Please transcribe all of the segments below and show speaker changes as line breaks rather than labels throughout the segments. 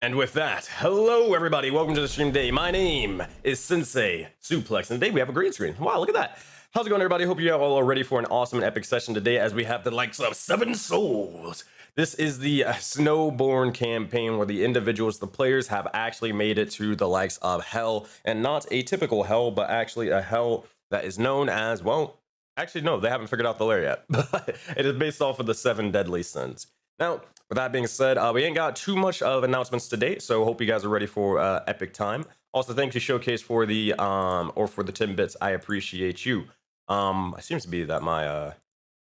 And with that, hello everybody, welcome to the stream today. My name is Sensei Suplex, and today we have a green screen. Wow, look at that. How's it going, everybody? Hope you all are ready for an awesome and epic session today as we have the likes of 7 Souls. This is the Snowborn campaign where the individuals, the players, have actually made it to the likes of hell, and not a typical hell, but actually a hell that is known as, well, actually no, they haven't figured out the layer yet, but it is based off of the 7 deadly sins. Now, with that being said, we ain't got too much of announcements today, so hope you guys are ready for epic time. Also, thank you, Showcase, for the for the 10 bits. I appreciate you. It seems to be that my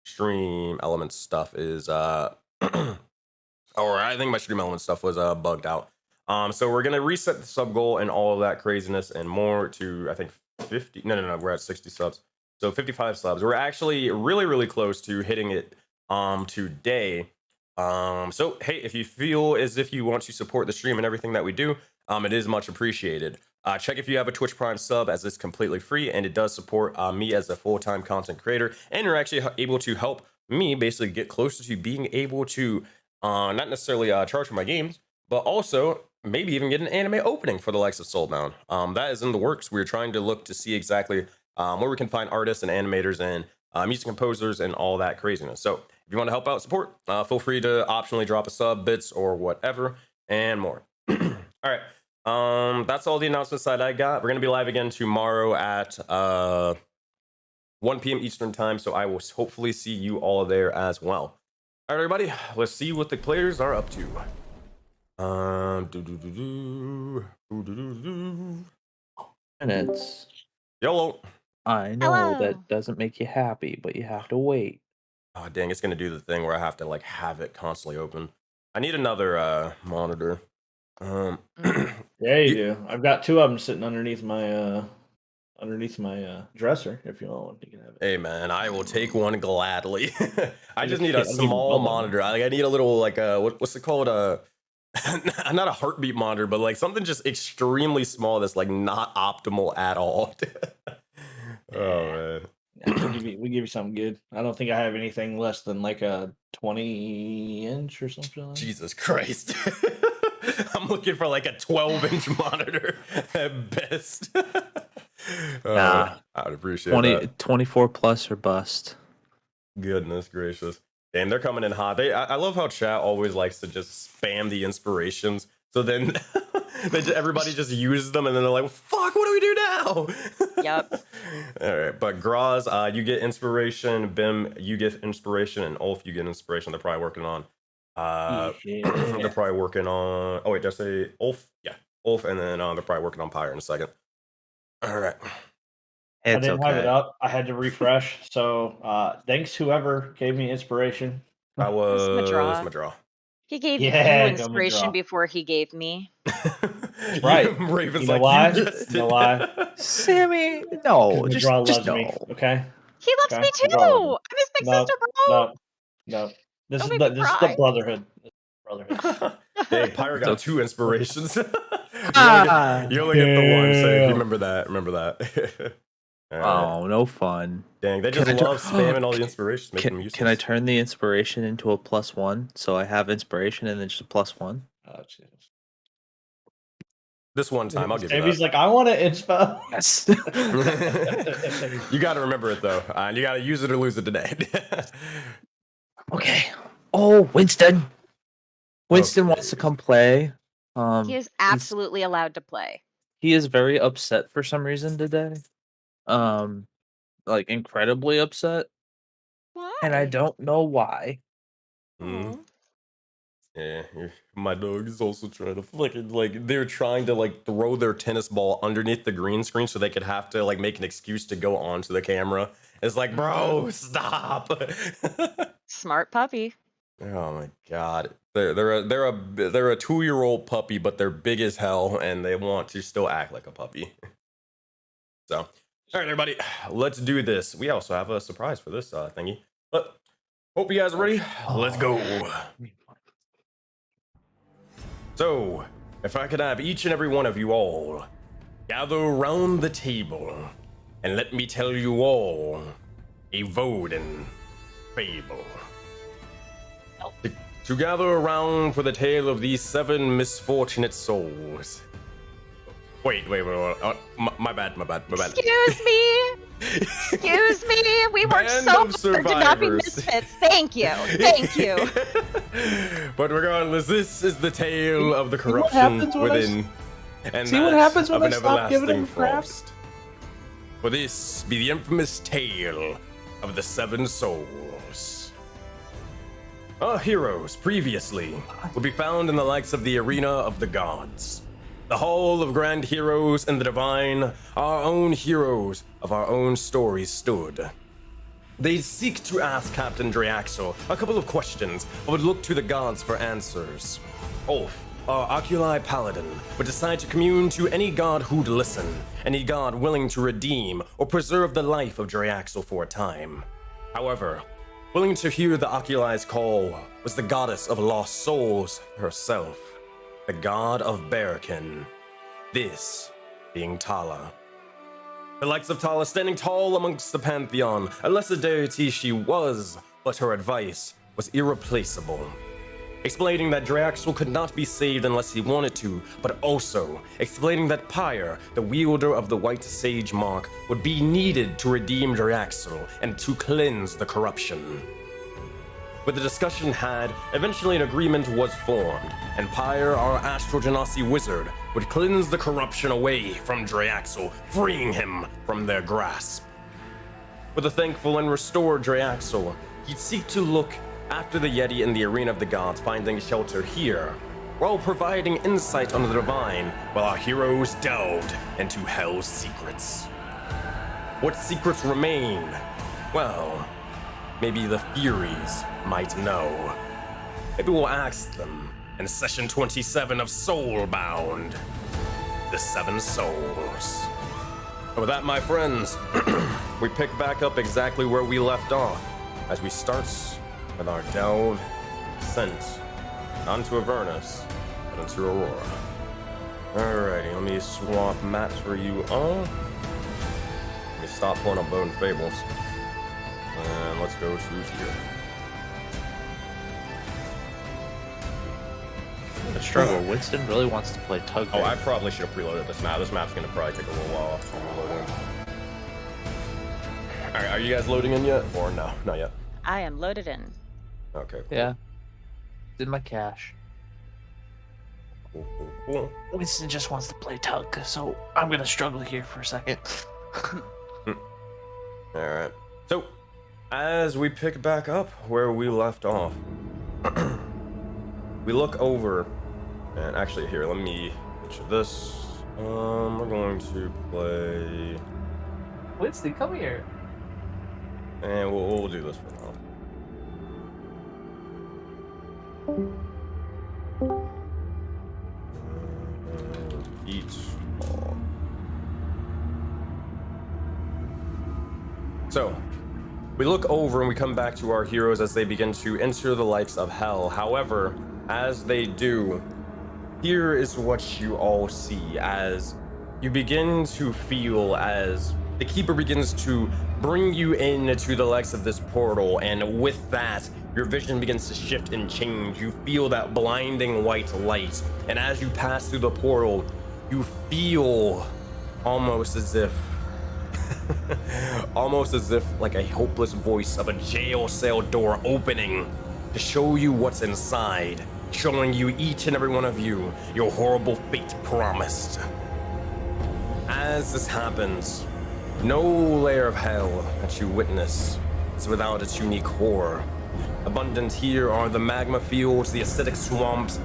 stream element stuff is or I think my stream element stuff was bugged out. So we're gonna reset the sub goal and all of that craziness and more to, I think, 50. No, we're at 60 subs. So 55 subs. We're actually really close to hitting it today. So hey, if you feel as if you want to support the stream and everything that we do, it is much appreciated. Check if you have a Twitch Prime sub, as it's completely free and it does support me as a full-time content creator, and you're actually able to help me basically get closer to being able to not necessarily charge for my games, but also maybe even get an anime opening for the likes of Soulbound. That is in the works. We're trying to look to see exactly where we can find artists and animators and music composers and all that craziness. So if you want to help out, support, feel free to optionally drop a sub, bits, or whatever, and more. All right, that's all the announcements that I got. We're going to be live again tomorrow at 1 p.m. Eastern time, so I will hopefully see you all there as well. All right, everybody, let's see what the players are up to.
Minutes.
YOLO.
I know
Hello.
that doesn't make you happy, but you have to wait.
Oh, dang, it's going to do the thing where I have to, like, have it constantly open. I need another monitor.
Yeah, you do. I've got 2 of them sitting underneath my dresser. If you want one, you can have it.
Hey man, I will take one gladly. I just need
I'll
a
give you
small
both of them.
monitor. I need a little, like, what's it called? Not a heartbeat monitor, but like something just extremely small that's like not optimal at all. Oh man.
Yeah, we give you something good. I don't think I have anything less than like a 20-inch or something.
Jesus Christ. I'm looking for like a 12-inch monitor at best.
Nah.
I would appreciate that.
24 plus or bust.
Goodness gracious. Damn, they're coming in hot. I love how chat always likes to just spam the inspirations. So then everybody just uses them and then they're like, fuck, what do we do now?
Yep.
All right, but Graz, you get inspiration. Bim, you get inspiration. And Ulf, you get inspiration. They're probably working on. They're probably working on. Oh, wait, did I say Ulf? Yeah, Ulf. And then they're probably working on Pyre in a second. All right.
I
It's
didn't
okay.
have it up. I had to refresh. So thanks whoever gave me inspiration.
That was
Madra.
Madra.
He gave
Yeah,
you
go
inspiration
Madra.
before he gave me.
Right.
Raven's
You know
like,
why?
you just
You know
did
why?
that.
Sammy, no,
Because
just
loves
no.
me. Okay.
He loves
Okay,
me too.
Madra loves me.
I'm his big
No,
sister, bro.
No. This
Don't
is
make me
the
cry.
brotherhood. This is brotherhood.
Dang, Pyre got 2 inspirations.
Ah,
you only get the one, so you remember that. Remember that. All right.
oh, no fun.
Dang, they just
Can I
love spamming all the inspirations, making them useless.
Can I turn the inspiration into a +1 so I have inspiration and then just a +1?
Oh, Jesus.
This one time, I'll give you
Amy's
that.
like, I want to inspo.
Yes.
You got to remember it though. You got to use it or lose it today.
Okay. Oh, Winston. Winston
Okay.
wants to come play.
He is absolutely allowed to play.
He is very upset for some reason today. Like incredibly upset,
Why?
and I don't know why.
Mm. Yeah, my dog is also trying to fucking, like, they're trying to like throw their tennis ball underneath the green screen so they could have to like make an excuse to go onto the camera. It's like, bro, stop.
Smart puppy.
Oh my god, they're a 2-year-old puppy, but they're big as hell, and they want to still act like a puppy. So, all right, everybody, let's do this. We also have a surprise for this thingy, but hope you guys are ready. Let's go. So, if I could have each and every one of you all gather around the table, and let me tell you all a Voden fable. to gather around for the tale of these 7 misfortunate souls. Wait. My bad.
Excuse me. Excuse me. We worked
Band
so
of
hard to not be
survivors.
misfits. Thank you. Thank you.
But regardless, this is the tale of the
what
corruption
happens when I
within, and
see what
that
happens when
of an
I stop giving
everlasting
him crap?
frost. For this be the infamous tale of the 7 souls. Our heroes previously would be found in the likes of the Arena of the Gods, the Hall of Grand Heroes and the Divine. Our own heroes of our own stories stood. They seek to ask Captain Draxel a couple of questions, but would look to the gods for answers. Ulf, our Oculi Paladin, would decide to commune to any god who'd listen, any god willing to redeem or preserve the life of Draxel for a time. However, willing to hear the Oculi's call was the goddess of lost souls herself, the god of Barakin, this being Tala. The likes of Tala standing tall amongst the pantheon, a lesser deity she was, but her advice was irreplaceable. Explaining that Draxel could not be saved unless he wanted to, but also explaining that Pyre, the wielder of the White Sage Mark, would be needed to redeem Draxel and to cleanse the corruption. With the discussion had, eventually an agreement was formed, and Pyre, our Astral Genasi wizard, would cleanse the corruption away from Draxel, freeing him from their grasp. With a thankful and restored Draxel, he'd seek to look after the Yeti in the Arena of the Gods, finding shelter here, while providing insight on the divine, while our heroes delved into Hell's secrets. What secrets remain? Well, maybe the Furies might know. Maybe we'll ask them in session 27 of Soulbound, the 7 Souls. And with that, my friends, we pick back up exactly where we left off, as we start with our delve, descent, onto Avernus, and into Aurora. Alrighty, let me swap maps for you all. Let me stop pulling up Bone Fables. And let's go to here.
The struggle. Winston really wants to play tug.
Oh, I probably should have preloaded this map. This map's gonna probably take a little while to reload in. Alright, are you guys loading in yet? Or no? Not yet.
I am loaded in.
Okay, cool.
Yeah. Did my cash.
Cool.
Winston just wants to play tug, so I'm gonna struggle here for a second.
Alright. So, as we pick back up where we left off, we look over, and actually here, let me get you this. We're going to play,
Winston, come here.
and we'll do this for now. Eat all. So, we look over and we come back to our heroes as they begin to enter the likes of hell. However, as they do, here is what you all see as you begin to feel as the Keeper begins to bring you into the likes of this portal, and with that, your vision begins to shift and change. You feel that blinding white light, and as you pass through the portal, you feel almost as if like a hopeless voice of a jail cell door opening to show you what's inside, showing you, each and every one of you, your horrible fate promised. As this happens, no layer of hell that you witness is without its unique horror. Abundant here are the magma fields, the acidic swamps,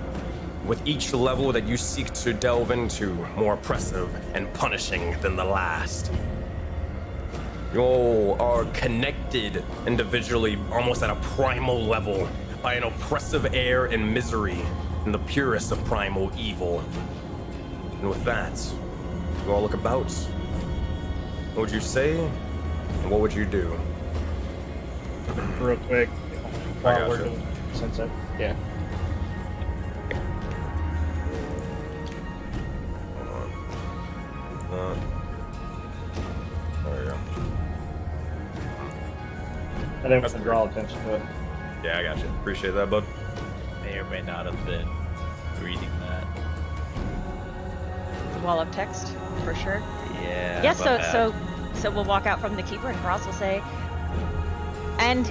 with each level that you seek to delve into more oppressive and punishing than the last. You all are connected individually, almost at a primal level, by an oppressive air and misery, and the purest of primal evil. And with that, you all look about. What would you say, and what would you do?
Real quick.
I
While we're
gotcha.
doing Sensei. Yeah.
Hold on. There you go.
I didn't want to draw attention to it.
Yeah, I got you. Appreciate that, bud.
or may not have been reading that.
Wall of text, for sure.
Yeah.
Yeah,
my bad.
so we'll walk out from the keeper and Ross will say, and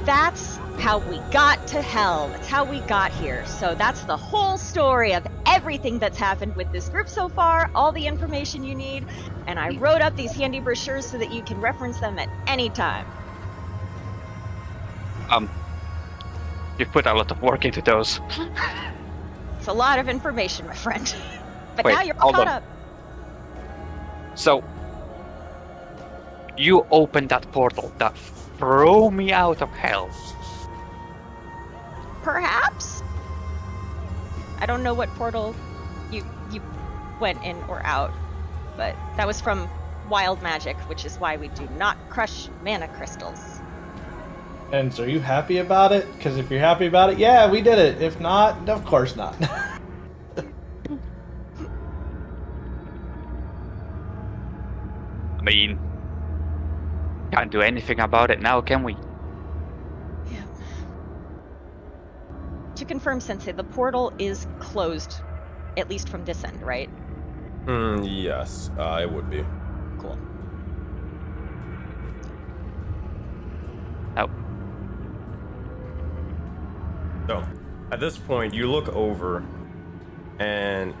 that's how we got to hell. That's how we got here. So that's the whole story of everything that's happened with this group so far, all the information you need, and I wrote up these handy brochures so that you can reference them at any time.
You've put a lot of work into those.
It's a lot of information, my friend. But
Wait,
now you're all
hold
caught
on.
up.
So, you opened that portal that threw me out of hell.
Perhaps? I don't know what portal you went in or out, but that was from wild magic, which is why we do not crush mana crystals.
And so, are you happy about it? Because if you're happy about it, yeah, we did it. If not, of course not.
I mean, can't do anything about it now, can we?
Yeah. To confirm, Sensei, the portal is closed, at least from this end, right?
Yes, it would be.
Cool.
No.
So, at this point, you look over, and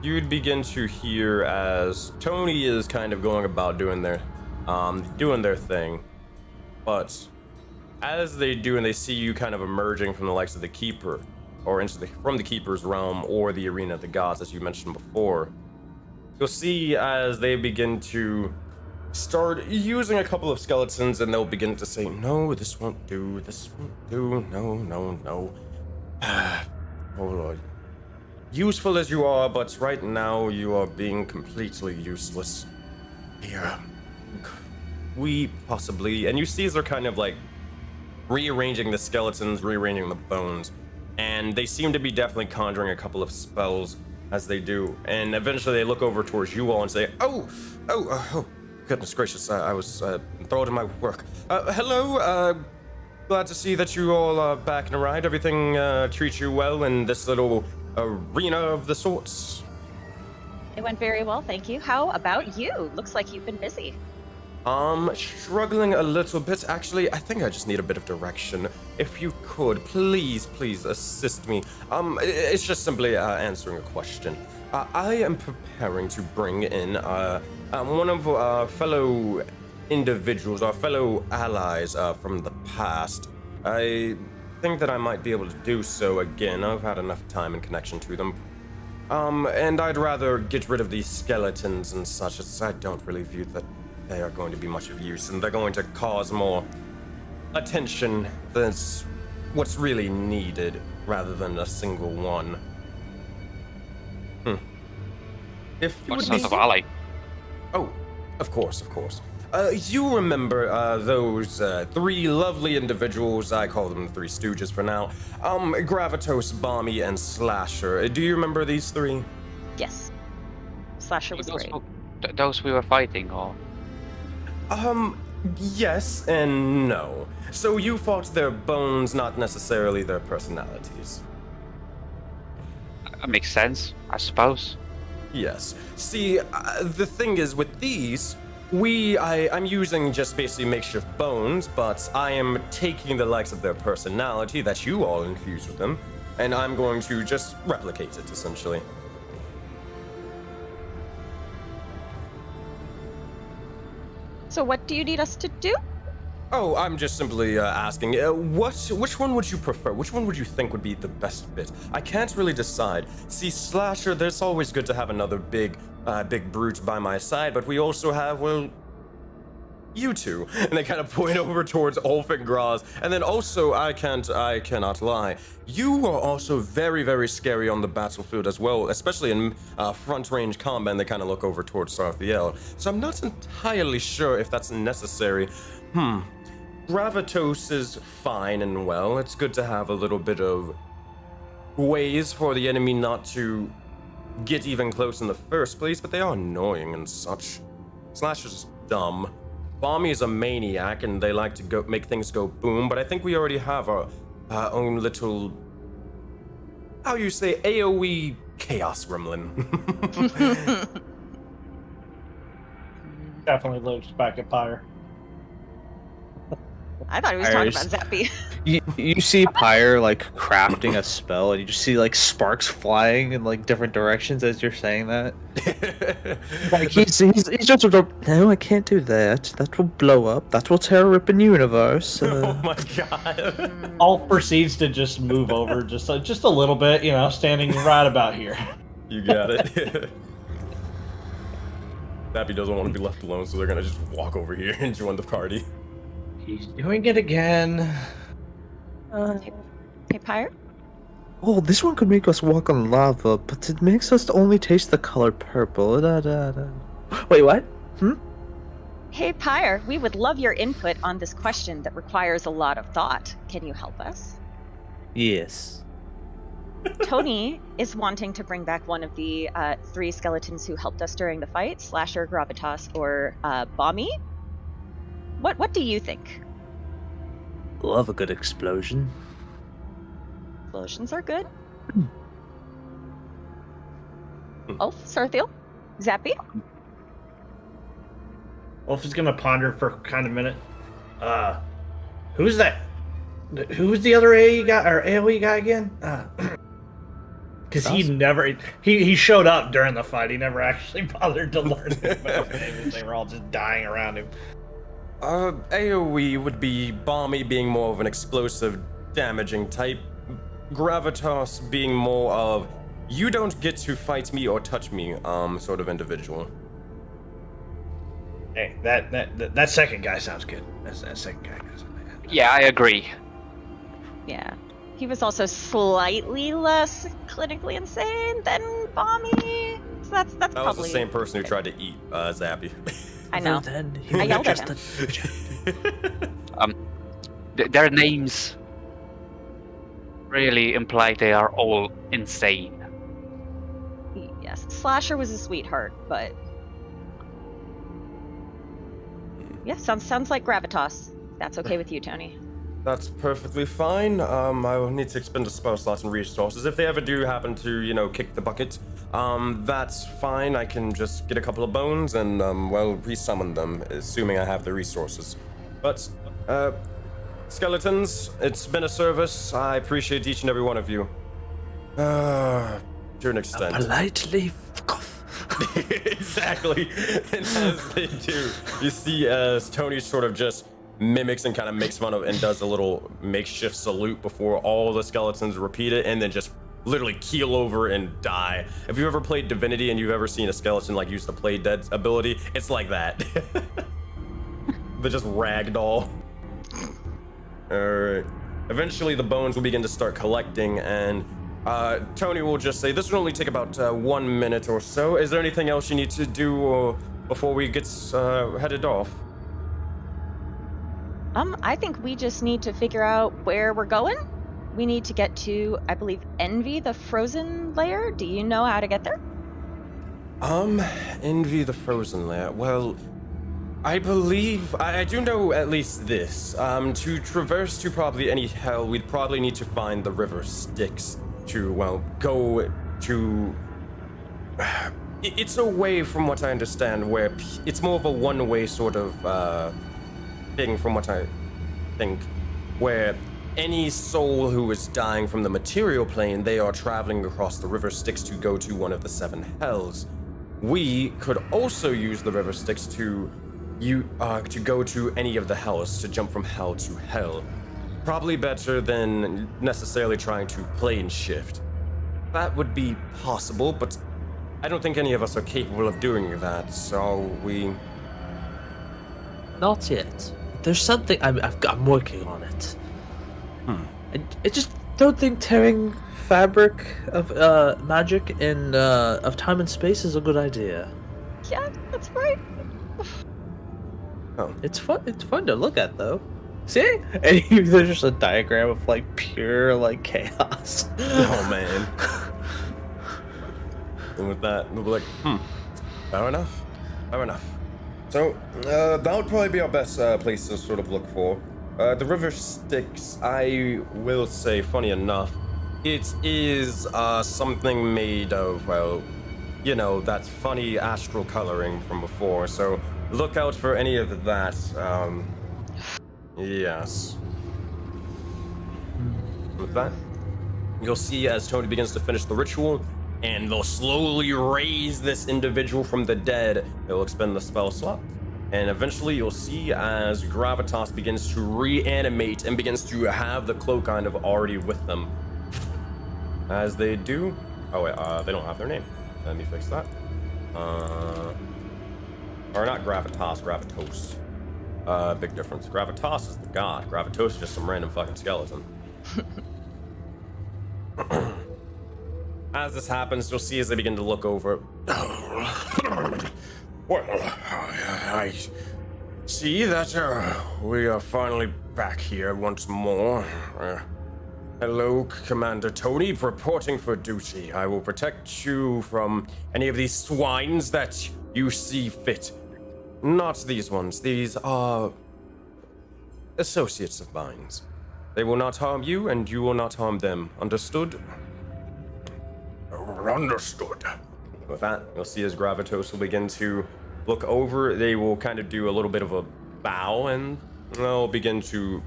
you'd begin to hear as Tony is kind of going about doing their thing, but as they do and they see you kind of emerging from the likes of the Keeper, or from the Keeper's realm or the Arena of the Gods, as you mentioned before, you'll see as they begin to start using a couple of skeletons, and they'll begin to say, no, this won't do, no. Oh Lord. Useful as you are, but right now you are being completely useless. Here. We possibly... And you see as they're kind of like rearranging the skeletons, rearranging the bones, and they seem to be definitely conjuring a couple of spells as they do. And eventually they look over towards you all and say, oh, goodness gracious, I was enthralled in my work. Hello, glad to see that you all are back in a ride. Everything treats you well in this little arena of the sorts?
It went very well, thank you. How about you? Looks like you've been busy.
Struggling a little bit. Actually, I think I just need a bit of direction. If you could, please assist me. It's just simply answering a question. I am preparing to bring in one of our fellow individuals, our fellow allies from the past. I think that I might be able to do so again. I've had enough time and connection to them. And I'd rather get rid of these skeletons and such, as I don't really view that they are going to be much of use, and they're going to cause more attention than what's really needed, rather than a single one. If you
What
would
sort
be...
of ally?
Oh, of course. You remember those three lovely individuals, I call them the Three Stooges for now, Gravitos, Balmy, and Slasher. Do you remember these three?
Yes. Slasher was great.
Those we were fighting, or?
Yes and no. So you fought their bones, not necessarily their personalities.
That makes sense, I suppose.
Yes. See, the thing is with these, I'm using just basically makeshift bones, but I am taking the likes of their personality that you all infuse with them, and I'm going to just replicate it, essentially.
So what do you need us to do?
Oh, I'm just simply asking, which one would you prefer? Which one would you think would be the best fit? I can't really decide. See, Slasher, there's always good to have another big brute by my side, but we also have, well, you two. And they kind of point over towards Ulf and Graz. And then also, I cannot lie, you are also very, very scary on the battlefield as well, especially in front range combat. And they kind of look over towards Sarthiel. So I'm not entirely sure if that's necessary. Gravitos is fine and well. It's good to have a little bit of ways for the enemy not to get even close in the first place, but they are annoying and such. Slasher's dumb. Balmy is a maniac, and they like to make things go boom, but I think we already have our own little how you say, AoE chaos gremlin.
Definitely looks back at Pyre.
I thought he was talking about Zappy.
You see Pyre like crafting a spell, and you just see like sparks flying in like different directions as you're saying that. Like he's just no, I can't do that. That will blow up. That will tear a ripping universe.
Oh my god.
Alt proceeds to just move over just a little bit, you know, standing right about here.
You got it. Zappy doesn't want to be left alone, so they're gonna just walk over here and join the party.
He's doing it again.
Hey, Pyre?
Oh, this one could make us walk on lava, but it makes us only taste the color purple. Wait, what?
Hey, Pyre, we would love your input on this question that requires a lot of thought. Can you help us?
Yes.
Tony is wanting to bring back one of the 3 skeletons who helped us during the fight, Slasher, Gravitas, or Bommy. What do you think?
Love a good explosion.
Explosions are good. Oh, Sarthiel? Zappy?
Wolf is gonna ponder for kind of a minute. Who's that? Who's the other AoE guy or AoE guy again? Because he showed up during the fight. He never actually bothered to learn their names. They were all just dying around him.
AoE would be Balmy being more of an explosive, damaging type. Gravitas being more of you don't get to fight me or touch me, sort of individual.
Hey, that second guy sounds good. That second guy sounds good.
Yeah, I agree.
Yeah. He was also slightly less clinically insane than Bommy. So that's
That
probably...
was the same person who tried to eat Zappy.
I know.
Then
I yelled at him.
Their names really imply they are all insane.
Yes, Slasher was a sweetheart, but... Yeah, sounds like Gravitas. That's okay with you, Tony.
That's perfectly fine. I will need to expend a spell slot and resources. If they ever do happen to, kick the bucket, that's fine. I can just get a couple of bones and, resummon them, assuming I have the resources. But, skeletons, it's been a service. I appreciate each and every one of you. To an extent.
Politely fuck off.
Exactly. And as they do, you see as Tony sort of just mimics and kind of makes fun of and does a little makeshift salute before all the skeletons repeat it and then just literally keel over and die. If you've ever played Divinity and you've ever seen a skeleton like use the play dead ability, it's like that. They're just ragdoll. Alright. Eventually the bones will begin to start collecting and Tony will just say, this will only take about 1 minute or so. Is there anything else you need to do before we get headed off?
I think we just need to figure out where we're going. We need to get to, I believe, Envy, the frozen layer. Do you know how to get there?
Envy the frozen layer. Well, I believe, I do know at least this. To traverse to probably any hell, we'd probably need to find the river Styx to, go to... It's a way, from what I understand, where it's more of a one-way sort of, thing from what I think, where any soul who is dying from the material plane, they are traveling across the river Styx to go to one of the 7 hells. We could also use the river Styx to go to any of the hells, to jump from hell to hell. Probably better than necessarily trying to plane shift. That would be possible, but I don't think any of us are capable of doing that, so we...
Not yet. There's something I'm working on it. I just don't think tearing fabric of magic in of time and space is a good idea.
Yeah, that's right.
Oh.
It's fun. It's fun to look at, though. See? And there's just a diagram of like pure like chaos.
Oh man. And with that, we'll be like, fair enough. Fair enough. So, that would probably be our best place to sort of look for. The river Styx, I will say, funny enough, It is something made of, well, you know, that funny astral coloring from before, so look out for any of that. Yes. With that, you'll see as Tony begins to finish the ritual, and they'll slowly raise this individual from the dead. They'll expend the spell slot, and eventually you'll see as Gravitas begins to reanimate and begins to have the cloak kind of already with them. As they do, oh wait, they don't have their name. Let me fix that. Or not Gravitas, Gravitos. Big difference. Gravitas is the god. Gravitos is just some random fucking skeleton. As this happens, you'll see as they begin to look over. Well, I see that we are finally back here once more. Hello, Commander Tony, reporting for duty. I will protect you from any of these swines that you see fit. Not these ones. These are associates of mine. They will not harm you, and you will not harm them. Understood? Understood. With that, you'll see as Gravitos will begin to look over. They will kind of do a little bit of a bow, and they'll begin to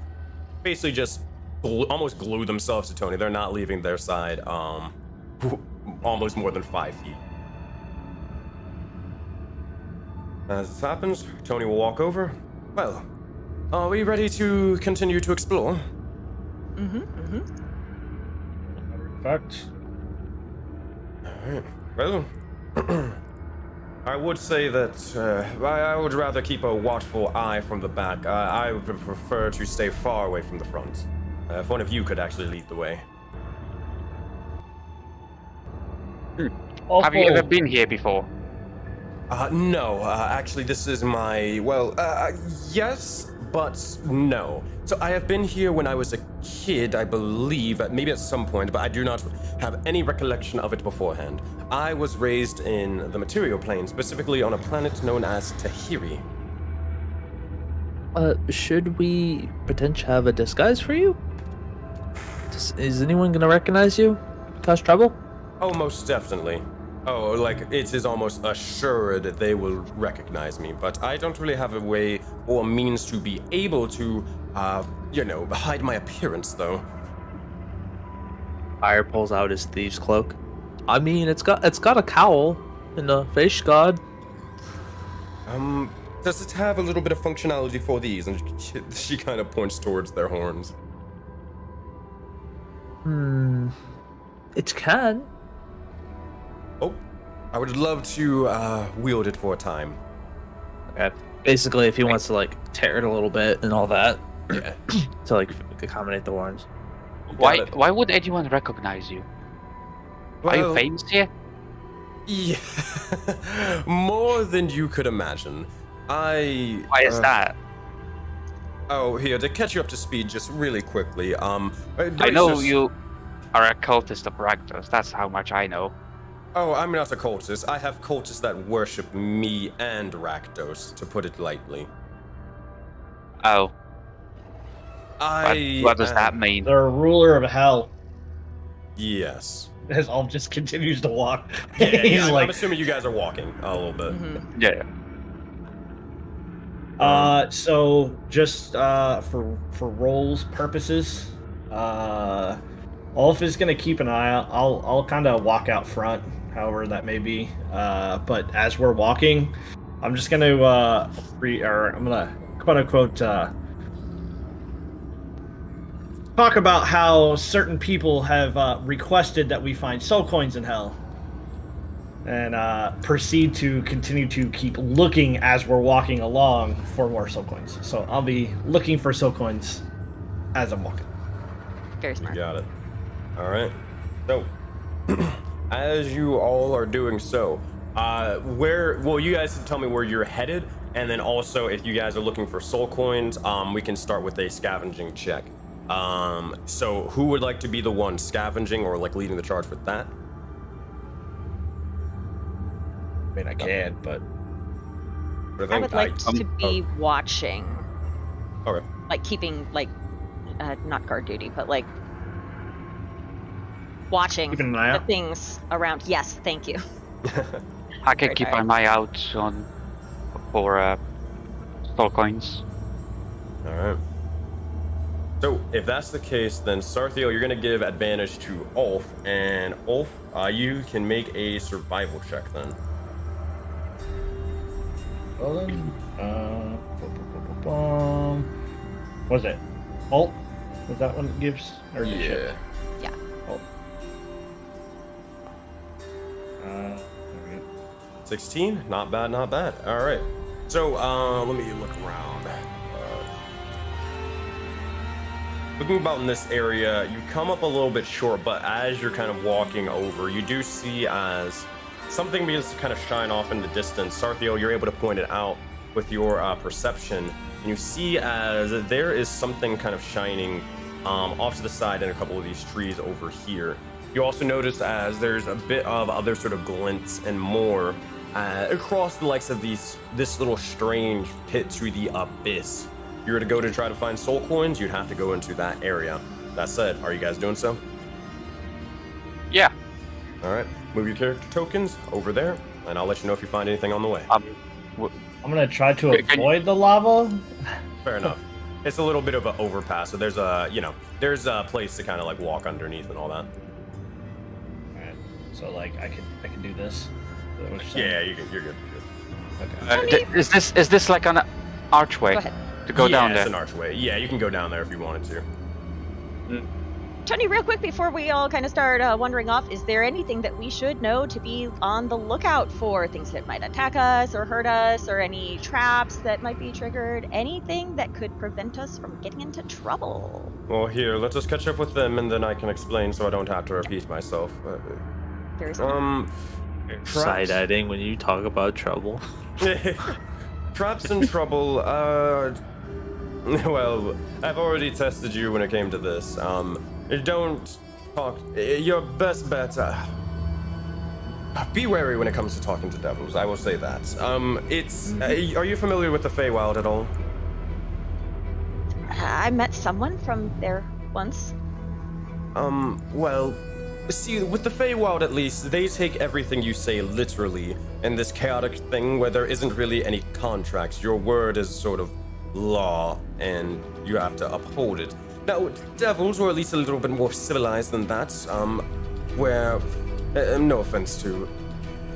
basically just almost glue themselves to Tony. They're not leaving their side almost more than 5 feet. As this happens, Tony will walk over. Well, are we ready to continue to explore?
Fact.
Alright. Well, I would say that I would rather keep a watchful eye from the back. I would prefer to stay far away from the front. If one of you could actually lead the way.
Have you ever been here before?
No, actually this is my, well, yes, but no. So I have been here when I was a kid, I believe, maybe at some point, but I do not have any recollection of it beforehand. I was raised in the material plane, specifically on a planet known as Tahiri.
Should we potentially have a disguise for you? Is anyone gonna recognize you? Cause trouble?
Oh, most definitely. Oh, like, it is almost assured that they will recognize me, but I don't really have a way or means to be able to, you know, hide my appearance, though.
Fire pulls out his thieves' cloak. I mean, it's got a cowl and a face guard.
Does it have a little bit of functionality for these? And she kind of points towards their horns.
It can.
Oh, I would love to wield it for a time.
Okay. Basically, if he wants to like tear it a little bit and all that,
Yeah.
to like accommodate the horns.
Why would anyone recognize you? Are you famous here?
Yeah, more than you could imagine.
Why is that?
Oh, here, to catch you up to speed just really quickly,
I know you are a cultist of Rakdos. That's how much I know.
Oh, I'm not a cultist. I have cultists that worship me and Rakdos, to put it lightly.
Oh. What does that mean?
They're a ruler of hell.
Yes.
As Ulf just continues to walk.
Yeah,
He's
I'm
like,
assuming you guys are walking a little bit.
Yeah.
So just for rolls purposes, Ulf is gonna keep an eye out. I'll kind of walk out front, however that may be. But as we're walking, I'm just gonna I'm gonna quote unquote talk about how certain people have requested that we find soul coins in hell, and proceed to continue to keep looking as we're walking along for more soul coins. So I'll be looking for soul coins as I'm walking.
Very smart.
You got it. All right. So, as you all are doing so, you guys tell me where you're headed, and then also if you guys are looking for soul coins, we can start with a scavenging check. So who would like to be the one scavenging or like leading the charge with that?
I mean, I can, but
I would like to be watching.
Okay.
Like keeping, like, not guard duty, but like watching
Keeping an eye
the
out.
things around. Yes, thank you.
I can
Very
keep
tired.
an eye out for soul coins.
All right. So if that's the case, then Sarthiel, you're gonna give advantage to Ulf, and Ulf, you can make a survival check then.
Well then, what is it? Alt? Was that one that gives? Or the chip?
Yeah.
Alt. Alright.
16, not bad, not bad. All right. So let me look around. Looking about in this area, you come up a little bit short, but as you're kind of walking over, you do see as something begins to kind of shine off in the distance. Sarthiel, you're able to point it out with your perception, and you see as there is something kind of shining off to the side in a couple of these trees over here. You also notice as there's a bit of other sort of glints and more across the likes of this little strange pit to the abyss. If you were to go to try to find soul coins, you'd have to go into that area. That said, are you guys doing so?
Yeah.
All right, move your character tokens over there, and I'll let you know if you find anything on the way.
I'm gonna try to avoid the lava.
Fair enough. It's a little bit of an overpass, so there's a, there's a place to kind of like walk underneath and all that.
Alright. So like I can do this. Is that what you're saying?
Yeah, you're good.
Okay.
Is this like an archway
Go ahead.
to go down
It's
there?
an archway. Yeah, you can go down there if you wanted to.
Tony, real quick before we all kind of start wandering off, is there anything that we should know to be on the lookout for? Things that might attack us or hurt us, or any traps that might be triggered? Anything that could prevent us from getting into trouble?
Well, here, let us catch up with them, and then I can explain so I don't have to repeat myself.
Very simple.
Side-eyeing when you talk about trouble.
Traps and trouble, well, I've already tested you when it came to this. Don't talk. Your best bet. Be wary when it comes to talking to devils. I will say that. Are you familiar with the Feywild at all?
I met someone from there once.
Well, see, with the Feywild at least, they take everything you say literally. In this chaotic thing where there isn't really any contracts, your word is sort of law, and you have to uphold it. Now, devils were at least a little bit more civilized than that, where, no offense to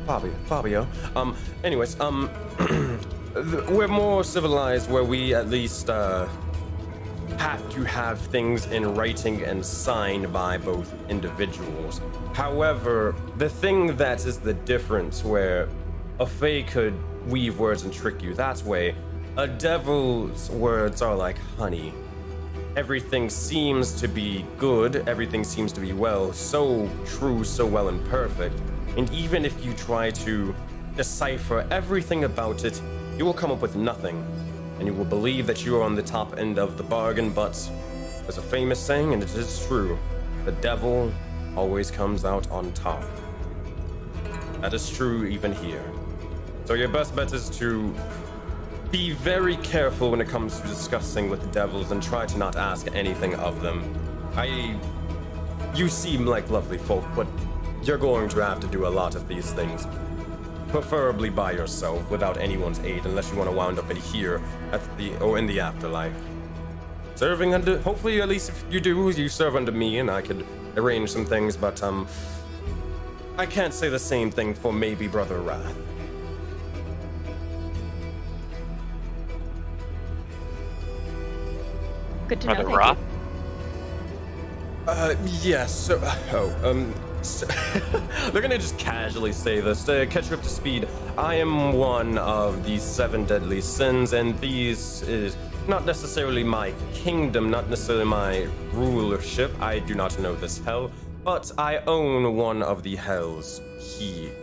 Fabio, anyways, we're more civilized where we at least, have to have things in writing and signed by both individuals. However, the thing that is the difference where a Fae could weave words and trick you that way, a devil's words are like honey. Everything seems to be good, everything seems to be well, so true, so well and perfect. And even if you try to decipher everything about it, you will come up with nothing. And you will believe that you are on the top end of the bargain, but there's a famous saying, and it is true, the devil always comes out on top. That is true even here. So your best bet is to be very careful when it comes to discussing with the devils and try to not ask anything of them. You seem like lovely folk, but you're going to have to do a lot of these things. Preferably by yourself, without anyone's aid, unless you want to wind up in here or in the afterlife. Serving under, hopefully at least if you do, you serve under me and I could arrange some things, but I can't say the same thing for maybe Brother Wrath.
Good to know.
Brother
Thank
Ra?
Yes, so, they're gonna just casually say this to catch you up to speed. I am one of the 7 deadly sins, and these is not necessarily my kingdom, not necessarily my rulership. I do not know this hell, but I own one of the hells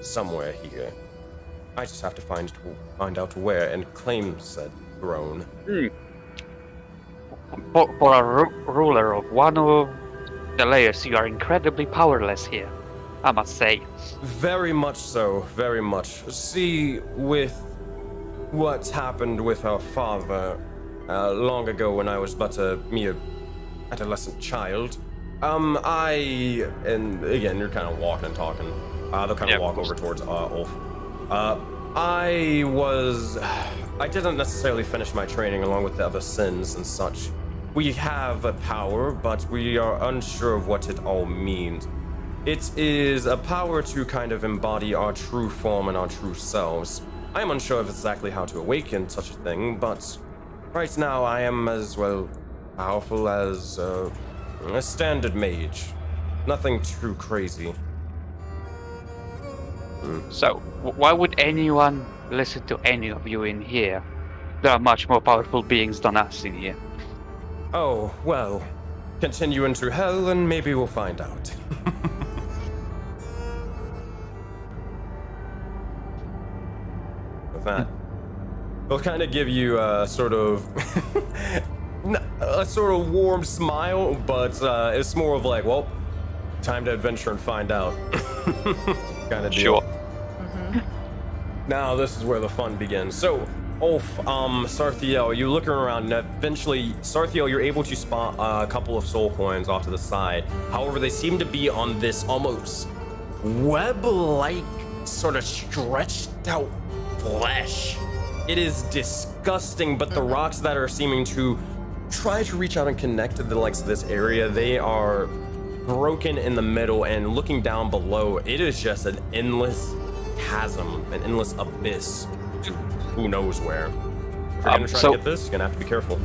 somewhere here. I just have to find out where and claim said throne.
For a ruler of one of the layers, you are incredibly powerless here, I must say.
Very much so, very much. See, with what happened with our father long ago when I was but a mere adolescent child, And again, you're kind of walking and talking. They'll kind of walk over towards Ulf. I didn't necessarily finish my training along with the other sins and such. We have a power, but we are unsure of what it all means. It is a power to kind of embody our true form and our true selves. I am unsure of exactly how to awaken such a thing, but right now I am as well powerful as a standard mage. Nothing too crazy.
So, why would anyone listen to any of you in here? There are much more powerful beings than us in here.
Oh, well, continue into hell and maybe we'll find out. With that, they'll kind of give you a sort of warm smile, but it's more of like, well, time to adventure and find out. Kind of deal.
Sure.
Now this is where the fun begins. So, Ulf, Sarthiel, you looking around, and eventually, Sarthiel, you're able to spot a couple of soul coins off to the side. However, they seem to be on this almost web-like, sort of stretched out flesh. It is disgusting, but the rocks that are seeming to try to reach out and connect to the likes of this area, they are broken in the middle, and looking down below, it is just an endless chasm, an endless abyss to who knows where. If you're gonna try to get this, you're gonna have to be careful.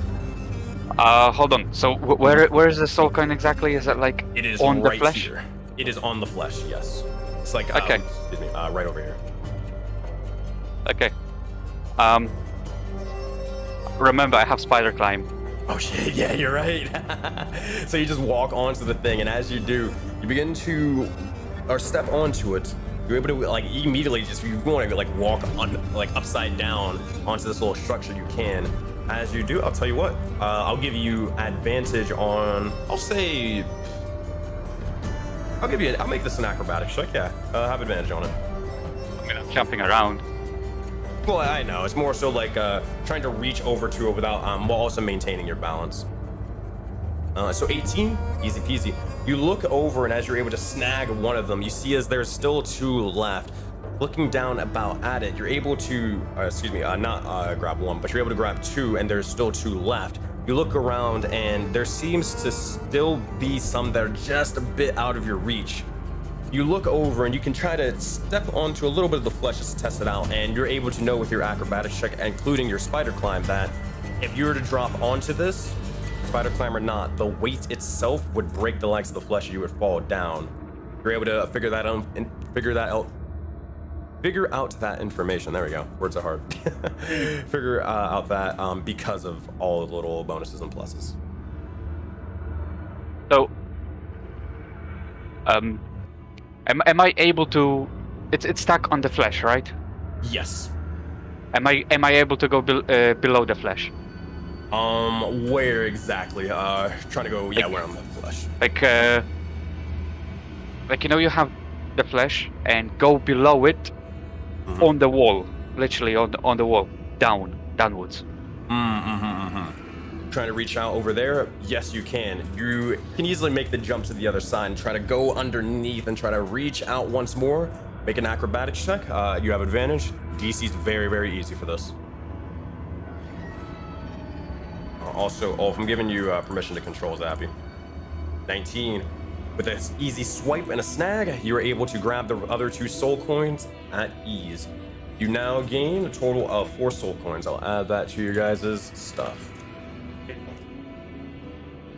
Hold on. So where is the soul coin exactly? Is it like
It is
on
right
the flesh?
here. It is on the flesh, yes. It's like,
Okay.
excuse me, right over here.
Okay. Remember, I have spider climb.
Oh shit, yeah, you're right. So you just walk onto the thing, and as you do, you begin to, or step onto it. You're able to like immediately just, if you want to like walk on like upside down onto this little structure, you can. As you do, I'll tell you what, I'll give you advantage on, I'll make this an acrobatics check, yeah. Have advantage on it.
I mean, I'm jumping around.
Well, I know, it's more so like trying to reach over to it without, while also maintaining your balance. So 18, easy peasy. You look over, and as you're able to snag one of them, you see as there's still two left. Looking down about at it, you're able to, not grab one, but you're able to grab two, and there's still two left. You look around, and there seems to still be some that are just a bit out of your reach. You look over, and you can try to step onto a little bit of the flesh just to test it out, and you're able to know with your acrobatics check, including your spider climb, that if you were to drop onto this, spider climb or not, the weight itself would break the likes of the flesh, and you would fall down. You're able to figure out that information. There we go. Words are hard. Figure out that because of all the little bonuses and pluses.
So, am I able to? It's stuck on the flesh, right?
Yes.
Am I able to go below the flesh?
Where exactly? Trying to go, yeah, where on the flesh?
Like you know, you have the flesh and go below it on the wall, literally on the wall, downwards.
Trying to reach out over there? Yes, you can. You can easily make the jump to the other side and try to go underneath and try to reach out once more. Make an acrobatics check. You have advantage. DC's very, very easy for this. Also, Ulf, I'm giving you permission to control Zappy. 19. With an easy swipe and a snag, you are able to grab the other two soul coins at ease. You now gain a total of 4 soul coins. I'll add that to your guys' stuff.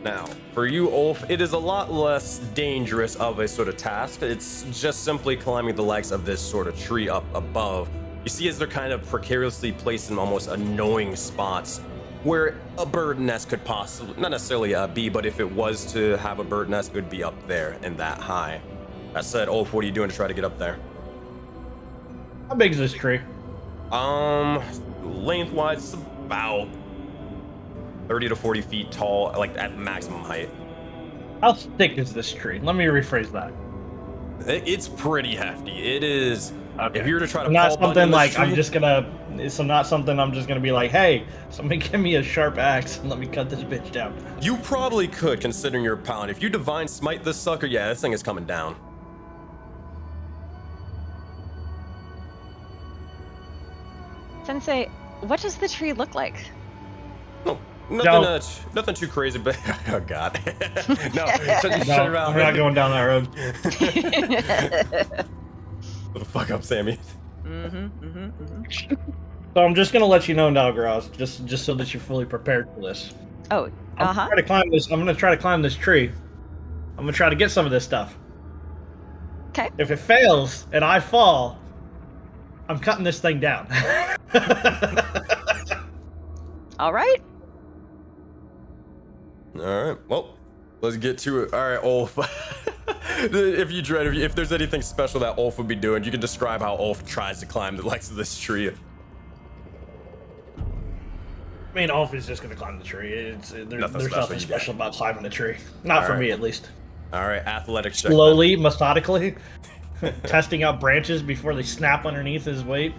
Now, for you, Ulf, it is a lot less dangerous of a sort of task. It's just simply climbing the likes of this sort of tree up above. You see as they're kind of precariously placed in almost annoying spots where a bird nest could possibly, not necessarily be, but if it was to have a bird nest, it would be up there and that high. That said, Ulf, what are you doing to try to get up there?
How big is this tree?
Lengthwise, it's about 30 to 40 feet tall, like at maximum height.
How thick is this tree? Let me rephrase that.
It's pretty hefty. It is
Okay.
If you were to try to
not
Paul Bunyan
something
this
like
tree,
I'm just gonna. So not something I'm just gonna be like, hey, somebody give me a sharp axe and let me cut this bitch down.
you probably could, considering your pound. If you divine smite this sucker, yeah, this thing is coming down.
Sensei, what does the tree look like?
No,
No.
nothing too crazy, but oh god, no, shut
No,
around.
we're not going down that road.
What the fuck up, Sammy?
So I'm just gonna let you know now, Gross, just so that you're fully prepared for this.
Oh,
I'm gonna try to climb this. I'm gonna try to climb this tree. I'm gonna try to get some of this stuff.
Okay.
If it fails and I fall, I'm cutting this thing down.
All right.
All right, well, let's get to it. All right, Ulf. If there's anything special that Ulf would be doing, you can describe how Ulf tries to climb the likes of this tree.
I mean, Ulf is just gonna climb the tree. There's nothing
you
special about climbing the tree. Not for me, at least.
All right, athletics check.
Slowly, methodically, testing out branches before they snap underneath his weight.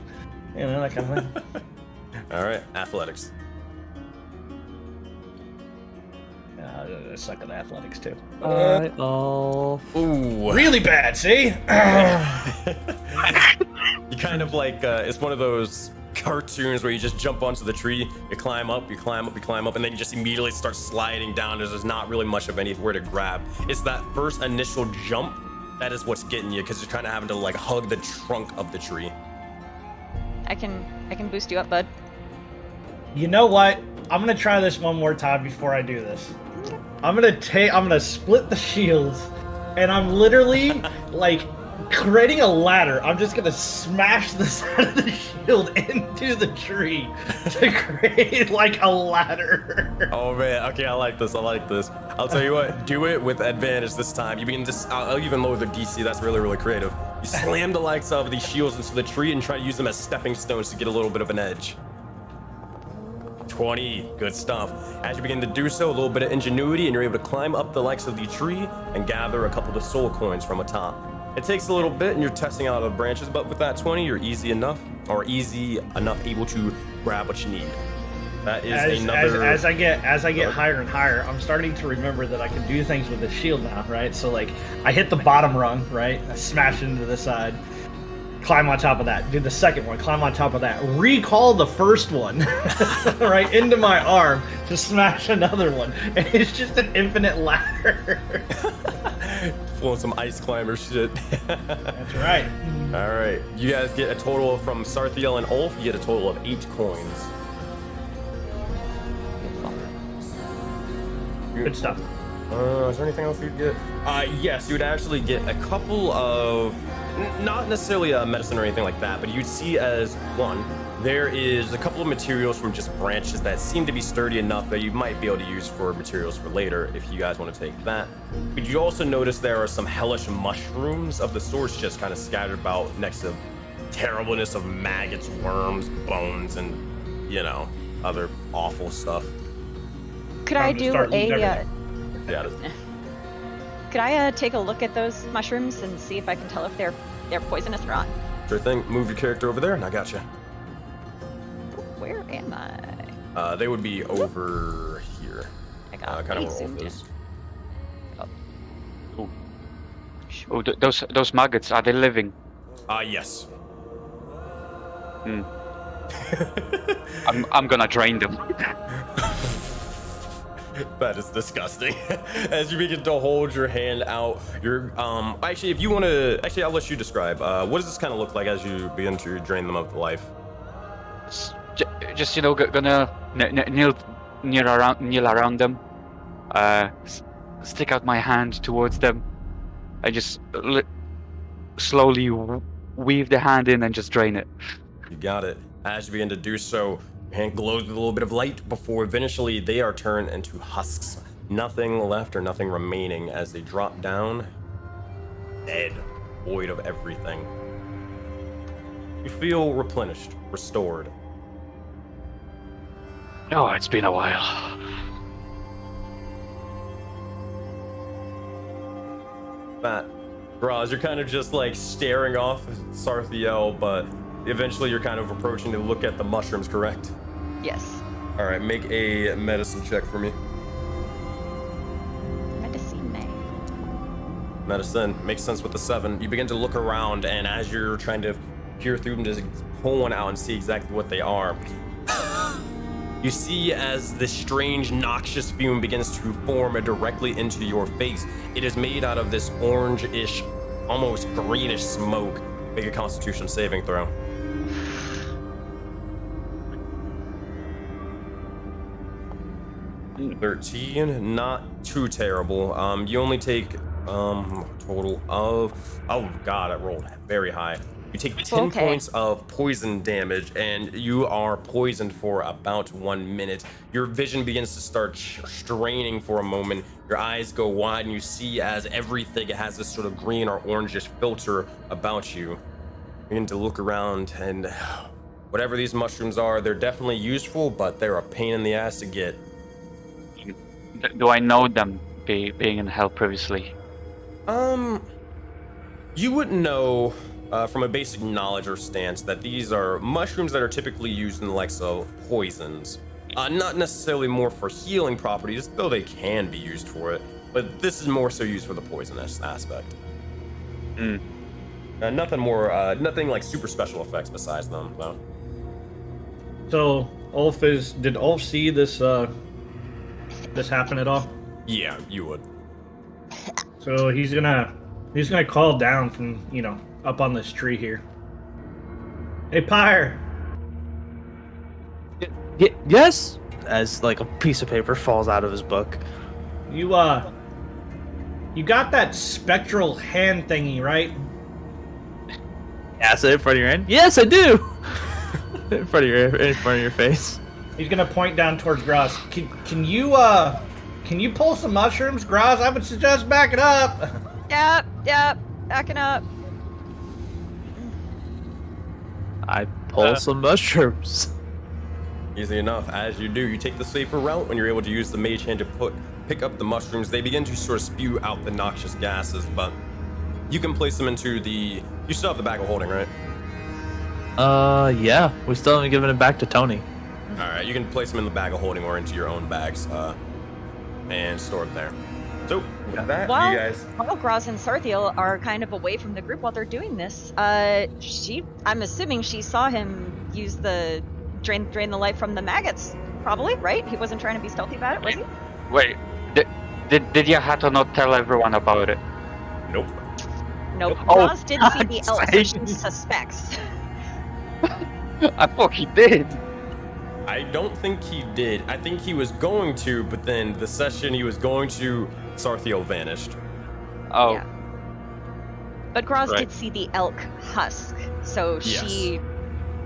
You know, that kind of thing.
All right, athletics.
I suck at athletics too.
Oh.
Ooh.
Really bad, see?
You kind of like, it's one of those cartoons where you just jump onto the tree, you climb up, you climb up, you climb up, and then you just immediately start sliding down. There's not really much of anywhere to grab. It's that first initial jump that is what's getting you, because you're kind of having to like hug the trunk of the tree.
I can boost you up, bud.
You know what? I'm gonna try this one more time before I do this. I'm gonna split the shields, and I'm literally like creating a ladder. I'm just gonna smash the side of the shield into the tree to create like a ladder.
Oh man, okay, I like this. I'll tell you what, do it with advantage this time. You mean this? I'll even lower the DC. That's really creative. You slam the likes of these shields into the tree and try to use them as stepping stones to get a little bit of an edge. 20, good stuff. As you begin to do so, a little bit of ingenuity, and you're able to climb up the likes of the tree and gather a couple of soul coins from atop. It takes a little bit, and you're testing out the branches, but with that 20, you're easy enough able to grab what you need. That is another.
As I get higher and higher, I'm starting to remember that I can do things with the shield now, right? So like, I hit the bottom rung, right? I smash it into the side. Climb on top of that. Do the second one. Climb on top of that. Recall the first one, right into my arm to smash another one. And it's just an infinite ladder.
Pulling some ice climber shit.
That's right.
All right, you guys get a total from Sarthiel and Ulf. You get a total of 8 coins.
Good stuff.
Is there anything else you'd get? Yes, you would actually get a couple of, not necessarily a medicine or anything like that, but you'd see as one, there is a couple of materials from just branches that seem to be sturdy enough that you might be able to use for materials for later if you guys want to take that. But you also notice there are some hellish mushrooms of the sorts just kind of scattered about next to terribleness of maggots, worms, bones, and, you know, other awful stuff.
Could I do a?
Yeah.
Could I take a look at those mushrooms and see if I can tell if they're poisonous or not?
Sure thing. Move your character over there, and I got you.
Where am I?
They would be over here.
I got
kind of
pretty
where Ulf
zoomed
is.
Oh, those maggots, are they living?
Yes.
I'm gonna drain them.
That is disgusting. As you begin to hold your hand out, you're actually, if you want to, actually, I'll let you describe. What does this kind of look like as you begin to drain them of life?
Just gonna kneel around them, stick out my hand towards them, and just slowly weave the hand in and just drain it.
You got it. As you begin to do so, your hand glows with a little bit of light before eventually they are turned into husks. Nothing left or nothing remaining as they drop down, dead, void of everything. You feel replenished, restored.
Oh, it's been a while.
That Graz, you're kind of just like staring off Sarthiel, but eventually you're kind of approaching to look at the mushrooms, correct?
Yes.
All right, make a medicine check for me.
Medicine.
Medicine makes sense with the 7. You begin to look around, and as you're trying to peer through them, just pull one out and see exactly what they are. You see as this strange, noxious fume begins to form directly into your face. It is made out of this orange-ish, almost greenish smoke. Make a Constitution saving throw.
Mm.
13, not too terrible. You only take total of, oh god, I rolled very high. You take 10
Okay.
points of poison damage, and you are poisoned for about 1 minute. Your vision begins to start straining for a moment. Your eyes go wide, and you see as everything has this sort of green or orangish filter about you. You begin to look around, and whatever these mushrooms are, they're definitely useful, but they're a pain in the ass to get.
Do I know them being in hell previously?
You wouldn't know from a basic knowledge or stance that these are mushrooms that are typically used in the likes of poisons. Not necessarily more for healing properties, though they can be used for it, but this is more so used for the poisonous aspect.
Mm.
Nothing like super special effects besides them, though.
So did Ulf see this this happen at all?
Yeah, you would.
So he's gonna call down from, up on this tree here. Hey, Pyre!
Yes? As like a piece of paper falls out of his book.
You got that spectral hand thingy, right?
Yeah, so in front of your hand? Yes, I do! in front of your face.
He's gonna point down towards Graz. Can you pull some mushrooms, Graz? I would suggest backing up.
Yep, backing up.
I pull some mushrooms.
Easy enough. As you do, you take the safer route when you're able to use the mage hand to pick up the mushrooms. They begin to sort of spew out the noxious gases, but you can place them into the... You still have the bag of holding, right?
Yeah. We still haven't given it back to Tony.
Alright, you can place them in the bag of holding or into your own bags and store them there. So, with that,
Well,
you guys...
while Graz and Sarthiel are kind of away from the group while they're doing this, I'm assuming she saw him use the drain the life from the maggots, probably, right? He wasn't trying to be stealthy about it, was he?
Wait, did Yahato not tell everyone about it?
Nope.
Nope.
Oh,
Graz did see the elk, so she suspects.
I thought he did.
I don't think he did. I think he was going to, but then the session he was going to, Sarthiel vanished.
Oh,
Yeah. But Graz
Right.
did see the elk husk, so she,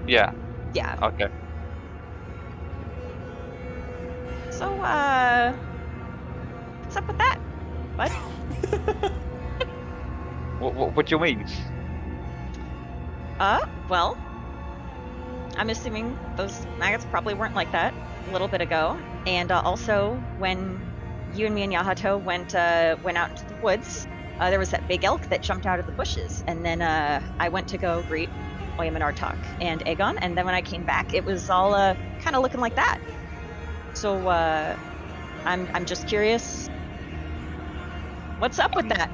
yeah.
yeah.
Okay.
So, what's up with that? What?
What do you mean?
Well, I'm assuming those maggots probably weren't like that a little bit ago. And also, when you and me and Yahato went out into the woods, there was that big elk that jumped out of the bushes. And then I went to go greet William and Artok and Aegon. And then when I came back, it was all kind of looking like that. So I'm just curious, what's up with that?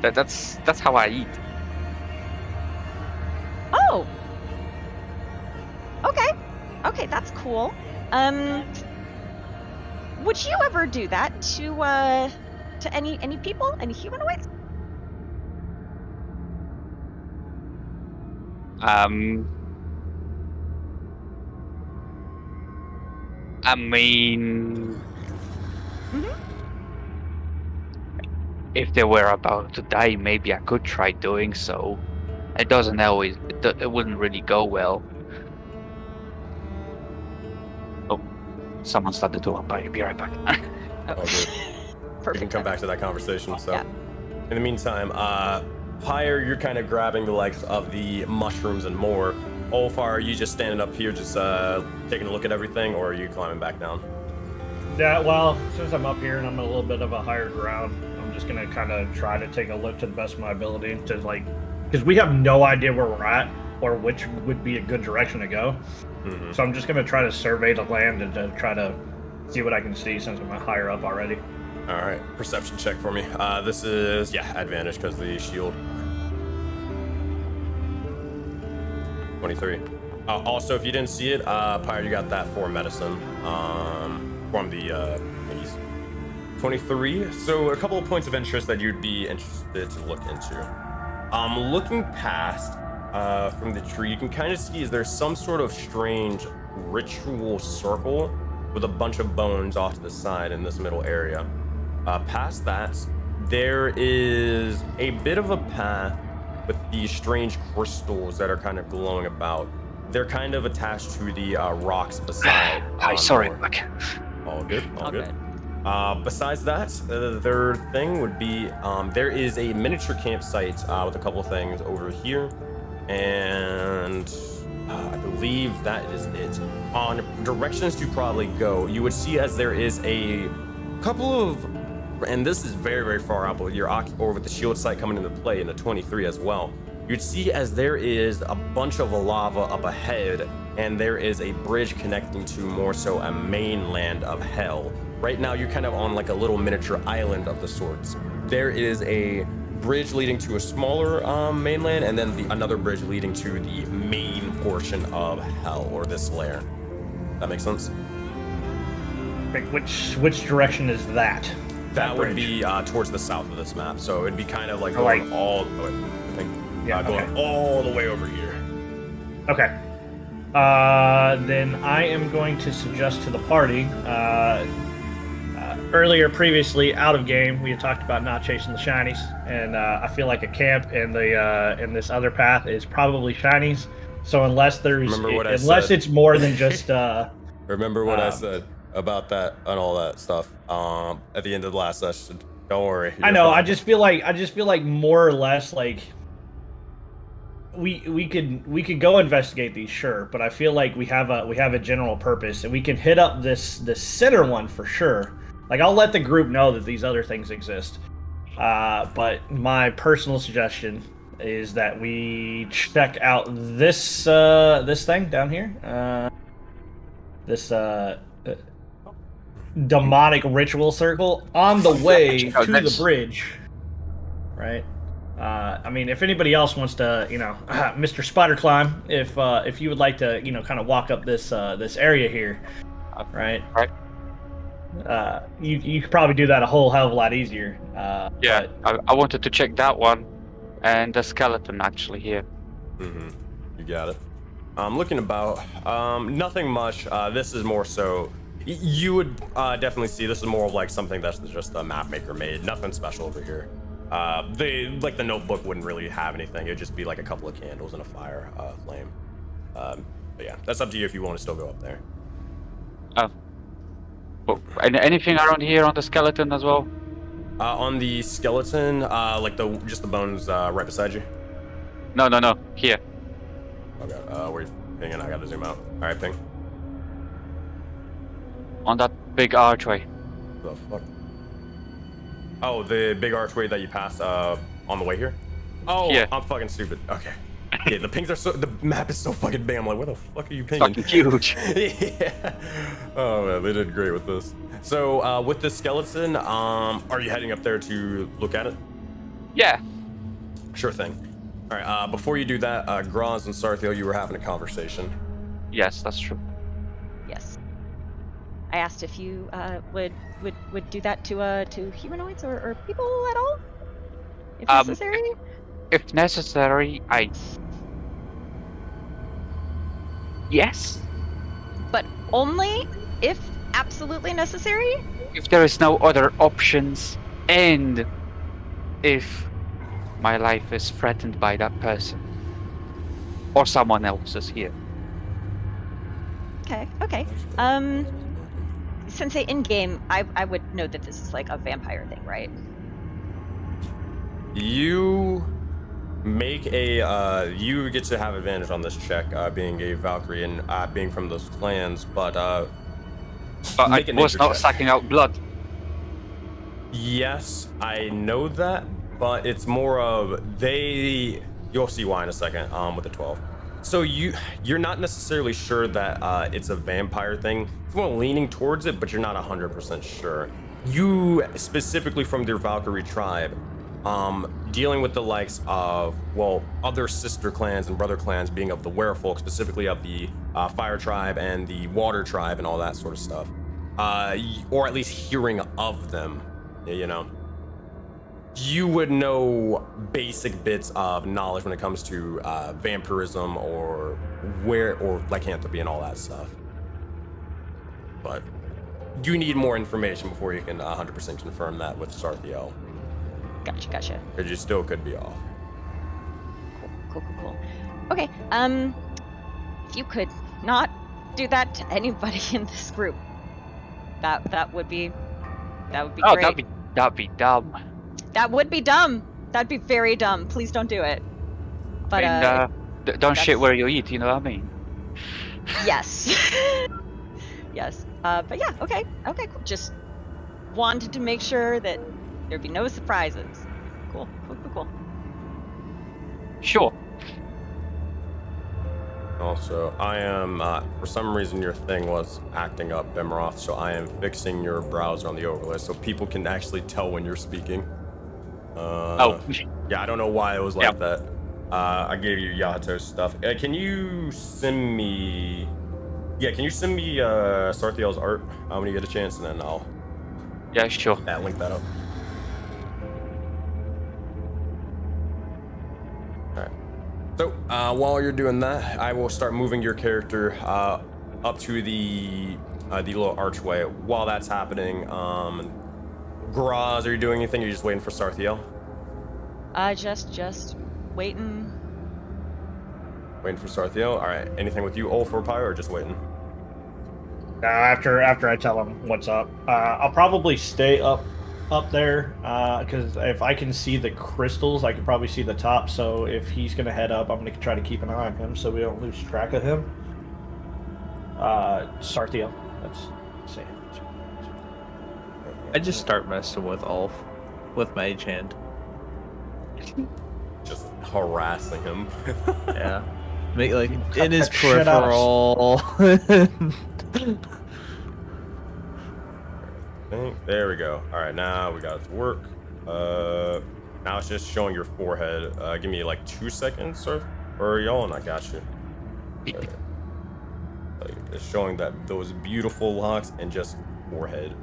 That's how I eat.
Oh. Okay, that's cool. Would you ever do that to any people, any humanoids?
I mean, if they were about to die, maybe I could try doing so. It doesn't always. It wouldn't really go well. Oh, someone's at the door. Be right back.
Oh, good. We
Perfect.
can come back to that conversation. So,
Yeah.
in the meantime, Pyre, you're kind of grabbing the likes of the mushrooms and more. Olfar, are you just standing up here, just taking a look at everything, or are you climbing back down?
Yeah, well, since I'm up here and I'm at a little bit of a higher ground, I'm just gonna kind of try to take a look to the best of my ability to like, because we have no idea where we're at or which would be a good direction to go.
Mm-hmm.
So I'm just gonna try to survey the land and try to see what I can see since I'm higher up already.
All right, perception check for me. This is, advantage because the shield. 23. Also, if you didn't see it, Pyre, you got that for medicine from the thingies. 23. So a couple of points of interest that you'd be interested to look into. Looking past from the tree, you can kind of see is there's some sort of strange ritual circle with a bunch of bones off to the side in this middle area. Past that, there is a bit of a path with these strange crystals that are kind of glowing about. They're kind of attached to the rocks beside.
Hi, sorry.
All good, all good. Besides that, the third thing would be there is a miniature campsite with a couple things over here, and I believe that is it. On directions to probably go, you would see as there is a couple of, and this is very, very far out, but or with the shield sight coming into play in the 23 as well. You'd see as there is a bunch of lava up ahead, and there is a bridge connecting to more so a mainland of hell. Right now, you're kind of on like a little miniature island of the sorts. There is a bridge leading to a smaller mainland, and then another bridge leading to the main portion of hell, or this lair. That makes sense?
Like, which direction is that?
That would
bridge?
be towards the south of this map, so it'd be kind of like going all the way. Going all the way over here.
Okay. Then I am going to suggest to the party. Previously, out of game, we had talked about not chasing the shinies, and I feel like a camp in the in this other path is probably shinies. So unless it's more than just.
Remember what I said about that and all that stuff at the end of the last session. Don't worry.
I know. I just feel like more or less like. We could go investigate these, sure, but I feel like we have a general purpose, and we can hit up this center one for sure. Like, I'll let the group know that these other things exist, but my personal suggestion is that we check out this thing down here, this demonic ritual circle on the way to the bridge, right? I mean, if anybody else wants to, Mr. Spider Climb, if you would like to, kind of walk up this area here, right?
Right.
You could probably do that a whole hell of a lot easier.
Yeah, I wanted to check that one, and the skeleton actually here.
Mm-hmm. You got it. I'm looking about. Nothing much. This is more so. You would definitely see this is more of like something that's just a map maker made. Nothing special over here. The notebook wouldn't really have anything. It'd just be like a couple of candles and a fire flame. But yeah, that's up to you if you want to still go up there.
Oh. Well, anything around here on the skeleton as well?
On the skeleton, just the bones right beside you.
No. Here.
Okay. Where you pinging? I gotta zoom out. All right, ping.
On that big archway.
The fuck? Oh, the big archway that you passed on the way here? Oh, yeah. I'm fucking stupid. Okay. Yeah, the map is so fucking big. I'm like, where the fuck are you pinging?
Fucking huge.
Yeah. Oh man, they did great with this. So with the skeleton, are you heading up there to look at it?
Yeah.
Sure thing. All right. Before you do that, Graz and Sarthiel, you were having a conversation.
Yes, that's true.
Yes. I asked if you would do that to humanoids or people at all, if necessary.
If necessary, yes.
But only if absolutely necessary.
If there is no other options, and if my life is threatened by that person or someone else's here.
Okay. Sensei, in game, I would know that this is like a vampire thing, right?
You make you get to have advantage on this check, being a Valkyrie and being from those clans, but
I was not sucking out blood.
Yes, I know that, but it's more of you'll see why in a second, with the 12. So you're not necessarily sure that it's a vampire thing. It's more leaning towards it, but you're not 100% sure. You, specifically from the Valkyrie tribe, dealing with the likes of, well, other sister clans and brother clans being of the werefolk, specifically of the fire tribe and the water tribe and all that sort of stuff, or at least hearing of them, you know, you would know basic bits of knowledge when it comes to vampirism or lycanthropy and all that stuff. But you need more information before you can 100% confirm that with Sarthiel.
Gotcha.
Because you still could be off.
Cool. Okay, if you could not do that to anybody in this group, that would be
Oh,
great.
that'd be dumb.
That would be dumb. That'd be very dumb. Please don't do it. But
Don't shit where you eat. You know what I mean?
yes. Yes. But yeah. Okay. Cool. Just wanted to make sure that there'd be no surprises. Cool.
Sure.
Also, I am, for some reason your thing was acting up, Bimroth, so I am fixing your browser on the overlay so people can actually tell when you're speaking. Yeah, I don't know why it was like that. I gave you Yato's stuff. Can you send me... Yeah, can you send me Sarthiel's art when you get a chance, and then I'll...
Yeah, sure.
link that up. Alright. So, while you're doing that, I will start moving your character up to the little archway. While that's happening, Graz, are you doing anything? Or are you just waiting for Sarthiel?
Just waiting.
Waiting for Sarthiel? Alright. Anything with you, Ulf or Pyre, or just waiting?
After I tell him what's up, I'll probably stay up there, because if I can see the crystals, I can probably see the top. So if he's gonna head up, I'm gonna try to keep an eye on him so we don't lose track of him. Sarthiel, let's say.
I just start messing with Ulf with Mage Hand.
Just harassing him.
Yeah. Make like
Cut
in his
that shit out.
peripheral.
There we go. Alright, now we got it to work. Now it's just showing your forehead. Give me like 2 seconds, sir. Or y'all, and I got you. It's showing that those beautiful locks and just forehead.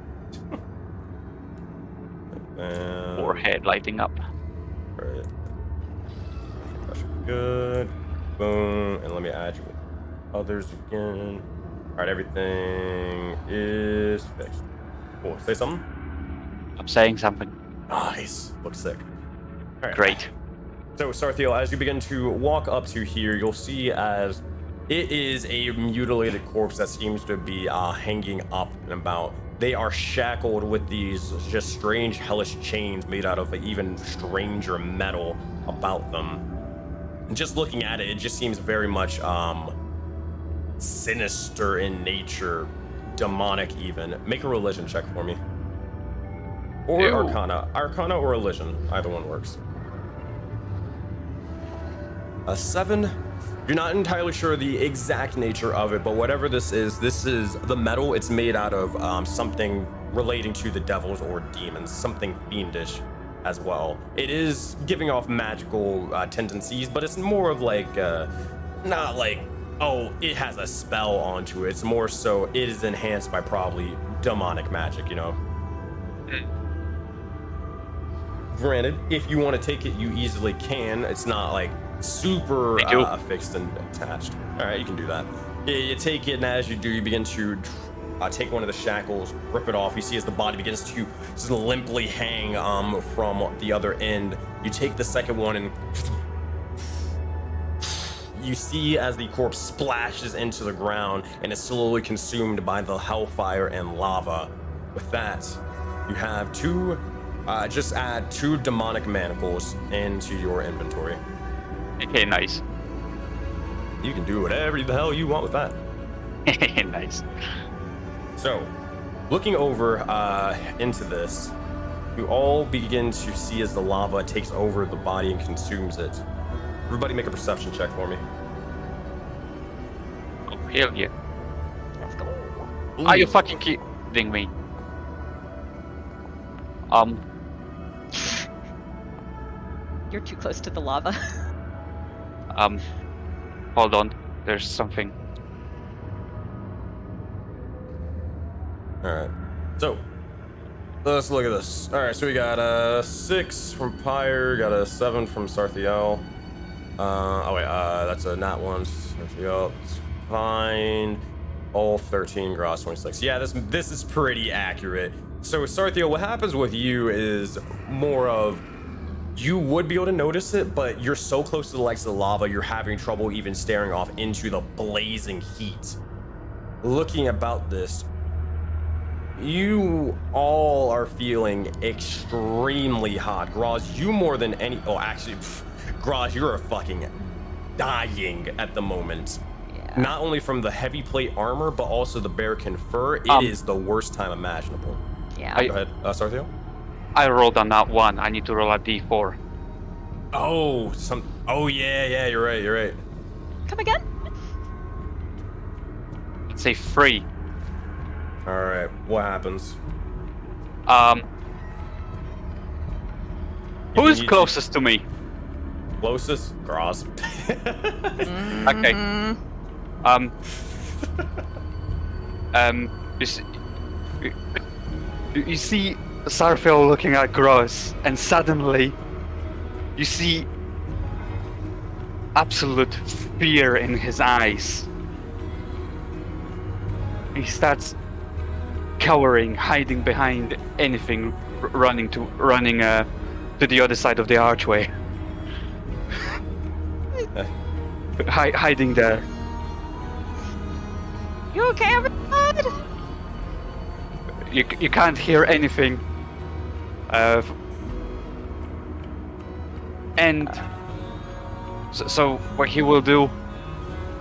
Forehead lighting up.
Right. That should be good. Boom. And let me add you with others again. Alright, everything is fixed. Cool. Say something?
I'm saying something.
Nice. Looks sick. All right.
Great.
So, Sarthiel, as you begin to walk up to here, you'll see as it is a mutilated corpse that seems to be hanging up and about. They are shackled with these just strange, hellish chains made out of even stranger metal about them. And just looking at it, it just seems very much sinister in nature, demonic even. Make a religion check for me. Or
Ew.
Arcana or religion. Either one works. A 7. You're not entirely sure the exact nature of it, but whatever this is the metal. It's made out of something relating to the devils or demons, something fiendish as well. It is giving off magical tendencies, but it's more of like, not like, oh, it has a spell onto it. It's more so it is enhanced by probably demonic magic, you know? Granted, if you want to take it, you easily can. It's not like super fixed and attached. All right, you can do that. You take it, and as you do, you begin to take one of the shackles, rip it off. You see as the body begins to just limply hang from the other end. You take the second one and you see as the corpse splashes into the ground and is slowly consumed by the hellfire and lava. With that, you have just add 2 demonic manacles into your inventory.
Okay, nice.
You can do whatever the hell you want with that.
Nice.
So, looking over into this, you all begin to see as the lava takes over the body and consumes it. Everybody make a perception check for me.
Oh, hell yeah.
Let's go.
Are you fucking kidding me?
You're too close to the lava.
Hold on. There's something.
Alright. So, let's look at this. Alright, so we got a 6 from Pyre, got a 7 from Sarthiel. That's a nat 1. Sarthiel, it's fine. All 13, Gross 26. Yeah, this is pretty accurate. So, Sarthiel, what happens with you is more of you would be able to notice it, but you're so close to the likes of the lava, you're having trouble even staring off into the blazing heat. Looking about this, you all are feeling extremely hot. Graz, you more than any... Oh, actually, Graz, you're fucking dying at the moment.
Yeah.
Not only from the heavy plate armor, but also the bearkin fur. It is the worst time imaginable.
Yeah.
Go ahead, Sarthiel.
I rolled on that one. I need to roll a d4.
Oh, yeah, you're right.
Come again?
It's a 3.
All right, what happens?
Who's closest to me?
Closest? Graz.
Okay. You see Sarfel looking at Gross, and suddenly you see absolute fear in his eyes. He starts cowering, hiding behind anything, running to the other side of the archway. Hiding there.
You okay, everybody?
You can't hear anything. And so what he will do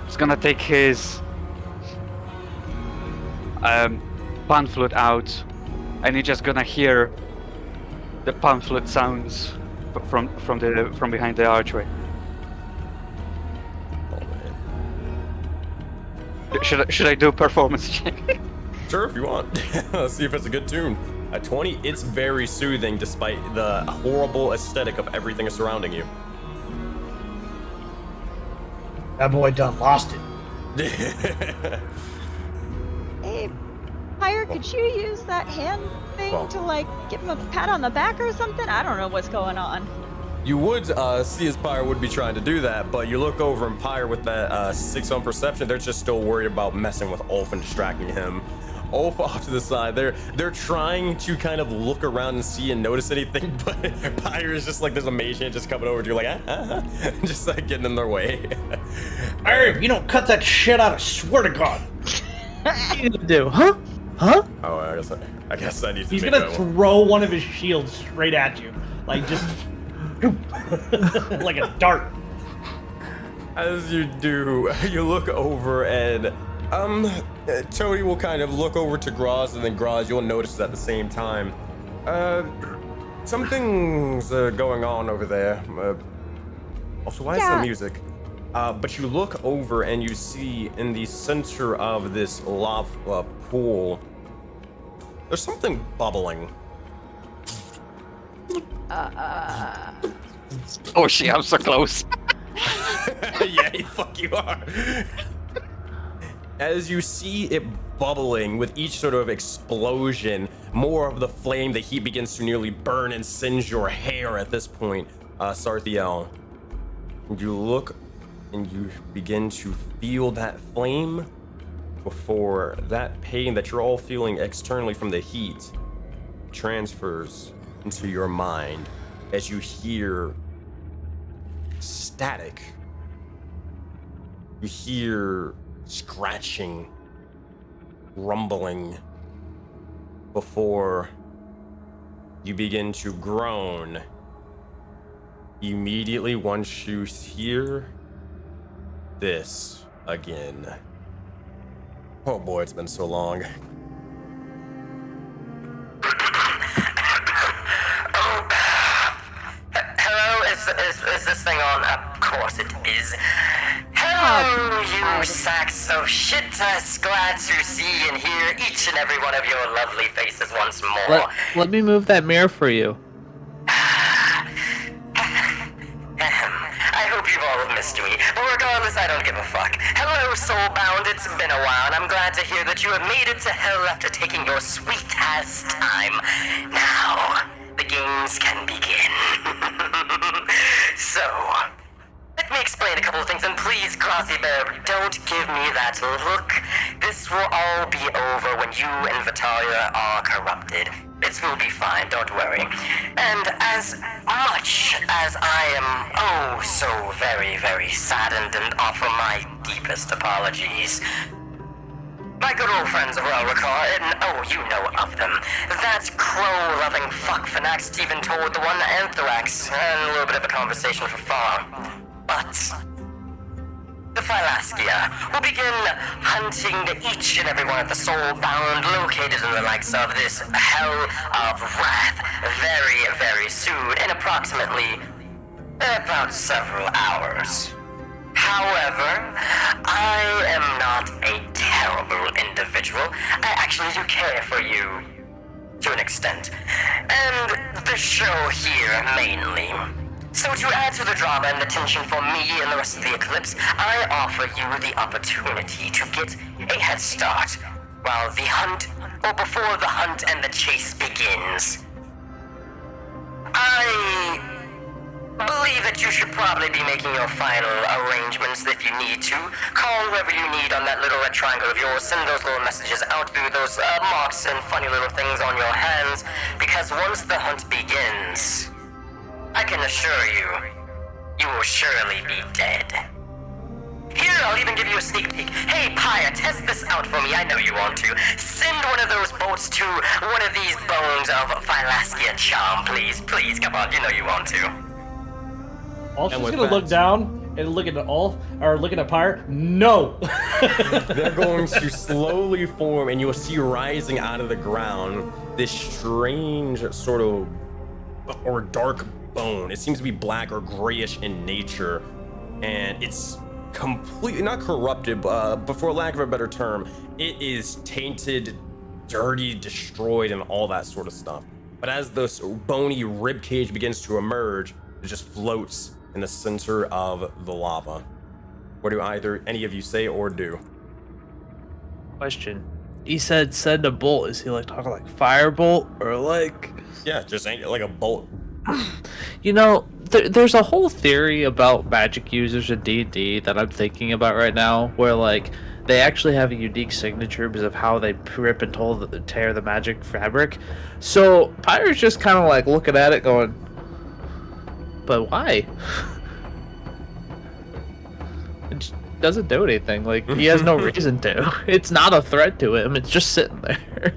is gonna take his pan flute out, and you're just gonna hear the pan flute sounds from behind the archway. Should I do a performance check?
Sure, if you want. Let's see if it's a good tune. At 20, it's very soothing despite the horrible aesthetic of everything surrounding you.
That boy done lost it.
Hey, Pyre, could you use that hand thing to, like, give him a pat on the back or something? I don't know what's going on.
You would see as Pyre would be trying to do that, but you look over and Pyre with that 6 on perception, they're just still worried about messing with Ulf and distracting him. Ulf off to the side, they're trying to kind of look around and see and notice anything, but Pyre is just like there's a mage hand just coming over to you like, just like getting in their way.
Pyre, if you don't cut that shit out, I swear to God.
What are you gonna do? Huh?
Oh, I guess I need to
He's
make
gonna
that one.
throw one of his shields straight at you. Like, just... like a dart.
As you do, you look over and Tony will kind of look over to Graz, and then Graz, you'll notice at the same time. Something's going on over there. Also, why is the music? But you look over and you see in the center of this lava pool, there's something bubbling.
Oh shit, I'm so close.
Yeah, fuck you are. As you see it bubbling with each sort of explosion, more of the flame, the heat begins to nearly burn and singe your hair at this point, Sarthiel. You look and you begin to feel that flame before that pain that you're all feeling externally from the heat transfers into your mind as you hear static. You hear scratching, rumbling, before you begin to groan. Immediately once you hear this again. Oh boy, it's been so long.
this thing on? Of course it is. Hello, you sacks of shit. Glad to see and hear each and every one of your lovely faces once more.
Let me move that mirror for you.
I hope you've all missed me, but regardless, I don't give a fuck. Hello, Soulbound, it's been a while, and I'm glad to hear that you have made it to hell after taking your sweet-ass time. Now, the games can begin. So, let me explain a couple of things, and please, Grassy Bear, don't give me that look. This will all be over when you and Vitalia are corrupted. It will be fine, don't worry. And as much as I am oh so very, very saddened and offer my deepest apologies, my good old friends of Elricar, and oh, you know of them, that crow-loving fuck Finax even told the one Anthrax, and a little bit of a conversation for far. But the Phylaskia will begin hunting each and every one of the soul-bound located in the likes of this Hell of Wrath very, very soon, in approximately about several hours. However, I am not a terrible individual. I actually do care for you, to an extent. And the show here, mainly. So to add to the drama and the tension for me and the rest of the Eclipse, I offer you the opportunity to get a head start while the hunt, or before the hunt and the chase begins. I believe that you should probably be making your final arrangements if you need to. Call whoever you need on that little red triangle of yours. Send those little messages out through those marks and funny little things on your hands, because once the hunt begins, I can assure you, you will surely be dead. Here, I'll even give you a sneak peek. Hey, Pyre, test this out for me. I know you want to. Send one of those bolts to one of these bones of Phylaskia charm, please. Please, come on, you know you want to.
Ulf's just gonna look down and look at Ulf, or looking at Pyre. No!
They're going to slowly form, and you'll see rising out of the ground this strange sort of, or dark bone. It seems to be black or grayish in nature, and it's completely not corrupted, but for lack of a better term, it is tainted, dirty, destroyed, and all that sort of stuff. But as this bony rib cage begins to emerge, it just floats in the center of the lava. What do either any of you say or do?
Question. He said send a bolt. Is he like talking like firebolt or like?
Yeah, just like a bolt.
You know, there's a whole theory about magic users in D&D that I'm thinking about right now, where like they actually have a unique signature because of how they rip and tear the magic fabric. So Pyre's just kind of like looking at it, going, "But why?" It just doesn't do anything. Like he has no reason to. It's not a threat to him. It's just sitting there.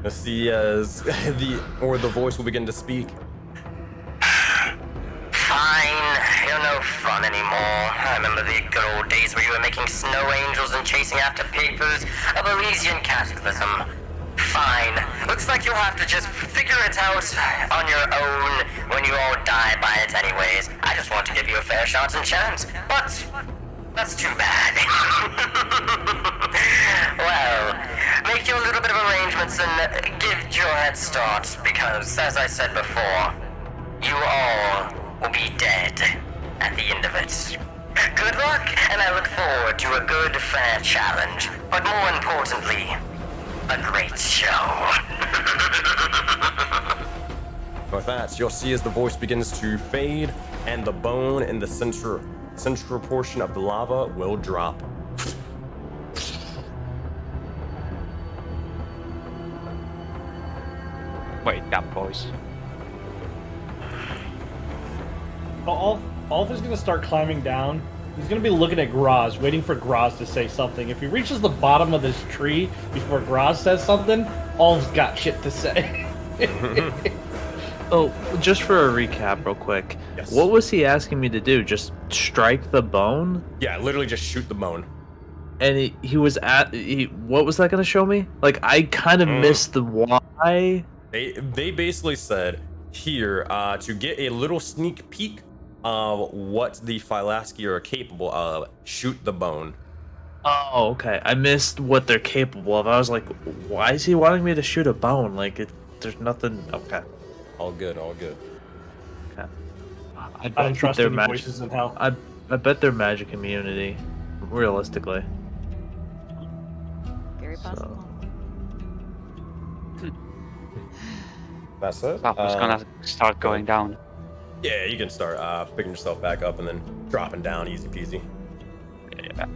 Let's see, the voice will begin to speak.
Fine, you're no fun anymore. I remember the good old days where you were making snow angels and chasing after papers of Elysian Cataclysm. Fine. Looks like you'll have to just figure it out on your own when you all die by it anyways. I just want to give you a fair shot and chance, but that's too bad. Well, make your little bit of arrangements and give your head start, because as I said before, you all will be dead at the end of it. Good luck, and I look forward to a good, fair challenge, but more importantly, a great show.
With that, you'll see as the voice begins to fade, and the bone in the central portion of the lava will drop.
Wait, that voice.
Ulf is gonna start climbing down. He's gonna be looking at Graz, waiting for Graz to say something. If he reaches the bottom of this tree before Graz says something, Ulf's got shit to say.
Oh, just for a recap real quick.
Yes.
What was he asking me to do? Just strike the bone?
Yeah, literally just shoot the bone.
And he was what was that going to show me? Like, I kind of missed the why.
They basically said here, to get a little sneak peek, what the Phylaskia are capable of. Shoot the bone.
Oh, okay. I missed what they're capable of. I was like, why is he wanting me to shoot a bone? Like, there's nothing. Okay.
All good, all good.
Okay.
I don't trust any voices in hell.
I bet they're magic immunity, realistically.
Very possible.
That's it.
That was gonna start going down.
Yeah, you can start picking yourself back up and then dropping down, easy peasy.
Yeah.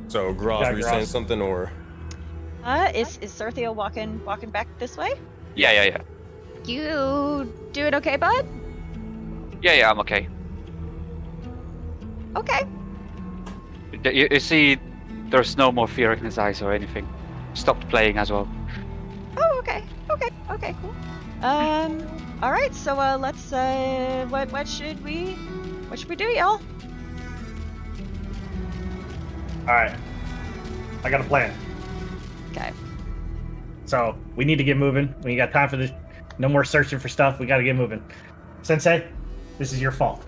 So, Gross,
Yeah,
were you saying
Gross.
something or?
Is Serthiel walking back this way?
Yeah.
You doing okay, bud?
Yeah, I'm okay.
Okay.
You see, there's no more fear in his eyes or anything. Stopped playing as well.
Oh, okay, cool. All right. So, let's what should we do, y'all?
All right, I got a plan.
Okay.
So we need to get moving. We ain't got time for this. No more searching for stuff. We got to get moving. Sensei, this is your fault.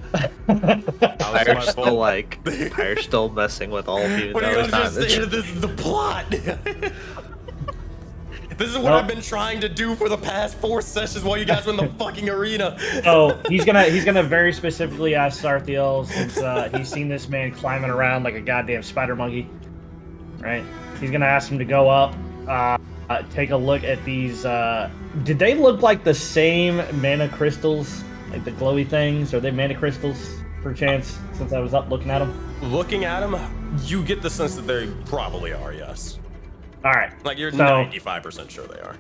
Pyre's still like, Pyre's still messing with all of you.
What are
No,
you
it's not.
understand? This is the plot. This is what
Nope.
I've been trying to do for the past 4 sessions while you guys were in the fucking arena.
So he's gonna very specifically ask Sarthiel, since he's seen this man climbing around like a goddamn spider monkey. Right? He's gonna ask him to go up, take a look at these. Did they look like the same mana crystals, like the glowy things? Are they mana crystals, perchance? Since I was up looking at them.
Looking at them, you get the sense that they probably are, yes.
All right.
Like you're
So-
95% sure they are.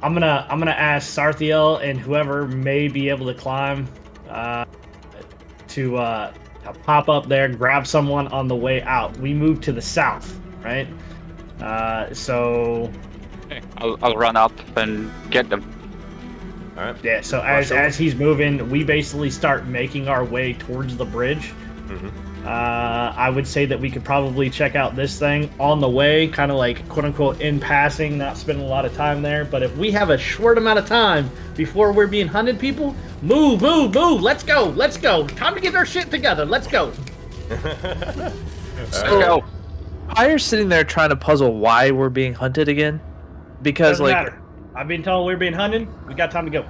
I'm gonna ask Sarthiel and whoever may be able to climb to pop up there, grab someone on the way out. We move to the south, right? So
I'll run up and get them.
All right.
yeah. So
Rush over.
as he's moving, we basically start making our way towards the bridge.
Mhm.
I would say that we could probably check out this thing on the way, kind of like quote unquote in passing, not spending a lot of time there. But if we have a short amount of time before we're being hunted, people, move. Let's go. Time to get our shit together. Let's go.
Let's go.
Pyre's sitting there trying to puzzle why we're being hunted again, because
Doesn't
like
matter. I've been told we're being hunted. We got time to go.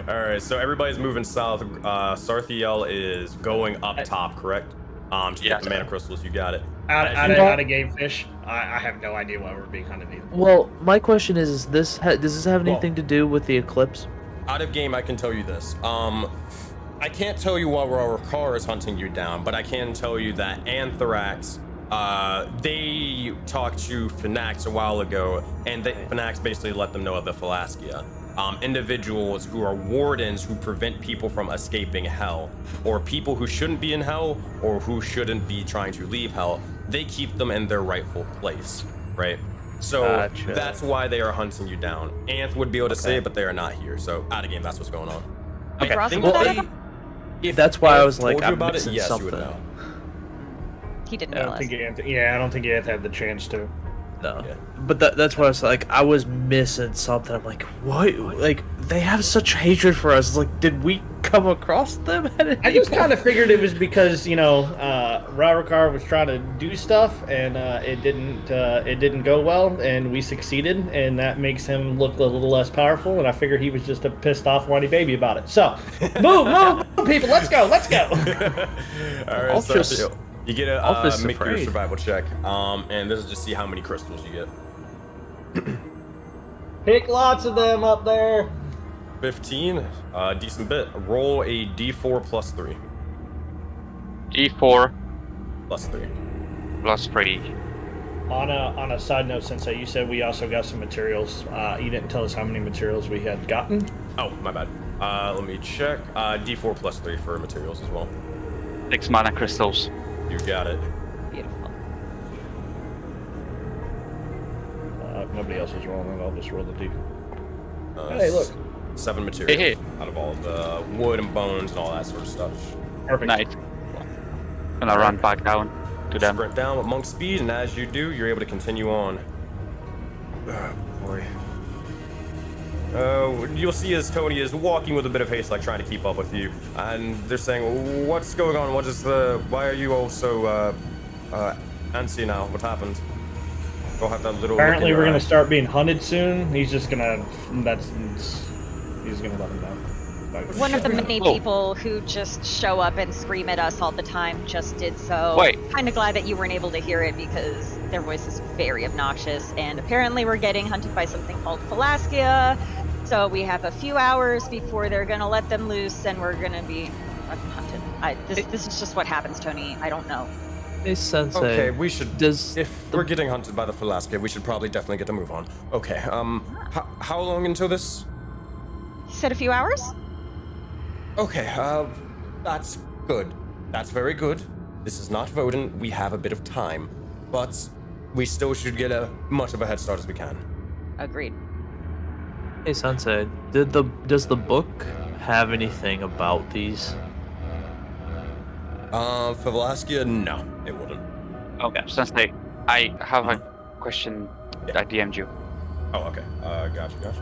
All right, so everybody's moving south. Sarthiel is going up top, correct? To
Yeah.
get the mana crystals. You got it.
Out of game fish. I have no idea why we're being hunted either.
Well, my question is this does this have
Well-
anything to do with the eclipse?
Out of game, I can tell you this. I can't tell you why Auroraverse is hunting you down, but I can tell you that Anthrax, they talked to Finax a while ago, and Finax basically let them know of the Phylaskia. Individuals who are wardens who prevent people from escaping hell, or people who shouldn't be in hell, or who shouldn't be trying to leave hell, they keep them in their rightful place, right? So
Gotcha.
that's why they are hunting you down. Anth would be able to say it, but they are not here. So out of game, that's what's going on.
Okay.
I think
Well,
they, if
that's why I
Anth
was like,
told you
I'm
about it,
missing
yes, you would
something.
know.
He didn't
I don't
realize.
think I don't think Ant had the chance to.
No.
Yeah.
But that's why I was like, I was missing something. I'm like, what? Like, they have such hatred for us. It's like, did we come across them at any
I just
point?
kind of figured it was because Rarikar was trying to do stuff and it didn't go well, and we succeeded, and that makes him look a little less powerful. And I figured he was just a pissed off whiny baby about it. So move, people, let's go.
All right,
I'll
so
just-
you get
I'll
a
just
make your
afraid.
survival check, and this is just see how many crystals you get.
Pick lots of them up there.
15, decent bit. Roll a d4 plus 3.
G4
Plus 3.
plus 3.
On a side note, Sensei, you said we also got some materials. You didn't tell us how many materials we had gotten.
Oh, my bad. Let me check. D4 plus 3 for materials as well.
6 mana crystals.
You got it.
Beautiful.
If nobody else is rolling, I'll just roll the D.
Hey,
look.
7 materials
Hey.
out of all of the wood and bones and all that sort of stuff.
Perfect.
Nice. Gonna run back down to them.
Sprint down with monk speed, and as you do, you're able to continue on. Oh, boy. you'll see as Tony is walking with a bit of haste, like trying to keep up with you, and they're saying, "What's going on? Why are you all so antsy now? What happened?" Go have that little.
Apparently, we're gonna
eye.
start being hunted soon. He's just gonna. He's gonna let him know.
One of the many
Oh.
people who just show up and scream at us all the time just did so.
Wait.
Kind of glad that you weren't able to hear it because their voice is very obnoxious. And apparently we're getting hunted by something called Pelasgia. So we have a few hours before they're going to let them loose and we're going to be hunted. This is just what happens, Tony. I don't know.
Hey, Sensei.
Okay, we should.
Does
If we're getting hunted by the Falaska, we should probably definitely get a move on. Okay. How long until this?
You said a few hours?
Okay. That's good. That's very good. This is not voting. We have a bit of time, but we still should get a much of a head start as we can.
Agreed.
Hey, Sensei, does the book have anything about these?
For Velaskia, no, it wouldn't.
Okay, Sensei, I have a question. I DM'd you.
Oh, okay. Gotcha.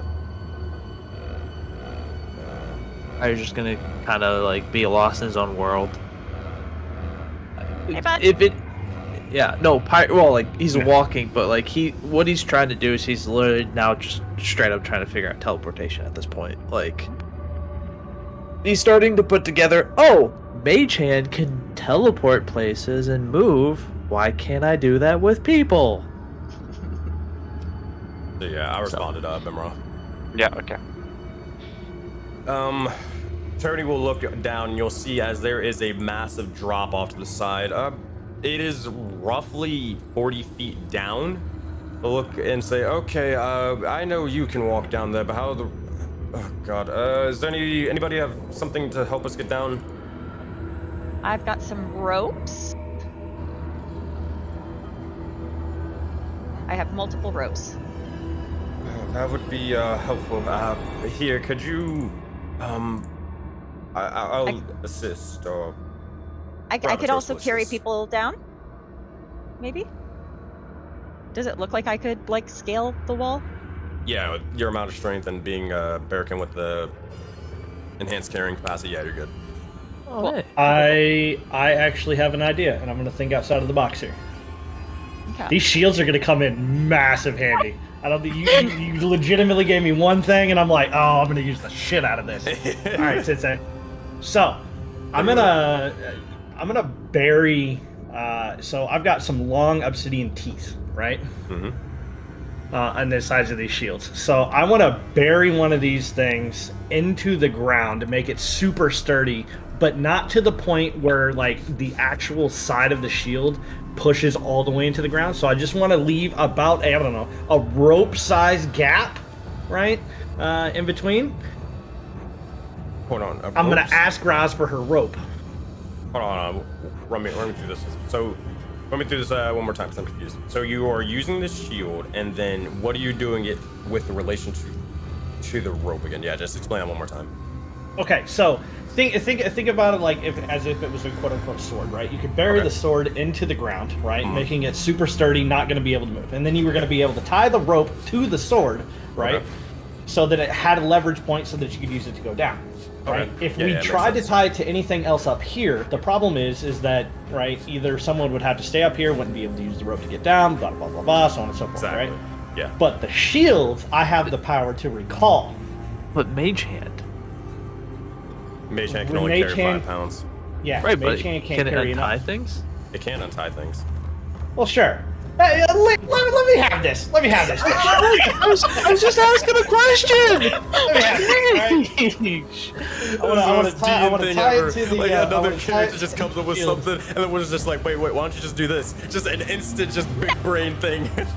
Are you just gonna kind of like be lost in his own world?
Hey, bud.
If it, yeah, no, well, like he's walking, but like what he's trying to do is he's literally now just straight up trying to figure out teleportation at this point. Like he's starting to put together. Oh, Mage Hand can teleport places and move. Why can't I do that with people?
So, yeah, I responded, Bimra.
Yeah, okay.
Tony will look down and you'll see as there is a massive drop off to the side. It is roughly 40 feet down. He'll look and say, okay, I know you can walk down there, but how the... Oh, God. Is there anybody have something to help us get down?
I've got some ropes. I have multiple ropes.
That would be helpful. Here, could you... I'll assist, or...
I could also
Choice
carry
lists.
people down. Maybe? Does it look like I could, like, scale the wall?
Yeah, with your amount of strength and being Barracan with the enhanced carrying capacity, yeah, you're good.
Oh, hey.
I actually have an idea, and I'm gonna think outside of the box here.
Okay.
These shields are gonna come in massive handy. I don't think you legitimately gave me one thing, and I'm like, oh, I'm gonna use the shit out of this. All right, Sensei. So, I'm gonna bury. So I've got some long obsidian teeth, right?
Mm-hmm.
On the sides of these shields. So I want to bury one of these things into the ground to make it super sturdy, but not to the point where like the actual side of the shield pushes all the way into the ground. So I just want to leave about I don't know, a rope-sized gap, right, in between.
Hold on.
I'm gonna ask Roz for her rope.
Hold on. Run me through this. So, run me through this one more time because I'm confused. So you are using this shield, and then what are you doing it with the relation to the rope again? Yeah, just explain that one more time.
Okay, so think about it like as if it was a quote unquote sword, right? You could bury the sword into the ground, right, making it super sturdy, not going to be able to move, and then you were going to be able to tie the rope to the sword, right,
Okay.
so that it had a leverage point so that you could use it to go down. Right.
Okay.
If
Yeah,
we
makes
tried to
sense.
tie it to anything else up here, the problem is that right, either someone would have to stay up here, wouldn't be able to use the rope to get down, blah blah blah blah, so on and so forth,
Exactly.
right?
Yeah.
But the shield, I have the power to recall.
But Mage Hand.
Mage hand can
When
only
Mage
carry
hand-
5 pounds.
Yeah,
Right, but
Mage Hand can't
can it
carry
untie
enough.
things?
It can untie things.
Well, sure. Hey, let me have this. Let me have this.
I was just asking a question.
Let me have this. Right? I want to tie it to the.
Like
I
another
wanna tie
character
it
just
to
comes
the
up with
shield.
something, and then we're just like, wait, why don't you just do this? Just an instant, just big brain thing. I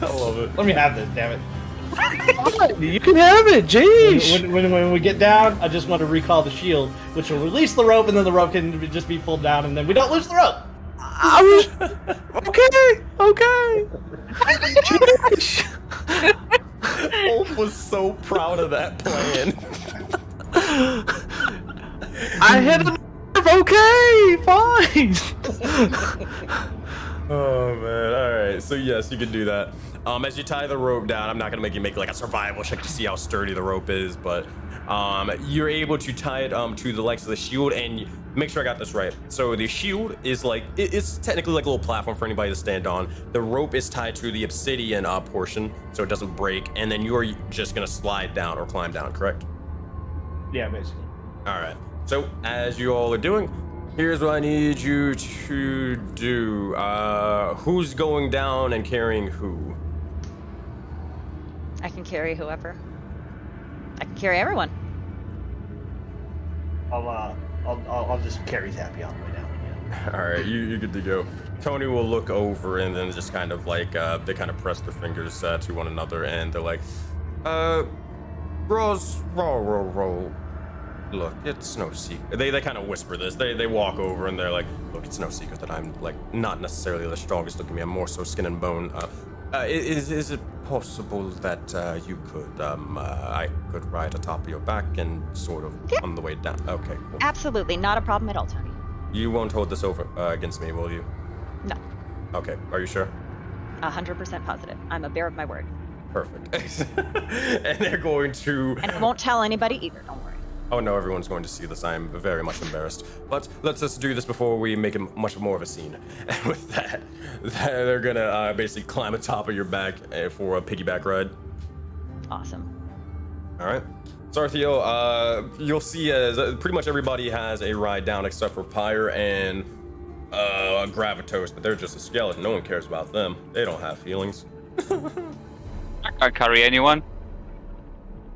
love it.
Let me have this, damn it.
You can have it, jeez.
When we get down, I just want to recall the shield, which will release the rope, and then the rope can just be pulled down, and then we don't lose the rope.
Okay.
Wolf was so proud of that plan.
I hit a nerve. Okay, fine.
Oh man, alright, so yes, you can do that. As you tie the rope down, I'm not gonna make you make like a survival check to see how sturdy the rope is, but you're able to tie it to the legs of the shield, and make sure I got this right. So the shield is like, it's technically like a little platform for anybody to stand on. The rope is tied to the obsidian portion, so it doesn't break, and then you're just gonna slide down or climb down, correct?
Yeah, basically.
Alright, so as you all are doing, here's what I need you to do. Who's going down and carrying who?
I can carry whoever. I can carry everyone.
I'll just carry Zappy on the way down. Yeah.
All right, you're good to go. Tony will look over and then just kind of like they kind of press their fingers to one another, and they're like, roll. Look, it's no secret. They kind of whisper this. They walk over and they're like, look, it's no secret that I'm like not necessarily the strongest looking. I'm more so skin and bone. Is it possible that you could I could ride atop of your back and sort of on the way down? Okay, cool.
Absolutely, not a problem at all, Tony.
You won't hold this over against me, will you?
No.
Okay, are you sure?
100% positive. I'm a bear of my word.
Perfect. And they're going to...
And I won't tell anybody either, don't worry.
Oh no, everyone's going to see this. I am very much embarrassed. But let's just do this before we make it much more of a scene. And with that, they're gonna basically climb atop of your back for a piggyback ride.
Awesome.
All right. Sarthiel, you'll see as pretty much everybody has a ride down except for Pyre and Gravitos, but they're just a skeleton. No one cares about them. They don't have feelings.
I can't carry anyone.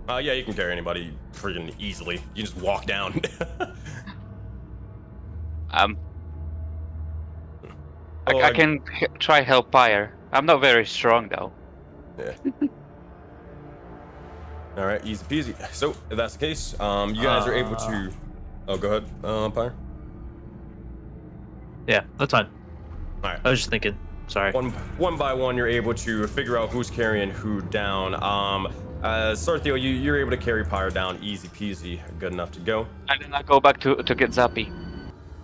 Yeah, you can carry anybody freaking easily. You just walk down.
I can try help Pyre. I'm not very strong though.
Yeah. All right, easy peasy. So if that's the case, you guys are able to. Oh, go ahead, Pyre.
Yeah, that's fine.
All right.
I was just thinking. Sorry.
One by one, you're able to figure out who's carrying who down. Sarthiel, you're able to carry Pyre down easy peasy, good enough to go.
And then I go back to get Zappy.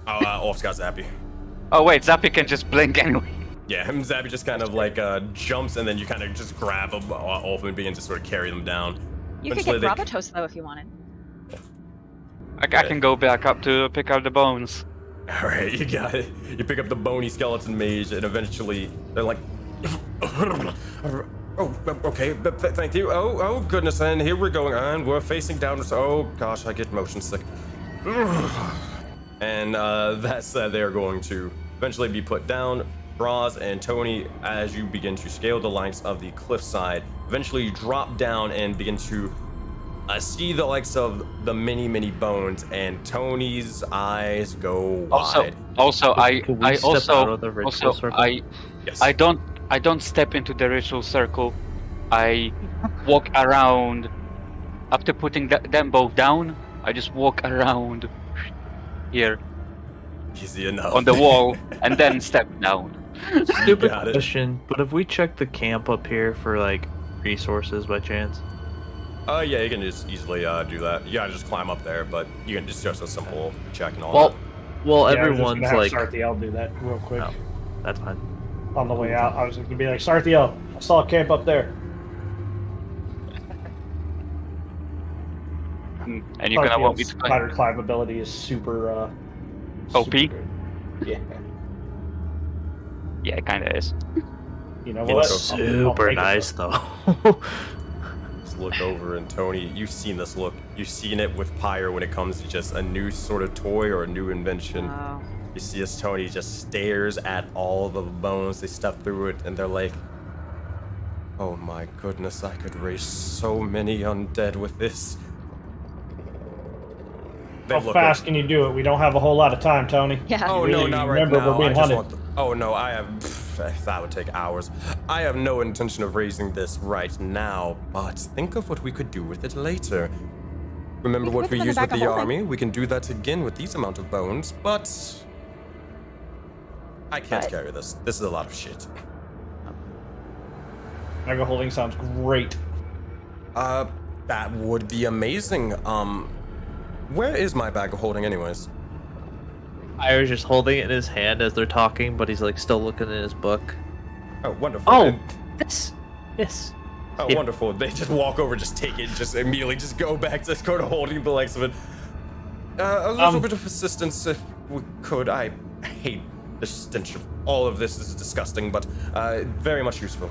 Oh, Off's got Zappy.
Oh wait, Zappy can just blink anyway.
Yeah, him Zappy just kind of like jumps, and then you kind of just grab him off and begin to sort of carry them down.
You could get Gravitos though if you wanted.
I can go back up to pick up the bones.
All right, you got it. You pick up the bony skeleton mage, and eventually they're like, oh, okay, thank you. Oh, goodness, and here we're going, and we're facing down. Oh gosh, I get motion sick. And that said, they're going to eventually be put down. Braz and Tony, as you begin to scale the lengths of the cliffside, eventually you drop down and begin to see the likes of the many bones, and Tony's eyes go wide.
I don't step into the ritual circle. I walk around. After putting them both down, I just walk around here
Easy enough.
on the wall and then step down.
Stupid question, but have we checked the camp up here for like resources by chance?
Yeah, you can just easily do that. You gotta just climb up there, but you can just a simple check and all that.
Well,
Yeah,
everyone's
I was just
like,
gonna have Sarthiel do that real quick.
Oh, that's fine.
On the way out, I was gonna be like, Sarthiel, I saw a camp up there.
And you're gonna want me to climb.
Spider climb ability is super
OP?
super good. Yeah.
Yeah, it kinda is.
You know
It's
what?
Super
take it,
nice though.
Just look over, and Tony, you've seen this look. You've seen it with Pyre when it comes to just a new sort of toy or a new invention.
Wow.
You see as Tony just stares at all the bones. They step through it, and they're like, oh my goodness, I could raise so many undead with this. They
How
look
fast
up.
can you do it? We don't have a whole lot of time, Tony.
Yeah.
Oh
You
no,
really
not right
remember
now.
we're being
I just
hunted.
want oh no, I have. That would take hours. I have no intention of raising this right now, but think of what we could do with it later. Remember
We can
what
put
we
them in the
used with
back of
the
holding.
army? We can do that again with these amount of bones, but I can't
But-
carry this. This is a lot of shit.
Mega holding sounds great.
That would be amazing. Where is my bag of holding anyways?
Pyre's just holding it in his hand as they're talking, but he's like still looking in his book.
Oh, wonderful.
Oh,
And-
yes.
oh,
Yeah.
wonderful. They just walk over, just take it, just immediately just go back to go to holding the legs of it. A little bit of assistance if we could. I hate the stench of all of this. This is disgusting, but very much useful.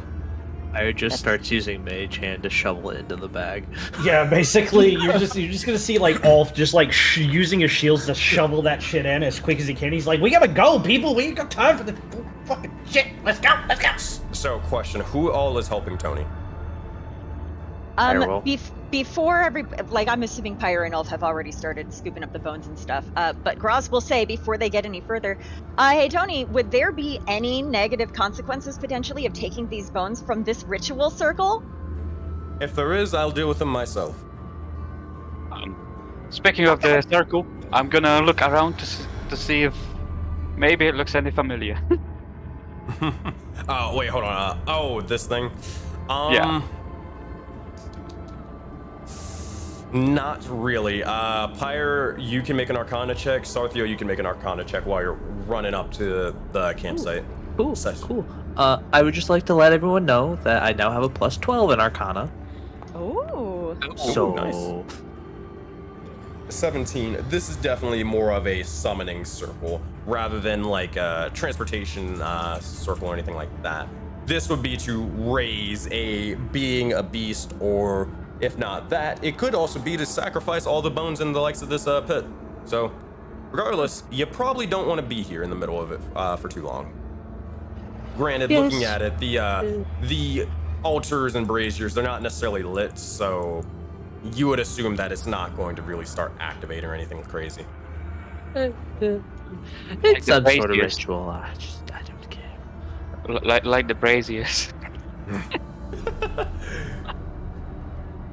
Pyre just starts using Mage Hand to shovel it into the bag.
Yeah, basically, you're just gonna see like Ulf just like using his shields to shovel that shit in as quick as he can. He's like, "We gotta go, people. We ain't got time for this fucking shit. Let's go. Let's go."
So, question: who all is helping Tony?
Pyre will.
Before I'm assuming Pyre and Ulf have already started scooping up the bones and stuff. But Graz will say before they get any further, hey Tony, would there be any negative consequences potentially of taking these bones from this ritual circle?
If there is, I'll deal with them myself.
Speaking of the circle, I'm gonna look around to see if maybe it looks any familiar.
Oh, wait, hold on. Oh, this thing.
Yeah.
Not really. Pyre, you can make an Arcana check. Sarthio, you can make an Arcana check while you're running up to the campsite.
Cool,
Nice.
cool. I would just like to let everyone know that I now have a plus 12 in Arcana.
Oh.
So
nice. 17. This is definitely more of a summoning circle rather than like a transportation circle or anything like that. This would be to raise a being, a beast, or if not that, it could also be to sacrifice all the bones in the likes of this pit. So, regardless, you probably don't want to be here in the middle of it for too long. Granted,
Yes.
looking at it, the altars and braziers, they're not necessarily lit, so you would assume that it's not going to really start activating or anything crazy.
It's
the
some sort of
braziers.
ritual. I don't care.
like the braziers.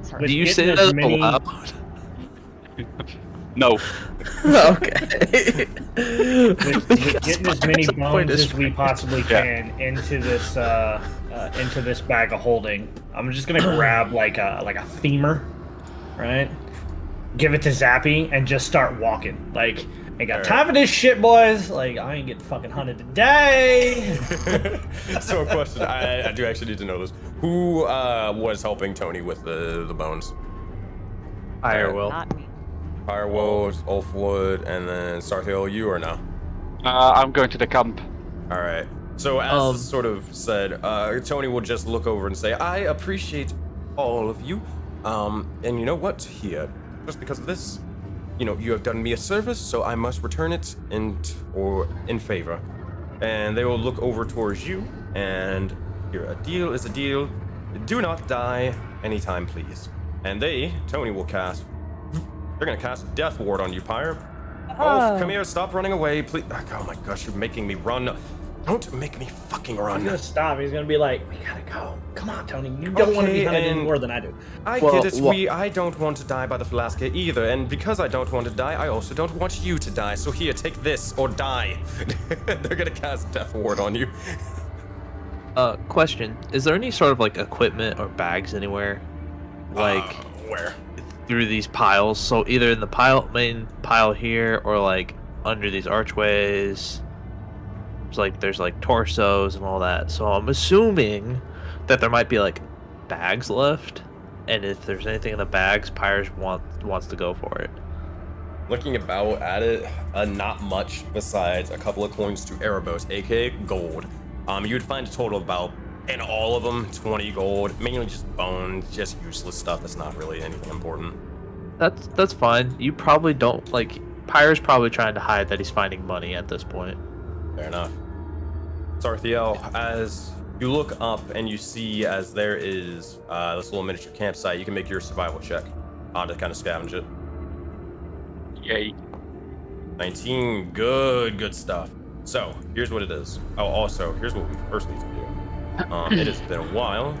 Sorry.
Do you
getting
say
as
that
many-
aloud?
No.
Okay.
With getting as many bones as we possibly
Yeah.
can into this bag of holding. I'm just gonna grab like a femur, right? Give it to Zappy and just start walking. Like, ain't got time for this shit, boys. Like, I ain't getting fucking hunted today.
So a question, I do actually need to know this. Who was helping Tony with the bones?
Pyre will.
Not me.
Firewood, Ulfwood, and then Sarthiel, you or no?
I'm going to the camp.
All right. So as sort of said, Tony will just look over and say, "I appreciate all of you. And you know what? Here, just because of this, you have done me a service, so I must return it in favor." And they will look over towards you, and here, a deal is a deal. Do not die anytime, please. And Tony will cast. They're gonna cast Death Ward on you, Pyre. Oh, come here! Stop running away, please. Oh my gosh, you're making me run. Don't make me fucking
He's
run.
gonna stop. He's gonna be like, "We gotta go. Come on, Tony. You don't want to be
Okay,
hunted any
and-
more than I do."
I
Well,
get it.
wha-
I don't want to die by the Flaska either, and because I don't want to die, I also don't want you to die. So here, take this or die. They're gonna cast Death Ward on you.
Question: is there any sort of like equipment or bags anywhere, like
Where?
through these piles? So either in the main pile here, or like under these archways. It's like there's like torsos and all that. So I'm assuming that there might be like bags left, and if there's anything in the bags, Pyre wants to go for it.
Looking about at it, not much besides a couple of coins to Erebos, aka gold. You would find a total of about, in all of them, 20 gold, mainly just bones, just useless stuff that's not really anything important.
That's fine. You probably don't like. Pyre's probably trying to hide that he's finding money at this point.
Fair enough. Sarthiel, as you look up and you see as there is this little miniature campsite, you can make your survival check to kind of scavenge it.
Yay.
19, good stuff. So, here's what it is. Oh, also, here's what we first need to do. It has been a while.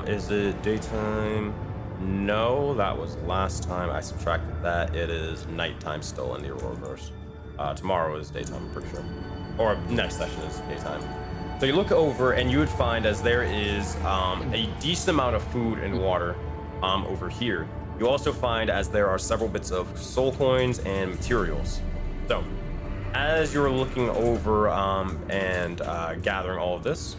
Is it daytime? No, that was last time. I subtracted that. It is nighttime still in the Auroraverse. Tomorrow is daytime, I'm pretty sure. Or next session is daytime. So you look over and you would find as there is a decent amount of food and water over here. You also find as there are several bits of soul coins and materials. So As you're looking over and gathering all of this,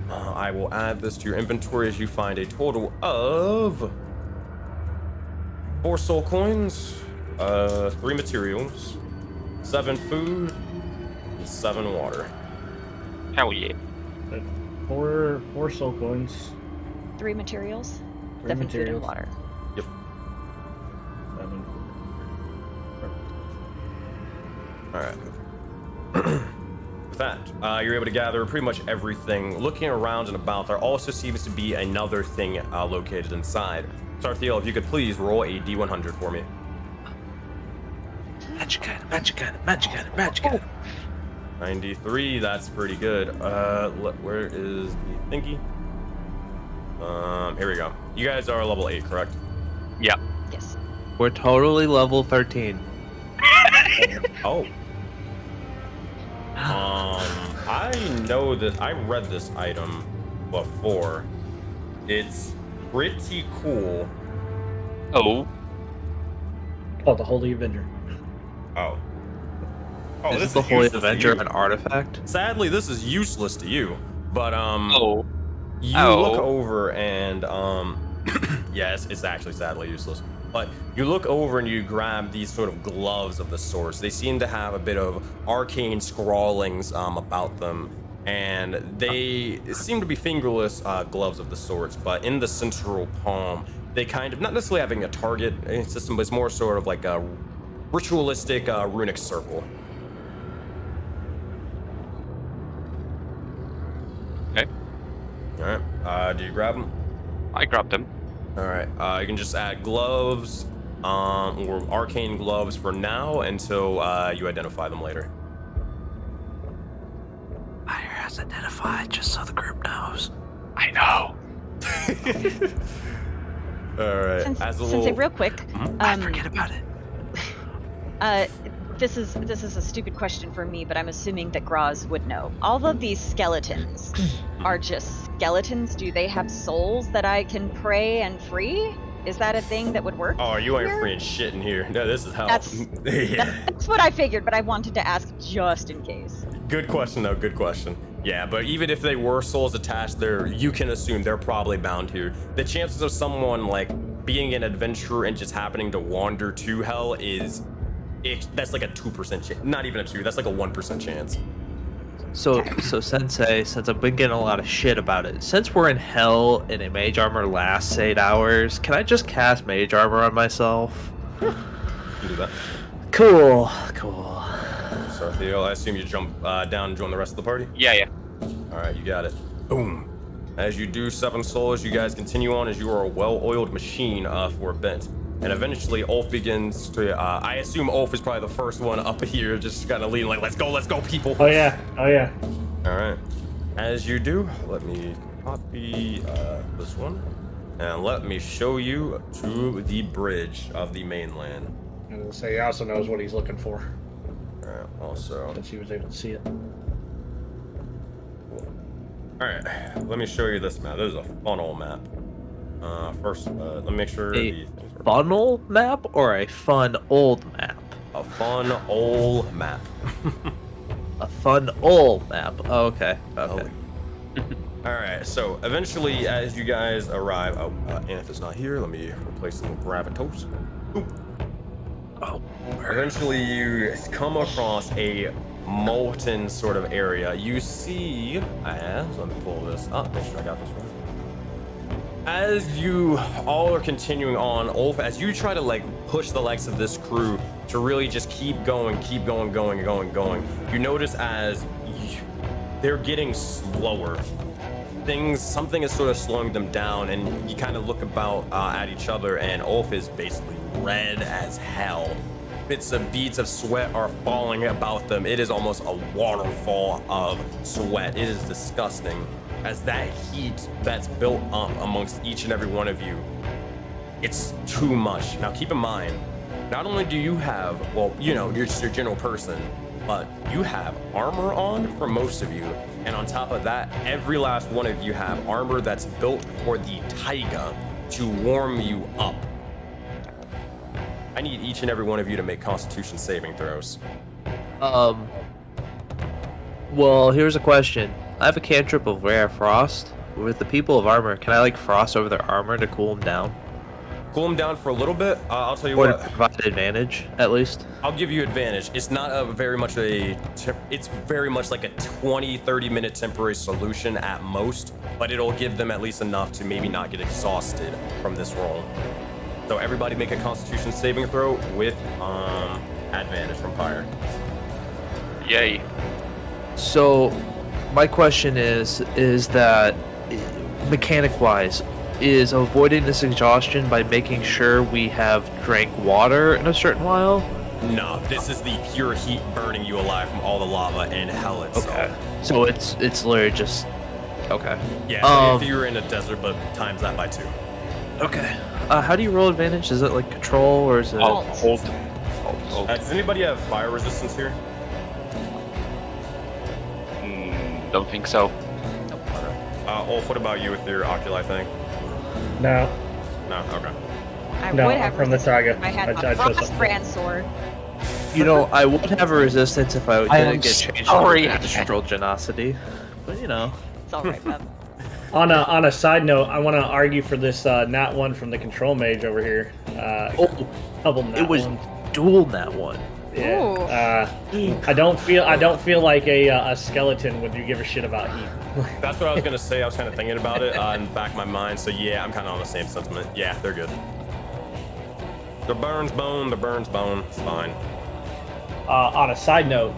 I will add this to your inventory as you find a total of 4 soul coins, 3 materials, 7 food, and 7 water.
Hell yeah.
4 soul coins.
3 materials,
3
7 food and
materials.
water.
Yep.
7.
All right. With that, you're able to gather pretty much everything. Looking around and about, there also seems to be another thing located inside. Sarthiel, if you could please roll a d100 for me.
Magic item, magic item, magic item, magic item.
93, that's pretty good. Where is the thingy? Here we go. You guys are level 8, correct?
Yeah.
Yes.
We're totally level 13.
Oh. I know that I read this item before. It's pretty cool.
Oh.
Oh, the Holy Avenger.
Oh,
Is
this
the
is
Holy
useless to
Avenger
you.
an artifact?
Sadly, this is useless to you. But
Oh.
you
Oh.
look over and yes, it's actually sadly useless. But you look over and you grab these sort of gloves of the sorts. They seem to have a bit of arcane scrawlings about them, and they seem to be fingerless gloves of the sorts. But in the central palm, they kind of not necessarily having a target system, but it's more sort of like a ritualistic runic circle.
Okay.
All right. Do you grab them?
I grabbed them.
All right. You can just add gloves, or arcane gloves for now until you identify them later.
Fire has identified, just so the group knows.
I know.
All right.
Sensei, real quick.
Forget about it.
This is a stupid question for me, but I'm assuming that Graz would know. All of these skeletons are just skeletons. Do they have souls that I can pray and free? Is that a thing that would work?
Oh, you ain't
here?
freeing shit in here. No, this is hell.
Yeah. That's what I figured, but I wanted to ask just in case.
Good question, though. Good question. Yeah, but even if they were souls attached, you can assume they're probably bound here. The chances of someone like being an adventurer and just happening to wander to hell that's like a 2% chance. Not even a 2. That's like a 1% chance.
So Sensei, since I've been getting a lot of shit about it, since we're in hell and a mage armor lasts 8 hours, can I just cast mage armor on myself?
You can do that.
Cool.
So, Theo, I assume you jump down and join the rest of the party?
Yeah.
All right, you got it. Boom. As you do 7 souls, you guys continue on as you are a well-oiled machine for Bent. And eventually, Ulf begins to, I assume Ulf is probably the first one up here, just kind of leaning like, let's go, people.
Oh yeah.
All right. As you do, let me copy this one. And let me show you to the bridge of the mainland.
And so he also knows what he's looking for,
All right, also.
since he was able to see it.
All right, let me show you this map. This is a funnel map. First, let me make sure
A funnel map or a fun old map?
a fun old map.
A fun old map. Oh, okay.
All right, so eventually, as you guys arrive, Anth is not here. Let me replace him with Gravitos.
Oh.
Eventually, you come across a molten sort of area. You see, let me pull this up. Make sure I got this right. As you all are continuing on, Ulf, as you try to like push the legs of this crew to really just keep going, you notice as they're getting slower. Something is sort of slowing them down, and you kind of look about at each other, and Ulf is basically red as hell. Beads of sweat are falling about them. It is almost a waterfall of sweat. It is disgusting. As that heat that's built up amongst each and every one of you, it's too much. Now keep in mind, not only do you have, well, you know, you're just your general person, but you have armor on for most of you. And on top of that, every last one of you have armor that's built for the taiga to warm you up. I need each and every one of you to make Constitution saving throws.
Well, here's a question. I have a cantrip of Rare Frost. With the people of armor, can I like frost over their armor to cool them down?
Cool them down for a little bit. I'll tell you
Or to
what.
provide advantage, at least?
I'll give you advantage. It's not a very much it's very much like a 20-30 minute temporary solution at most, but it'll give them at least enough to maybe not get exhausted from this roll. So everybody make a Constitution saving throw with advantage from Pyre.
Yay.
So, my question is that, mechanic-wise, is avoiding this exhaustion by making sure we have drank water in a certain while?
No, this is the pure heat burning you alive from all the lava and hell itself.
Okay. So it's literally just... Okay.
Yeah, so if you're in a desert, but times that by 2.
Okay. How do you roll advantage? Is it like control or is it...
I'll hold.
Does anybody have fire resistance here?
Don't think so.
Ulf, what about you with your oculi thing?
No,
No, okay.
I
No,
would
I'm
have
from the
resistance
saga.
if I had
I
my
chose
frost
something.
brand sword.
You know, I would have a resistance if I
I am
didn't get changed
sorry.
to astral genosity. But you know.
It's alright, man.
on a side note, I want to argue for this nat one from the control mage over here. Double nat
It was
one.
dual that one.
Yeah. I don't feel like a skeleton would give a shit about heat.
That's what I was gonna say. I was kind of thinking about it in the back of my mind. So yeah, I'm kind of on the same sentiment. Yeah, they're good. The burns bone. It's fine.
On a side note,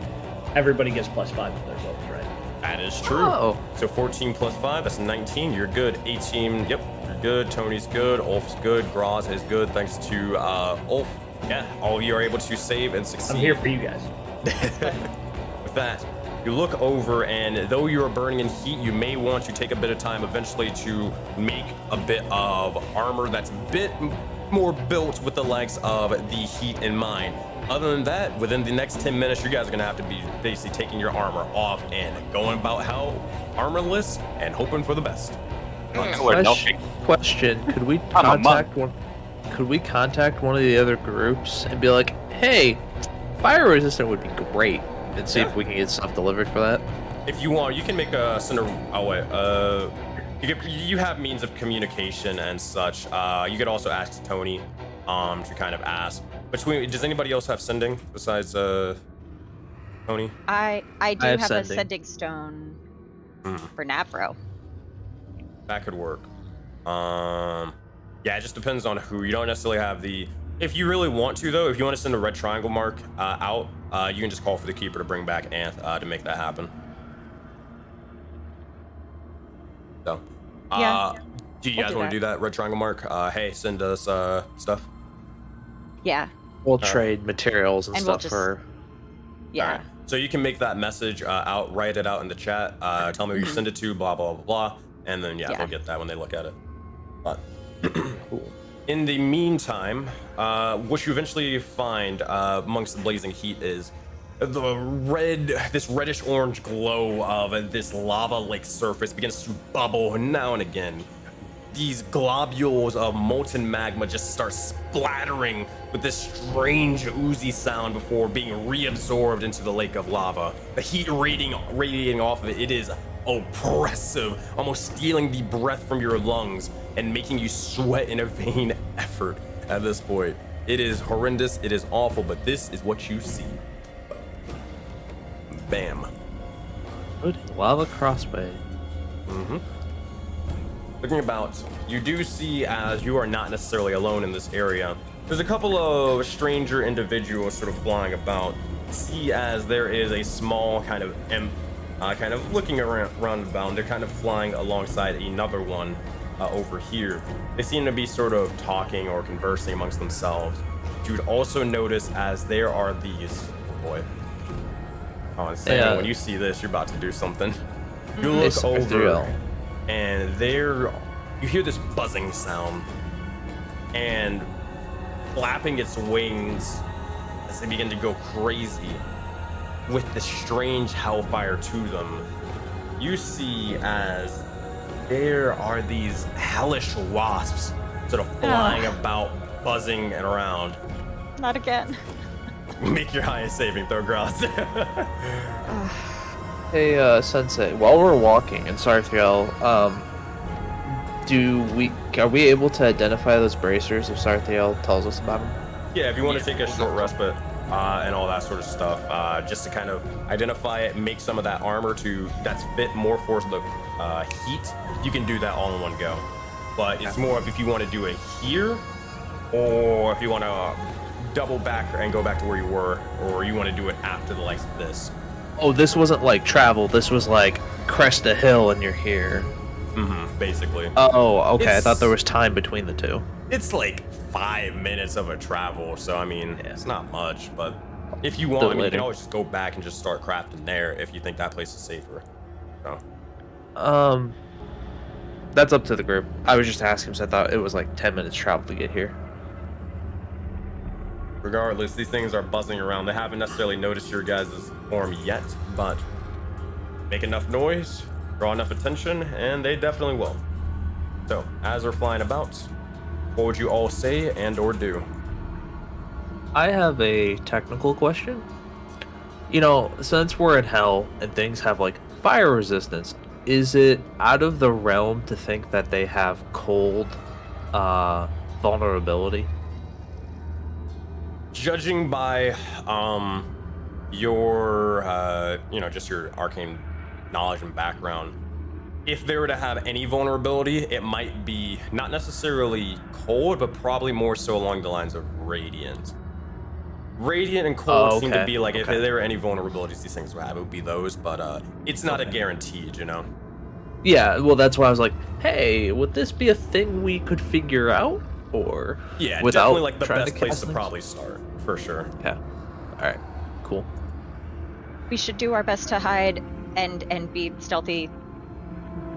everybody gets +5 to their rolls, right?
That is true.
Oh.
So 14 plus 5, that's 19. You're good. 18. Yep, you're good. Tony's good. Ulf's good. Graz is good. Thanks to Ulf. Yeah, all of you are able to save and succeed.
I'm here for you guys.
With that, you look over, and though you are burning in heat, you may want to take a bit of time eventually to make a bit of armor that's a bit more built with the likes of the heat in mind. Other than that, within the next 10 minutes, you guys are gonna have to be basically taking your armor off and going about hell armorless and hoping for the best.
We're nothing.
Question: Could we
I'm a monk.
contact one? Could we contact one of the other groups and be like, "Hey, fire resistant would be great," and see if we can get stuff delivered for that?
If you want, you can make a center. Oh wait, you have means of communication and such. You could also ask Tony, to kind of ask. Does anybody else have sending besides Tony?
I do
have
have a
sending.
sending stone for Navro.
That could work. Yeah, it just depends on who. You don't necessarily have the. If you really want to, though, if you want to send a red triangle mark out, you can just call for the keeper to bring back Anth to make that happen. So,
Yeah.
do you
We'll
guys
do
want
that.
to do that red triangle mark? Hey, send us stuff.
Yeah.
We'll trade materials and
And we'll
stuff
just-
for.
Yeah.
All right. So you can make that message out, write it out in the chat, tell me who you send it to, blah, blah, blah, blah. And then, yeah,
Yeah.
they'll get that when they look at it. But in the meantime, what you eventually find amongst the blazing heat is this reddish orange glow of this lava lake surface begins to bubble now and again. These globules of molten magma just start splattering with this strange oozy sound before being reabsorbed into the lake of lava. The heat radiating off of it, it is oppressive, almost stealing the breath from your lungs and making you sweat in a vain effort at this point. It is horrendous, it is awful, but this is what you see. Bam.
Good. Lava crossbow.
Looking about, you do see, as you are not necessarily alone in this area, there's a couple of stranger individuals sort of flying about. See, as there is a small kind of imp, kind of looking around about. They're kind of flying alongside another one over here. They seem to be sort of talking or conversing amongst themselves. You would also notice as there are these. Oh boy. Oh, and Sam,
Yeah.
when you see this, you're about to do something. You look
It's
over.
ethereal.
And there, you hear this buzzing sound, and flapping its wings as they begin to go crazy with this strange hellfire to them. You see as there are these hellish wasps sort of flying about, buzzing and around.
Not again.
Make your highest saving throw, Gross.
Hey, Sensei, while we're walking in Sarthiel, are we able to identify those bracers if Sarthiel tells us about them?
Yeah, if you want to take a short respite and all that sort of stuff, just to kind of identify it, make some of that armor that's fit more for the heat, you can do that all in one go. But it's more of if you want to do it here, or if you want to double back and go back to where you were, or you want to do it after the likes of this.
Oh, this wasn't like travel. This was like crest a hill and you're here.
Basically.
Oh, okay. I thought there was time between the two.
It's like 5 minutes of a travel, so I mean, it's not much, but if you want, you can always just go back and just start crafting there if you think that place is safer. So.
That's up to the group. I was just asking because I thought it was like 10 minutes travel to get here.
Regardless, these things are buzzing around. They haven't necessarily noticed your guys' form yet, but make enough noise, draw enough attention, and they definitely will. So, as they're flying about, what would you all say and or do?
I have a technical question. You know, since we're in hell and things have like fire resistance, is it out of the realm to think that they have cold vulnerability?
Judging by your just your arcane knowledge and background, if they were to have any vulnerability, it might be not necessarily cold, but probably more so along the lines of radiant. Radiant and cold seem to be like, if there were any vulnerabilities these things would have, it would be those, but it's not a guaranteed, you know?
Yeah, well, that's why I was like, hey, would this be a thing we could figure out? Or
yeah,
without
definitely like the best place to
things?
probably start, for sure.
Yeah. Alright, cool.
We should do our best to hide and be stealthy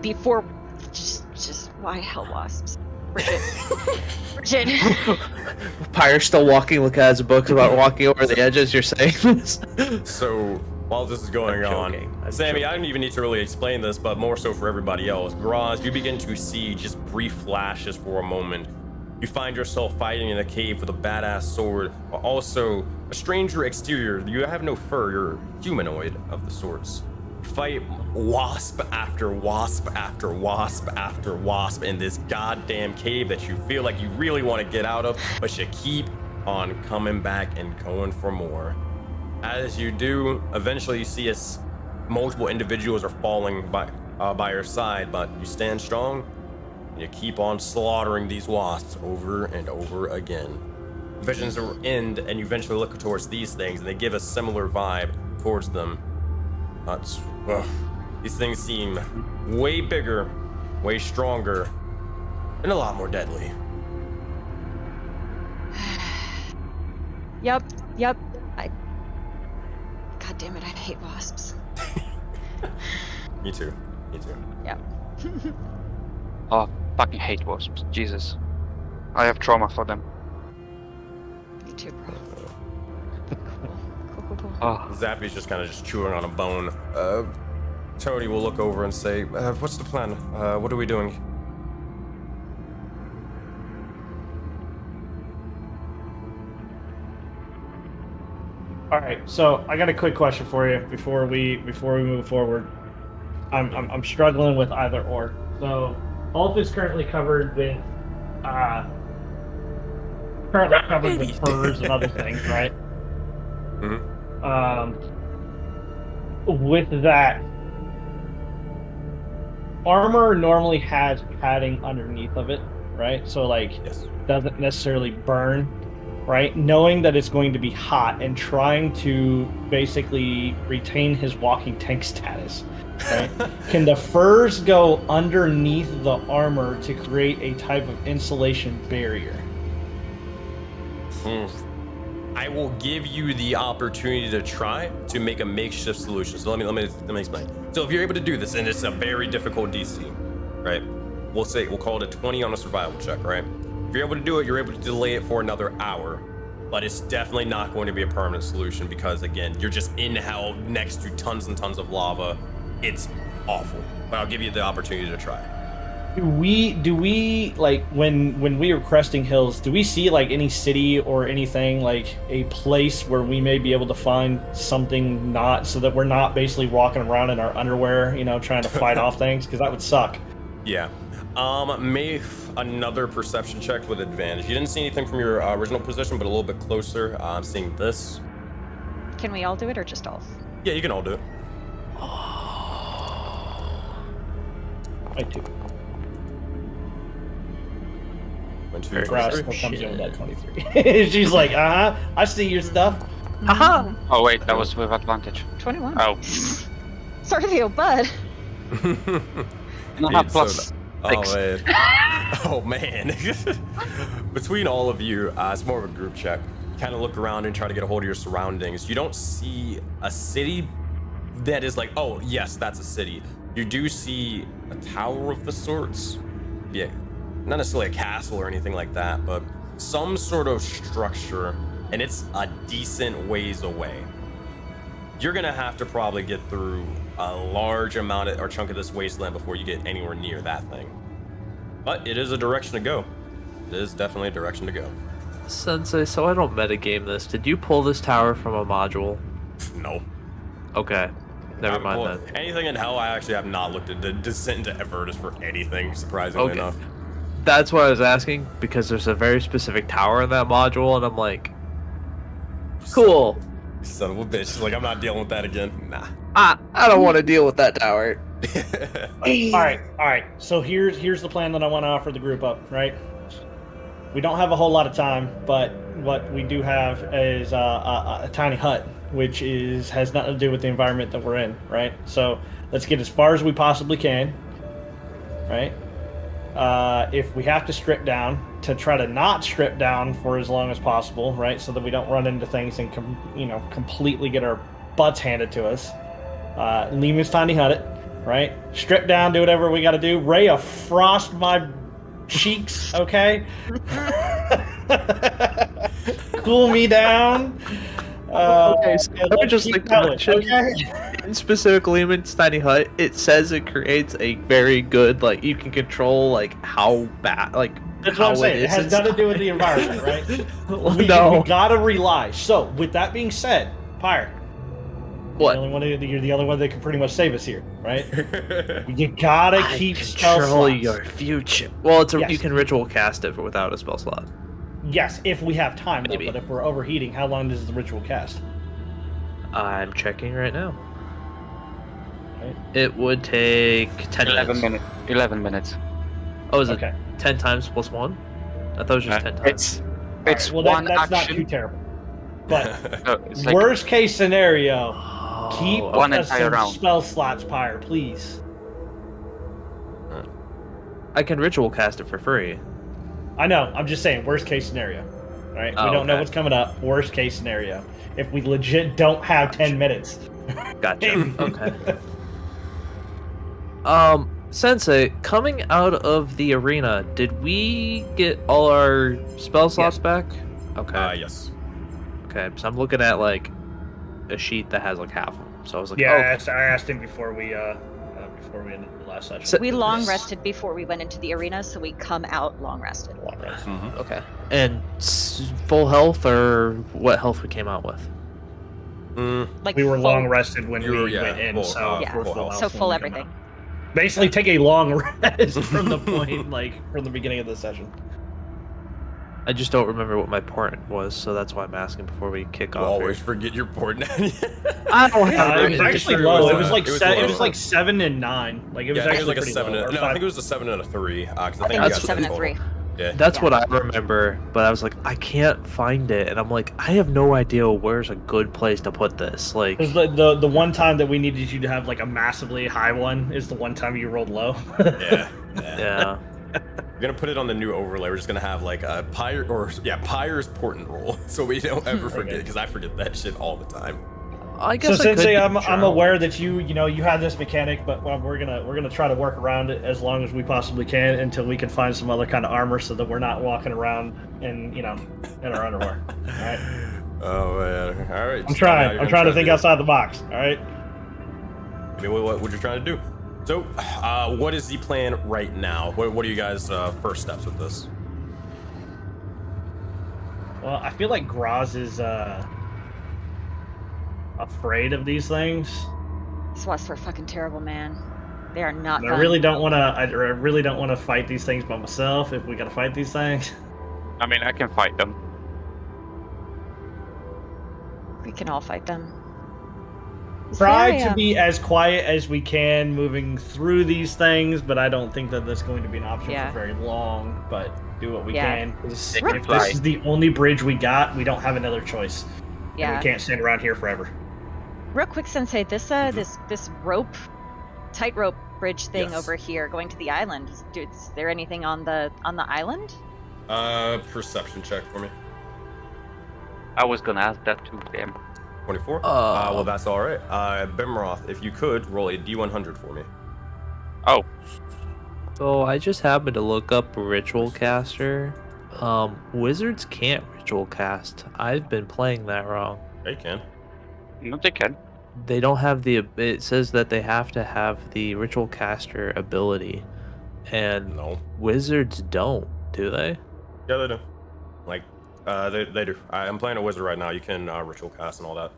before. Just why hell wasps? Bridget.
Pyre's still walking, look at his books about walking over the edges, you're saying this?
So, while this is going on, Sammy, I didn't even need to really explain this, but more so for everybody else. Graz, you begin to see just brief flashes for a moment. You find yourself fighting in a cave with a badass sword, but also a stranger exterior. You have no fur, you're humanoid of the sorts. Fight wasp after wasp after wasp after wasp in this goddamn cave that you feel like you really want to get out of, but you keep on coming back and going for more. As you do, eventually you see as multiple individuals are falling by your side, but you stand strong and you keep on slaughtering these wasps over and over again. Visions end and you eventually look towards these things and they give a similar vibe towards them. These things seem way bigger, way stronger, and a lot more deadly.
Yep. God damn it, I hate wasps.
Me too.
Yep.
Oh, fucking hate wasps. Jesus. I have trauma for them.
Me too, bro. Cool.
Oh,
Zappy's just kind of chewing on a bone. Tony will look over and say, what's the plan? What are we doing?
All right, so I got a quick question for you before we move forward. I'm struggling with either or. So Ulf is currently covered with furs and other things, right? With that, armor normally has padding underneath of it, right? So like, doesn't necessarily burn, right? Knowing that it's going to be hot and trying to basically retain his walking tank status, right? Can the furs go underneath the armor to create a type of insulation barrier?
I will give you the opportunity to try to make a makeshift solution. So let me explain. So if you're able to do this, and it's a very difficult DC, right? We'll call it a 20 on a survival check, right? If you're able to do it, you're able to delay it for another hour, but it's definitely not going to be a permanent solution because again, you're just in hell next to tons and tons of lava. It's awful, but I'll give you the opportunity to try.
Do we like when we were cresting hills? Do we see like any city or anything like a place where we may be able to find something not so that we're not basically walking around in our underwear, trying to fight off things? Because that would suck.
Yeah. Make another perception check with advantage. You didn't see anything from your original position, but a little bit closer. I'm seeing this.
Can we all do it or just Dolph?
Yeah, you can all do it.
I do.
1, 2,
Grass
3.
comes in with that 23. She's like, I see your stuff.
Haha.
Oh wait, that was with advantage.
21.
Oh.
Sorry for you, bud.
No,
Dude,
plus
Oh
6.
man. Oh man. Between all of you, it's more of a group check. Kind of look around and try to get a hold of your surroundings. You don't see a city that is like, oh yes, that's a city. You do see a tower of the sorts. Yeah, not necessarily a castle or anything like that, but some sort of structure, and it's a decent ways away. You're gonna have to probably get through a large amount or chunk of this wasteland before you get anywhere near that thing. But it is a direction to go. It is definitely a direction to go.
Sensei, so I don't metagame this. Did you pull this tower from a module?
No.
Okay. Never mind then.
Anything in hell, I actually have not looked at the Descent into Evertus for anything, surprisingly
Okay.
enough.
That's why I was asking, because there's a very specific tower in that module, and I'm like, cool.
Son of a bitch. She's like, I'm not dealing with that again. Nah.
I don't want to deal with that tower.
All right. So here's the plan that I want to offer the group up. Right. We don't have a whole lot of time, but what we do have is a tiny hut, which has nothing to do with the environment that we're in. Right. So let's get as far as we possibly can. Right. If we have to strip down, to try to not strip down for as long as possible, right, so that we don't run into things and completely get our butts handed to us. Leave this tiny hut, right? Strip down, do whatever we got to do. Ray of frost my cheeks, okay? Cool me down.
Okay, so I would just like to
going,
mention,
okay?
in specific Lehman's tiny hut, it says it creates a very good, like, you can control, like, how bad, like,
That's
how
what I'm saying. It has
inside.
nothing to do with the environment, right?
Well,
we
no.
gotta rely. So, with that being said, Pyre,
What?
you're the only one that can pretty much save us here, right? You gotta keep spell
Control
slots.
your future. Well, it's
Yes.
you can ritual cast it without a spell slot.
Yes, if we have time, though,
Maybe.
but if we're overheating, how long does the ritual cast?
I'm checking right now.
Right.
It would take 10
11
minutes.
11 minutes.
Oh, is
Okay.
it 10 times plus 1? I thought it was just 10 times.
It's
Alright, well,
one
that's not
action.
too terrible. But
So it's like
worst case scenario,
Oh,
keep
One
us
entire
some
round.
spell slots, Pyre, please.
I can ritual cast it for free.
I know. I'm just saying, worst case scenario. All right,
Oh,
we don't know
okay.
what's coming up. Worst case scenario. If we legit don't have 10 minutes.
Gotcha. Okay. Sensei, coming out of the arena, did we get all our spell slots back? Okay.
Yes.
Okay, so I'm looking at like a sheet that has like half of them. So I was like,
Yeah,
oh,
I asked him before we ended the last session.
So-
We long rested before we went into the arena, so we come out long rested.
Mm-hmm.
okay. And full health or what health we came out with?
Like
We were
full-
long rested when
You
we
were- yeah,
went in,
full,
so
yeah.
we're
full
full
health.
health
So
when
full
we come
everything.
out. Basically, take a long rest from the point, from the beginning of the session.
I just don't remember what my port was, so that's why I'm asking before we kick
You
off.
always
here.
forget your port.
I don't have
It
it.
was
pretty
actually
sure it
low.
was,
It was like
it was
it was
lower.
like 7 and 9. Like it was
Yeah, I think
actually
it was like a
pretty
7.
low.
No, I think it was a 7 and a 3. 'Cause I
I
think
think
we
it
got
was 7 and
total.
3.
Yeah.
That's
Yeah.
what I remember, but I was like, I can't find it, and I'm like, I have no idea where's a good place to put this. Like,
Because the one time that we needed you to have like a massively high one is the one time you rolled low.
Yeah.
yeah,
We're gonna put it on the new overlay. We're just gonna have like a Pyre's portent roll, so we don't ever forget. Because I forget that shit all the time.
I
So
guess.
Sensei,
I could
I'm aware that you have this mechanic, but we're gonna try to work around it as long as we possibly can until we can find some other kind of armor so that we're not walking around in our underwear. All right.
Oh man! All right.
I'm trying to think outside the box. All right.
I mean, what you're trying to do? So, what is the plan right now? What are you guys' first steps with this?
Well, I feel like Graz is afraid of these things.
SWATs are fucking terrible, man. They are not
And
fun.
I really don't want to. I really don't want to fight these things by myself. If we gotta fight these things,
I mean, I can fight them.
We can all fight them.
try
Very,
to be as quiet as we can moving through these things. But I don't think that that's going to be an option
Yeah.
for very long. But do what we
Yeah.
can. 'Cause
They can
If
fly.
this is the only bridge we got, we don't have another choice. And
Yeah.
we can't stand around here forever.
Real quick, Sensei, this this rope, tightrope bridge thing
Yes.
over here going to the island. Is there anything on the island?
Perception check for me.
I was gonna ask that too, damn.
24? Well, that's all right. Bimroth, if you could, roll a D100 for me.
Oh,
So I just happened to look up Ritual Caster. Wizards can't Ritual Cast. I've been playing that wrong.
Yeah, you can.
no, they can.
They don't have the. It says that they have to have the Ritual Caster ability, and
No.
Wizards don't, do they?
Yeah, they do. Like, they do. I'm playing a wizard right now. You can ritual cast and all that.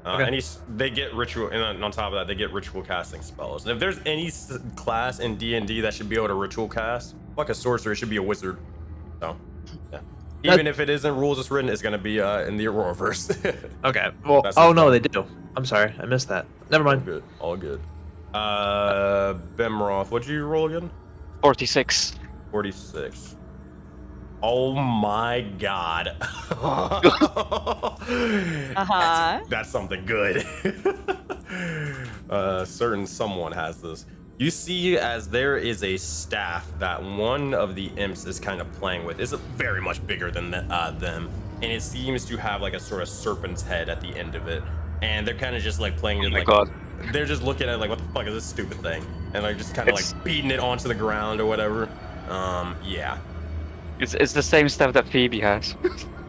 Okay.
They get ritual, and on top of that, they get ritual casting spells. And if there's any class in D&D that should be able to ritual cast, like a sorcerer, it should be a wizard. So, yeah. Even if it isn't rules it's written, it's gonna be in the Auroraverse.
Okay. Well.
That's
Oh
the
no, they do. I'm sorry, I missed that. Never
All
mind.
good. All good. Bimroth, what'd you roll again?
46.
46. Oh my god. That's something good. Certain someone has this. You see as there is a staff that one of the imps is kind of playing with. It's very much bigger than them. And it seems to have like a sort of serpent's head at the end of it. And they're kind of just like playing it
Oh my
like
God.
they're just looking at it like, what the fuck is this stupid thing? And like just kind of
It's-
like beating it onto the ground or whatever. Yeah.
It's the same stuff that Phoebe has.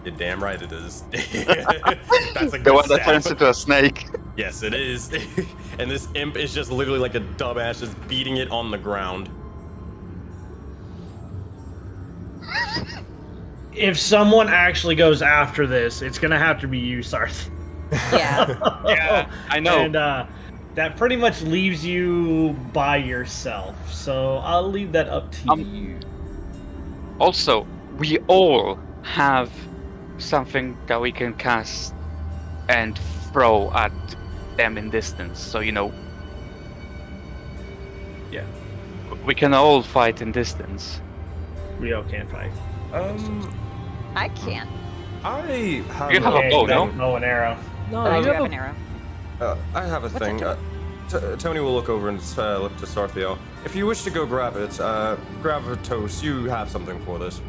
You're damn right it is. That's a good
The one that
staff.
turns into a snake.
Yes, it is. And this imp is just literally like a dumbass just beating it on the ground.
If someone actually goes after this, it's gonna have to be you, Sarth.
Yeah.
Yeah, I know.
And that pretty much leaves you by yourself. So I'll leave that up to you.
Also, we all have something that we can cast and throw at them in distance. So, you know,
Yeah.
we can all fight in distance.
We all can fight.
I can't.
I have.
You have a
Okay,
bow,
you got
no?
a bow and arrow.
No,
I
you
do
have
have
a-
an arrow.
I have a
What's
thing.
that
Tony will look over and look to Sarthiel. If you wish to go grab it, Gravitos, you have something for this.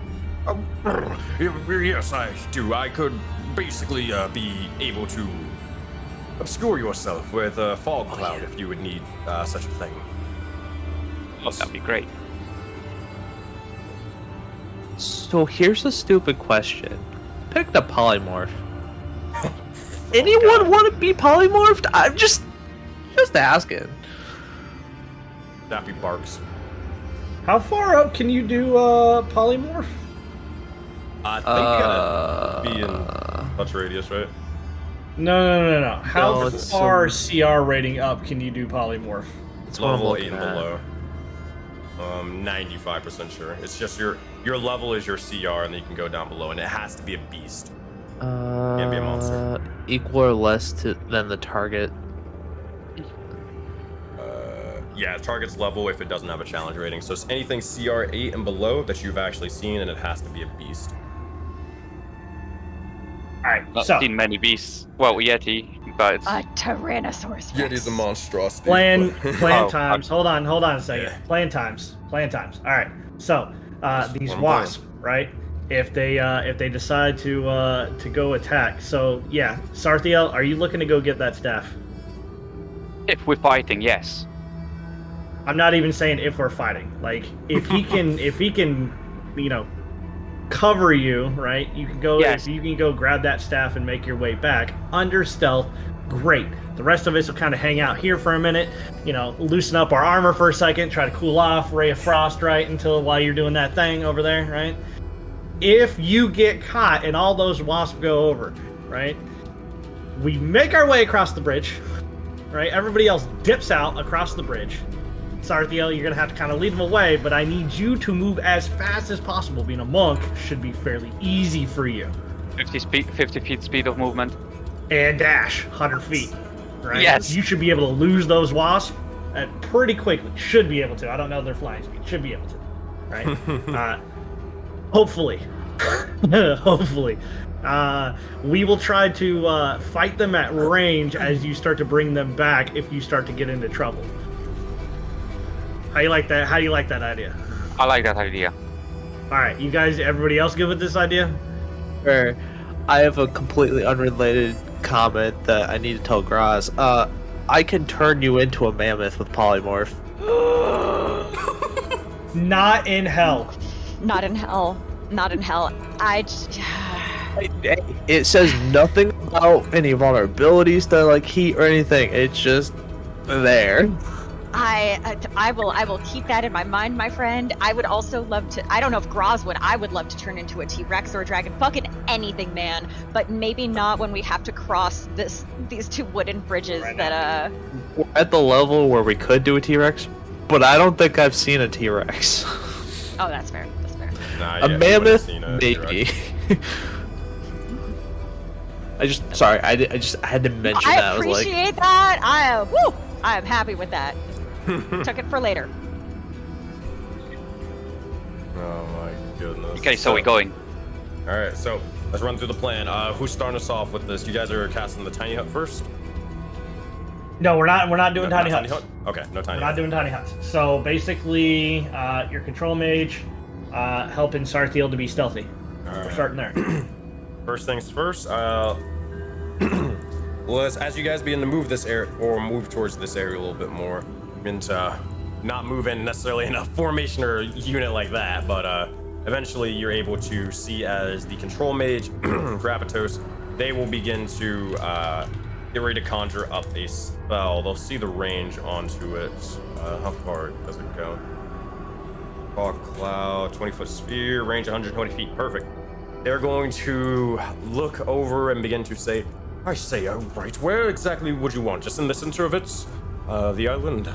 Yes, I do. I could basically be able to obscure yourself with a fog cloud if you would need such a thing.
Oh, that'd be great.
So here's a stupid question. Pick the polymorph. Anyone want to be polymorphed? I'm just asking.
That'd be Barks.
How far up can you do polymorph?
I think you gotta be in touch radius, right?
No. How
No, it's
far CR rating up can you do polymorph?
That's what I'm
Level 8
looking
and
at.
below. 95% sure. It's just your level is your CR, and then you can go down below, and it has to be a beast. Can't be a monster.
Equal or less than the target.
Yeah, target's level if it doesn't have a challenge rating. So it's anything CR 8 and below that you've actually seen, and it has to be a beast.
Alright,
Not
so
seen many beasts. Well, Yeti, but it's...
A Tyrannosaurus Rex.
Yeti's a monstrosity.
plan
Oh,
times. Hold on a second.
Yeah.
Plan times. Alright. So these
what I'm
wasps, right? If they decide to go attack, so yeah, Sarthiel, are you looking to go get that staff?
if we're fighting, yes.
I'm not even saying if we're fighting. Like if he can you know, cover you, right? You can go
Yes.
if you can go grab that staff and make your way back under stealth, great. The rest of us will kind of hang out here for a minute, loosen up our armor for a second, try to cool off, ray of frost, right, while you're doing that thing over there, right? If you get caught and all those wasps go over, right, we make our way across the bridge, right? Everybody else dips out across the bridge. Sarthiel, you're going to have to kind of lead them away, but I need you to move as fast as possible. Being a monk should be fairly easy for you.
50 feet speed of movement.
And dash 100 feet, right?
Yes.
You should be able to lose those wasps pretty quickly. Should be able to. I don't know their flying speed. Should be able to, right? Hopefully. Hopefully. We will try to fight them at range as you start to bring them back if you start to get into trouble. How do you like that? How do you like that idea?
I like that idea.
All right, you guys, everybody else good with this idea?
Sure. I have a completely unrelated comment that I need to tell Graz. I can turn you into a mammoth with polymorph.
Not in hell.
Not in hell. Not in hell.
It says nothing about any vulnerabilities to heat or anything. It's just there.
I will keep that in my mind, my friend. I would also love to. I don't know if Graz would. I would love to turn into a T-Rex or a dragon. Fucking anything, man. But maybe not when we have to cross these two wooden bridges that
We're at the level where we could do a T-Rex, but I don't think I've seen a T-Rex.
Oh, that's fair. That's fair.
Nah,
A mammoth, maybe. I had to mention
I
that.
appreciate that. I am happy with that. Took it for later.
Oh my goodness.
Okay, so we're going.
All right, so let's run through the plan. Who's starting us off with this? You guys are casting the tiny hut first.
No, we're not doing tiny
not
huts.
Okay, no tiny.
We're not doing tiny huts. So basically, your control mage helping Sarthiel to be stealthy.
All
We're starting there.
First things first. As you guys begin to move this area or move towards this area a little bit more, into not move in necessarily in a formation or unit like that, but eventually you're able to see as the control mage, Gravitos, they will begin to get ready to conjure up a spell. They'll see the range onto it. How far does it go? Fog cloud, 20-foot sphere, range 120 feet. Perfect. They're going to look over and begin to say, I say, all right, where exactly would you want? Just in the center of it? The island?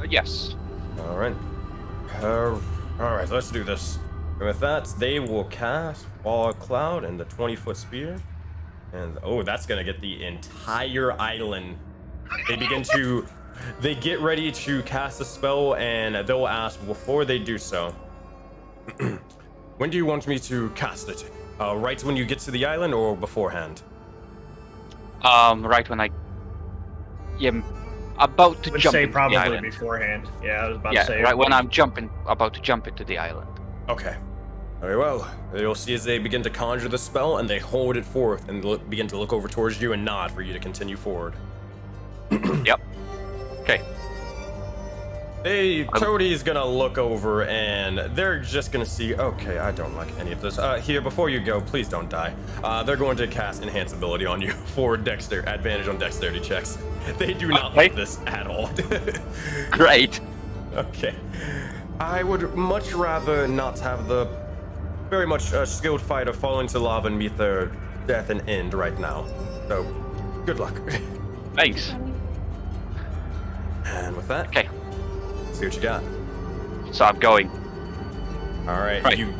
Yes.
All right. All right, let's do this. And with that, they will cast Fog Cloud and the 20-foot spear. And, that's going to get the entire island. They get ready to cast a spell, and they'll ask, before they do so, when do you want me to cast it? Right when you get to the island or beforehand?
Right when I am about to
Would
jump
say
into
probably
the island.
beforehand. Yeah, I was about to say.
Right when I'm about to jump into the island.
Okay. Very well. You'll see as they begin to conjure the spell, and they hold it forth and begin to look over towards you and nod for you to continue forward.
Yep. Okay.
Toadie's gonna look over and they're just gonna see, okay, I don't like any of this. Here, before you go, please don't die. They're going to cast Enhance Ability on you for advantage on dexterity checks. They do not like this at all.
Great.
Okay. I would much rather not have the very much skilled fighter fall into lava and meet their death and end right now. So, good luck.
Thanks.
And with that,
Okay.
see what you got.
So I'm going.
All right. You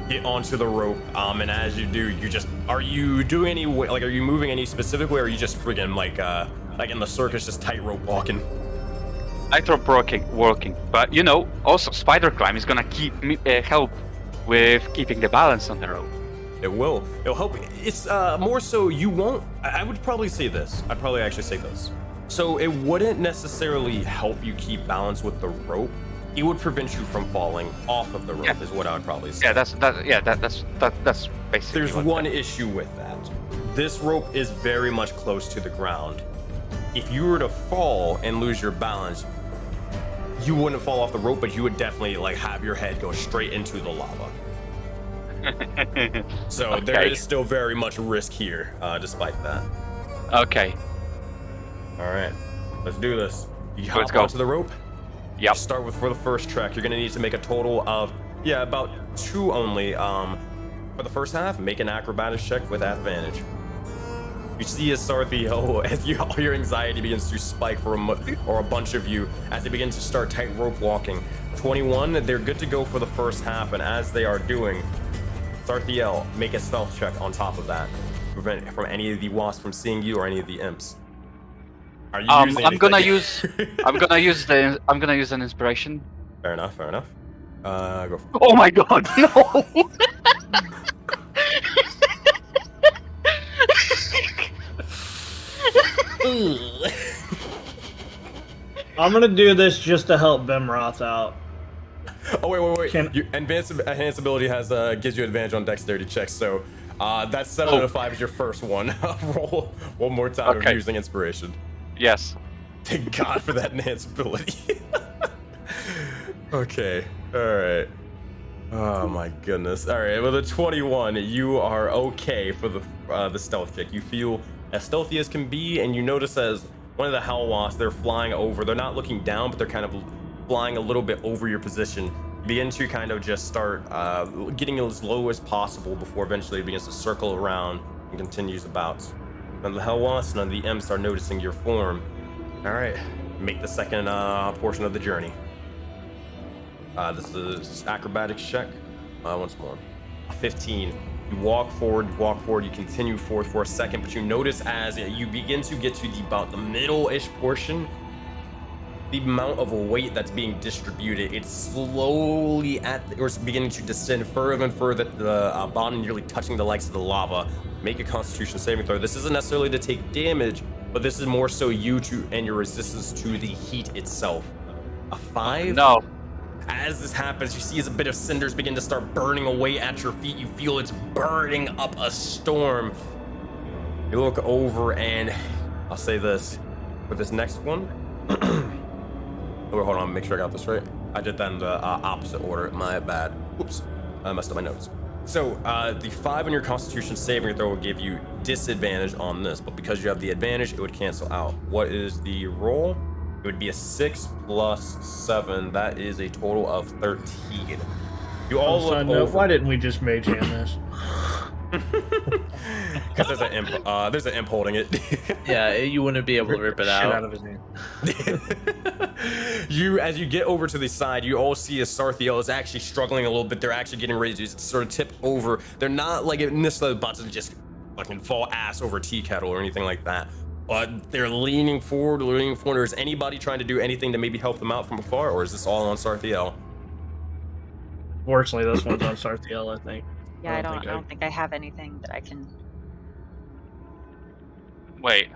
get onto the rope, and as you do, are you doing any are you moving any specific way, or are you just friggin' like in the circus, just tightrope walking?
Tightrope working, but also spider climb is gonna keep me help with keeping the balance on the rope.
It will. It'll help. It's more so you won't. I would probably say this. I'd probably actually say this. So it wouldn't necessarily help you keep balance with the rope. It would prevent you from falling off of the rope, is what I would probably say.
Yeah, that's basically.
There's one issue with that. This rope is very much close to the ground. If you were to fall and lose your balance, you wouldn't fall off the rope, but you would definitely have your head go straight into the lava. So there is still very much risk here, despite that.
Okay.
All right, let's do this. You
Let's
hop
go.
onto the rope.
Yep.
Start with for the first trek. You're gonna need to make a total of about 2 only. For the first half, make an acrobatics check with advantage. You see as Sarthiel, as all your anxiety begins to spike for a bunch of you as they begin to start tight rope walking. 21, they're good to go for the first half, and as they are doing, Sarthiel, make a stealth check on top of that. Prevent from any of the wasps from seeing you or any of the imps. Are you using
I'm gonna
anything?
I'm gonna use an inspiration.
Fair enough. Go for it.
Oh my god, no!
I'm gonna do this just to help Bemroth out.
Oh wait. Enhanced ability has gives you advantage on dexterity checks, so that's 7 out of 5 is your first one. Roll one more time of using inspiration.
Yes.
Thank God for that enhanced ability. Okay, alright. Oh my goodness. Alright, with a 21, you are okay for the stealth check. You feel as stealthy as can be, and you notice as one of the hell wasps, they're flying over. They're not looking down, but they're kind of flying a little bit over your position. You begin to kind of just start getting as low as possible before eventually it begins to circle around and continues about. None of the hell wasps, none of the imps are noticing your form. Alright, make the second portion of the journey. This is acrobatics check. Once more. 15. You walk forward, you continue forward for a second, but you notice as you begin to get to about the middle-ish portion, the amount of weight that's being distributed, it's slowly beginning to descend further and further at the bottom, nearly touching the likes of the lava. Make a Constitution saving throw. This isn't necessarily to take damage, but this is more so you and your resistance to the heat itself. A 5?
No.
As this happens, you see as a bit of cinders begin to start burning away at your feet. You feel it's burning up a storm. You look over and I'll say this. For this next one, hold on, make sure I got this right. I did that in the opposite order. My bad. Oops, I messed up my notes. So the 5 on your Constitution saving throw will give you disadvantage on this, but because you have the advantage, it would cancel out. What is the roll? It would be a 6 plus 7. That is a total of 13. You all look over.
Why didn't we just mage hand this?
Because there's an imp. There's an imp holding it.
Yeah, you wouldn't be able to rip it
Shit
out.
out of his hand.
As you get over to the side, you all see as Sarthiel is actually struggling a little bit. They're actually getting ready to sort of tip over. They're not like necessarily about to just fucking fall ass over a tea kettle or anything like that. But they're leaning forward. Is anybody trying to do anything to maybe help them out from afar, or is this all on Sarthiel?
Fortunately, this one's on Sarthiel, I think.
Yeah, I don't think I have anything that I can.
Wait.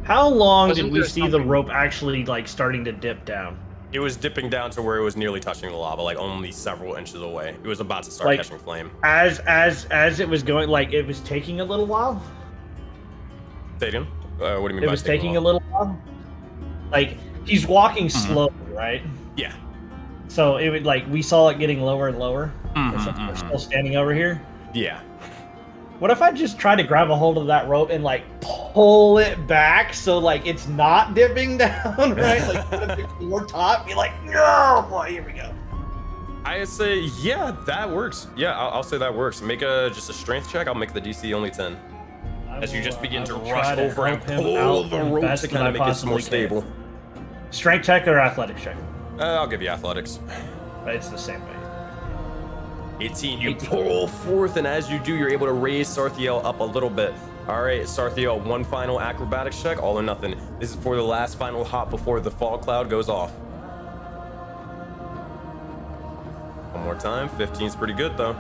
How long
Wasn't
did we
there
see the
something-
rope actually like starting to dip down?
It was dipping down to where it was nearly touching the lava, like only several inches away. It was about to start
Like-
catching flame.
As it was going, like it was taking a little while.
Say again? What do you mean
It
by
was
taking
taking a little while. Like he's walking
Mm-hmm.
slowly, right?
Yeah.
So it would like we saw it getting lower and lower.
Mhm,
We're still standing over here.
Yeah.
What if I just try to grab a hold of that rope and like pull it back so like it's not dipping down, right? Like put it more taut, be like, no, boy, here we go.
I say, yeah, that works. Yeah, I'll say that works. Make just a strength check. I'll make the DC only 10. As you just begin to rush over and pull the rope to kind of make it more stable.
Strength check or athletics check?
I'll give you athletics.
It's the same way.
18, you pull forth, and as you do, you're able to raise Sarthiel up a little bit. All right, Sarthiel, one final acrobatics check, all or nothing. This is for the last final hop before the fog cloud goes off. One more time. 15 is pretty good, though.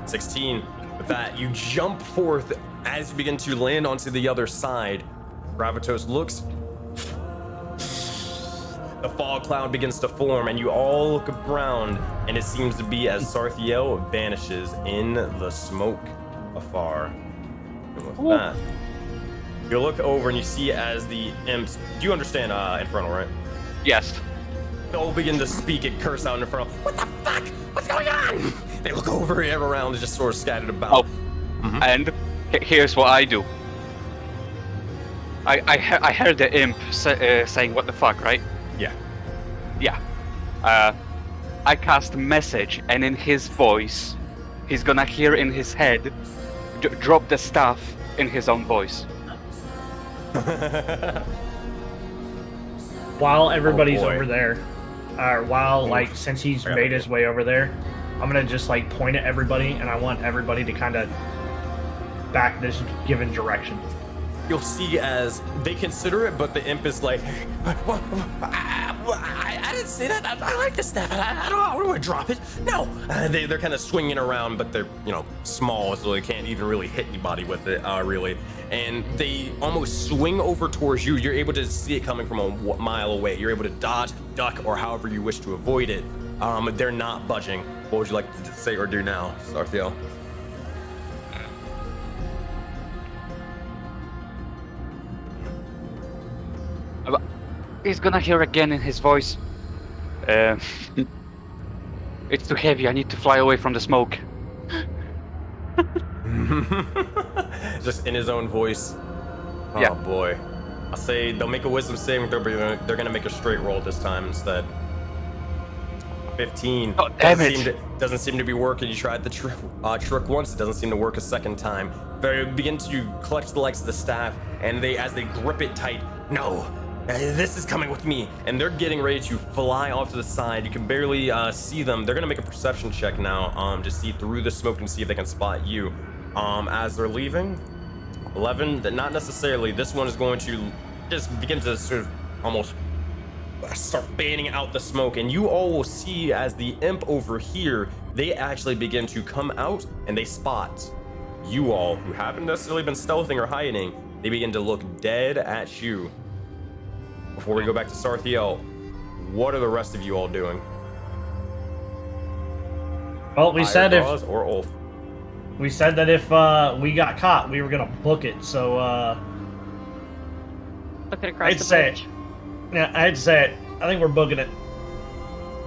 16. With that, you jump forth as you begin to land onto the other side. Gravitos looks. The fog cloud begins to form, and you all look around, and it seems to be as Sarthiel vanishes in the smoke afar. And with that, you look over and you see as the imps. Do you understand Infernal, right?
Yes.
all begin to speak and curse out in front of, what the fuck? What's going on? They look over and around and just sort of scattered about.
Oh, and here's what I do. I heard the imp saying what the fuck, right?
Yeah.
Yeah. I cast a message, and in his voice, he's gonna hear in his head, drop the staff in his own voice.
While everybody's
boy.
over there, while since he's made his way over there, I'm gonna just point at everybody, and I want everybody to kind of back this given direction.
You'll see as they consider it, but the imp is like, I didn't say that. I like this stuff. I don't want to drop it. No. They're kind of swinging around, but they're, small, so they can't even really hit anybody with it, really. And they almost swing over towards you. You're able to see it coming from a mile away. You're able to dodge, duck, or however you wish to avoid it. They're not budging. What would you like to say or do now, Sarthiel?
He's gonna hear again in his voice. It's too heavy. I need to fly away from the smoke.
Just in his own voice. Oh
Yeah.
boy. I'll say they'll make a wisdom saving throw, but they're gonna make a straight roll this time instead. 15.
Oh, damn it.
Doesn't seem to be working. You tried the trick once, it doesn't seem to work a second time. They begin to clutch the legs of the staff, and as they grip it tight, no, this is coming with me. And they're getting ready to fly off to the side. You can barely see them. They're gonna make a perception check now, to see through the smoke and see if they can spot you. As they're leaving, 11, not necessarily. This one is going to just begin to sort of almost start fanning out the smoke, and you all will see as the imp over here, they actually begin to come out and they spot you all who haven't necessarily been stealthing or hiding. They begin to look dead at you. Before we go back to Sarthiel, what are the rest of you all doing?
Well, we said if
or Ulf?
we said that if we got caught, we were gonna book it. So
Look at across
I'd
the
say
bridge.
yeah, I'd say it. I think we're booking it.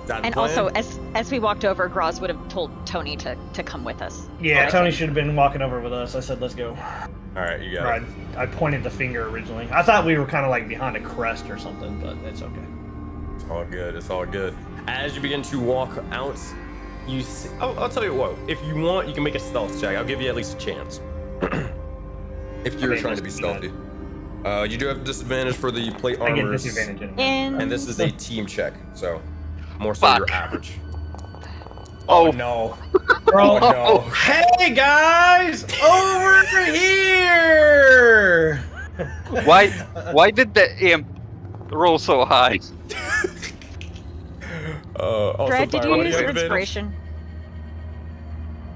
That
And
plan?
also, as we walked over, Graz would have told Tony to come with us.
Yeah,
Okay.
Tony should have been walking over with us. I said, let's go.
All right, you got
Or
it.
I pointed the finger originally. I thought we were kind of behind a crest or something, but it's okay.
It's all good. It's all good. As you begin to walk out, you see, I'll tell you what. If you want, you can make a stealth check. I'll give you at least a chance. If you're trying to be stealthy. You do have disadvantage for the plate
I get
armors,
disadvantage anyway.
and this is a team check, so more so
Fuck.
your average.
Oh.
No!
Bro,
Oh no!
hey guys, over here!
Why did the imp roll so high?
Also,
Dread, did
Byron,
you
do
use
have
your
advantage?
inspiration?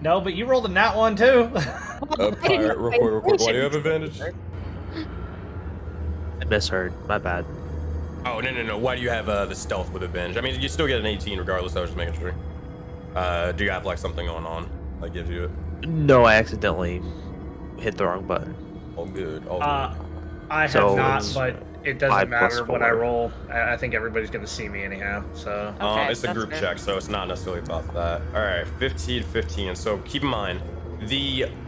No, but you rolled a nat one too.
Pirate, real quick, why do you have advantage?
I misheard. My bad.
Oh, no. Why do you have the stealth with advantage? I mean, you still get an 18 regardless. I was just making sure. Do you have something going on that gives you it?
No, I accidentally hit the wrong button.
All good. All
I have
So
not,
it's
but it
5
doesn't
plus
matter what I
4.
roll. I think everybody's gonna see me anyhow. So
good.
Okay,
It's a
that's
group
fair.
check, so it's not necessarily about that. All right, 15. So keep in mind,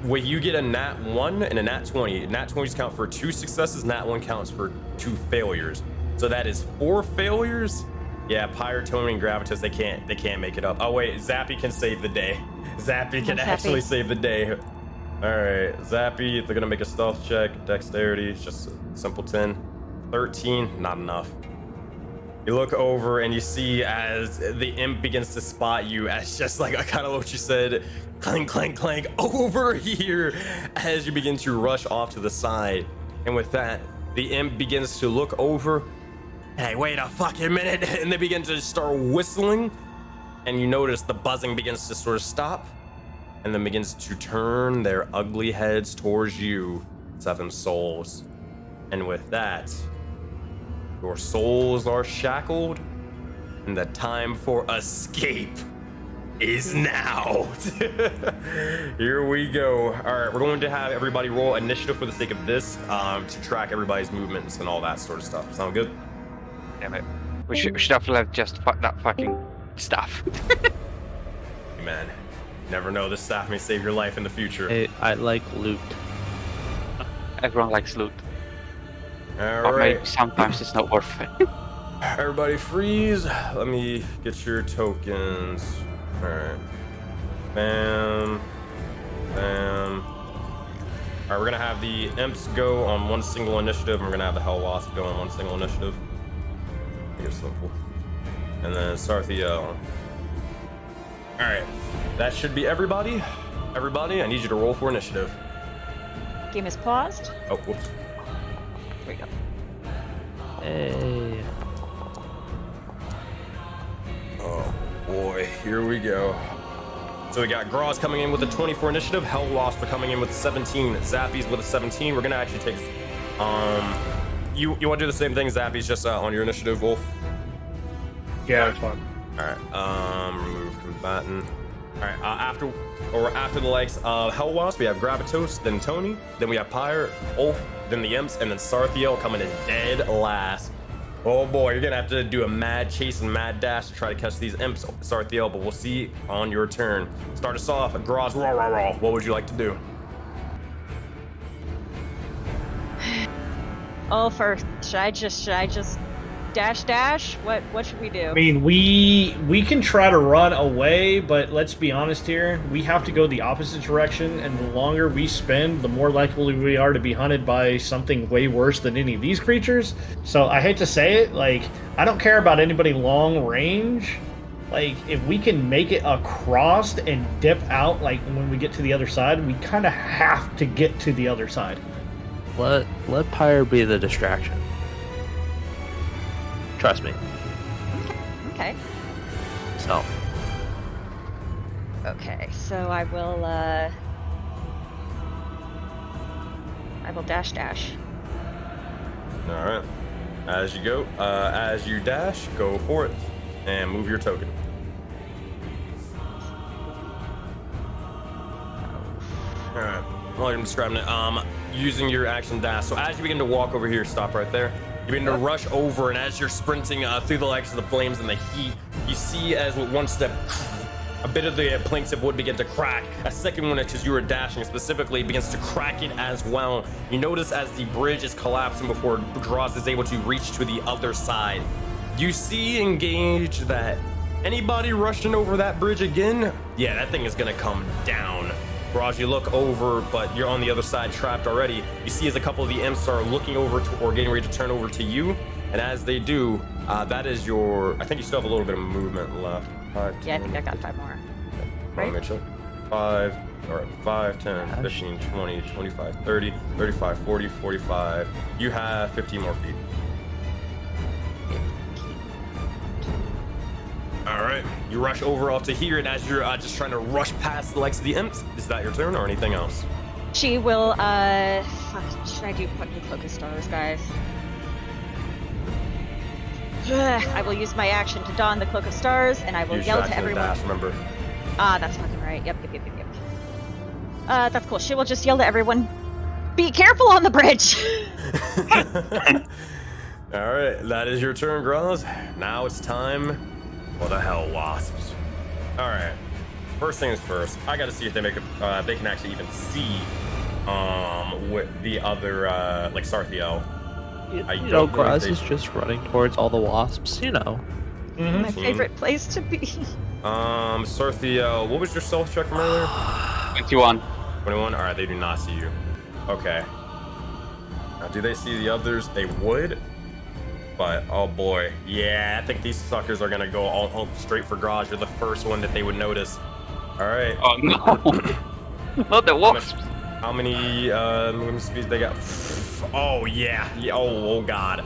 when you get a nat 1 and a nat 20, nat 20s count for 2 successes, nat 1 counts for 2 failures. So that is 4 failures. Yeah, Pirate, Tony, and Gravitas, they can't make it up. Oh wait, Zappy can save the day. Zappy can
Zappy.
actually save the day. All right, Zappy, they're gonna make a stealth check, dexterity, it's just a simple 10. 13, not enough. You look over and you see as the imp begins to spot you as just like kind of what you said, clank, clank, clank, over here as you begin to rush off to the side. And with that, the imp begins to look over. Hey, wait a fucking minute. And they begin to start whistling. And you notice the buzzing begins to sort of stop and then begins to turn their ugly heads towards you, 7 souls. And with that, your souls are shackled, and the time for escape is now. Here we go. All right, we're going to have everybody roll initiative for the sake of this, to track everybody's movements and all that sort of stuff. Sound good?
Damn it. We should have left just that fucking stuff.
Man, you never know. This staff may save your life in the future.
Hey, I like loot.
Everyone likes loot.
All
But
right.
maybe sometimes it's not worth it.
Everybody freeze. Let me get your tokens. Alright. Bam. Bam. Alright, we're gonna have the imps go on one single initiative, and we're gonna have the Hell Wasp go on one single initiative. Make it simple. And then Sarthiel. Alright. That should be everybody. Everybody, I need you to roll for initiative.
Game is paused.
Oh, whoops.
There we go.
Hey.
Oh boy, here we go. So we got Graz coming in with a 24 initiative, Hell Wasp coming in with 17, Zappies with a 17. We're gonna actually take you want to do the same thing, Zappies, just on your initiative, Wolf?
Yeah, it's fine.
Alright, remove combatant. Alright, after the likes of Hell Wasp, we have Gravitos, then Tony, then we have Pyre, Ulf, then the Imps, and then Sarthiel coming in dead last. Oh boy, you're gonna have to do a mad chase and mad dash to try to catch these Imps, Sarthiel, but we'll see on your turn. Start us off, Graz, raw, raw, raw. What would you like to do?
Oh, first, should I just dash? What should we do?
I mean, we can try to run away, but let's be honest here. We have to go the opposite direction, and the longer we spend, the more likely we are to be hunted by something way worse than any of these creatures. So I hate to say it, like, I don't care about anybody long range. Like, if we can make it across and dip out, like, when we get to the other side, we kind of have to get to the other side.
Let Pyre be the distraction. Trust me.
Okay.
So.
Okay, so I will dash.
All right. As you go, as you dash, go for it, and move your token. All right. Well, I'm describing it. Using your action dash. So as you begin to walk over here, stop right there. You begin to rush over, and as you're sprinting through the legs of the flames and the heat, you see as with one step, a bit of the planks of wood begin to crack. A second one, as you were dashing specifically, begins to crack it as well. You notice as the bridge is collapsing before Graz is able to reach to the other side. You see engage that anybody rushing over that bridge again, yeah, that thing is gonna come down. Graz, you look over, but you're on the other side, trapped already. You see as a couple of the imps are looking over to, or getting ready to turn over to you, and as they do, that is your, I think you still have a little bit of movement left. 5, 10,
Yeah, I think I got 5 more.
Right?
Right?
5, 10, 15, 20, 25, 30, 35, 40, 45. You have 15 more feet. All right, you rush over off to here, and as you're just trying to rush past the legs of the imps, is that your turn or anything else?
She will, should I do fucking Cloak of Stars, guys? I will use my action to don the Cloak of Stars, and I will
Use
yell
your
to
action
everyone.
dash, remember.
Ah, that's fucking right. Yep. That's cool. She will just yell to everyone, be careful on the bridge!
All right, that is your turn, Graz. Now it's time for the Hell Wasps. All right, first things first. I got to see if they make they can actually even see with the other like Sarthiel.
You know, Graz is just running towards all the wasps, you know.
My favorite place to be.
Sarthiel, what was your stealth check from earlier?
21.
21. All right, they do not see you. Okay. Now, do they see the others? They would. But, oh boy. Yeah, I think these suckers are gonna go all straight for Graz. You're the first one that they would notice. Alright.
Oh no. Not the wasps.
How many movement speeds they got? Oh yeah. Oh god.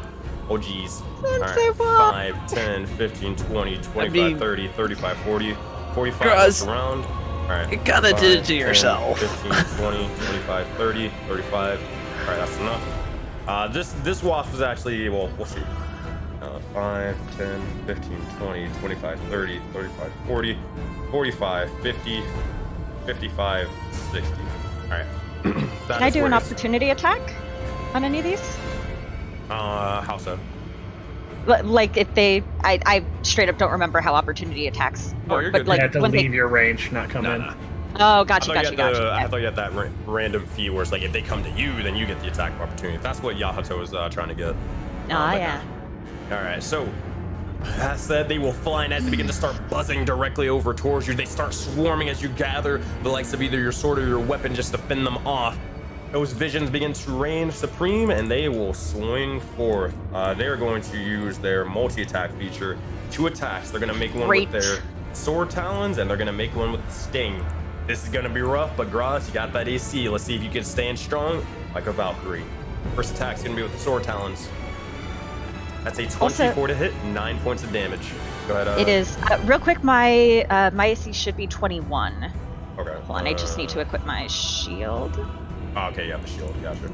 Oh geez. Alright. 5, 10, 15, 20, 25, 30, 35, 40, 45
Graz,
around. Alright.
you kinda did it to
10,
yourself.
15, 20, 25, 30, 35. Alright, that's enough. This wasp is actually, well, we'll see. 5, 10, 15, 20, 25, 30, 35, 40, 45, 50, 55, 60. Alright.
Can I do an opportunity attack on any of these?
How so?
Like if they, I straight up don't remember how opportunity attacks
Oh,
work,
you're
but
good.
You
like
have to
when
leave
they,
your range, not come
Nah,
in.
nah.
oh, gotcha.
I thought you had that random fee where it's like if they come to you, then you get the attack of opportunity. That's what Yahato was trying to get.
Ah,
But
yeah.
no. All right, so that said, they will fly, and as they begin to start buzzing directly over towards you, they start swarming as you gather the likes of either your sword or your weapon just to fend them off. Those visions begin to reign supreme, and they will swing forth. They are going to use their multi-attack feature. 2 attacks. They're going to make one
Great.
with their sword talons, and they're going to make one with the sting. This is going to be rough, but Graz, you got that AC. Let's see if you can stand strong like a Valkyrie. First attack's going to be with the sword talons. That's a 24 to hit, 9 points of damage. Go ahead.
It is. Real quick, my AC should be 21.
Okay.
Hold on, I just need to equip my shield.
Oh, okay, yeah, the shield. Gotcha.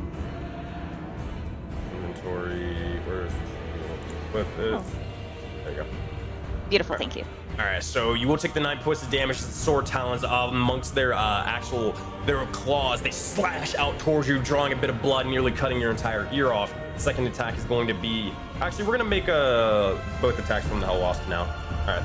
Inventory. Where's the shield? Equip it.
Oh.
There you go.
Beautiful, thank you.
All right, so you will take the 9 points of damage as the sword talons amongst their their claws. They slash out towards you, drawing a bit of blood, nearly cutting your entire ear off. The second attack is going to be... Actually, we're going to make both attacks from the Hell Wasp now. All right,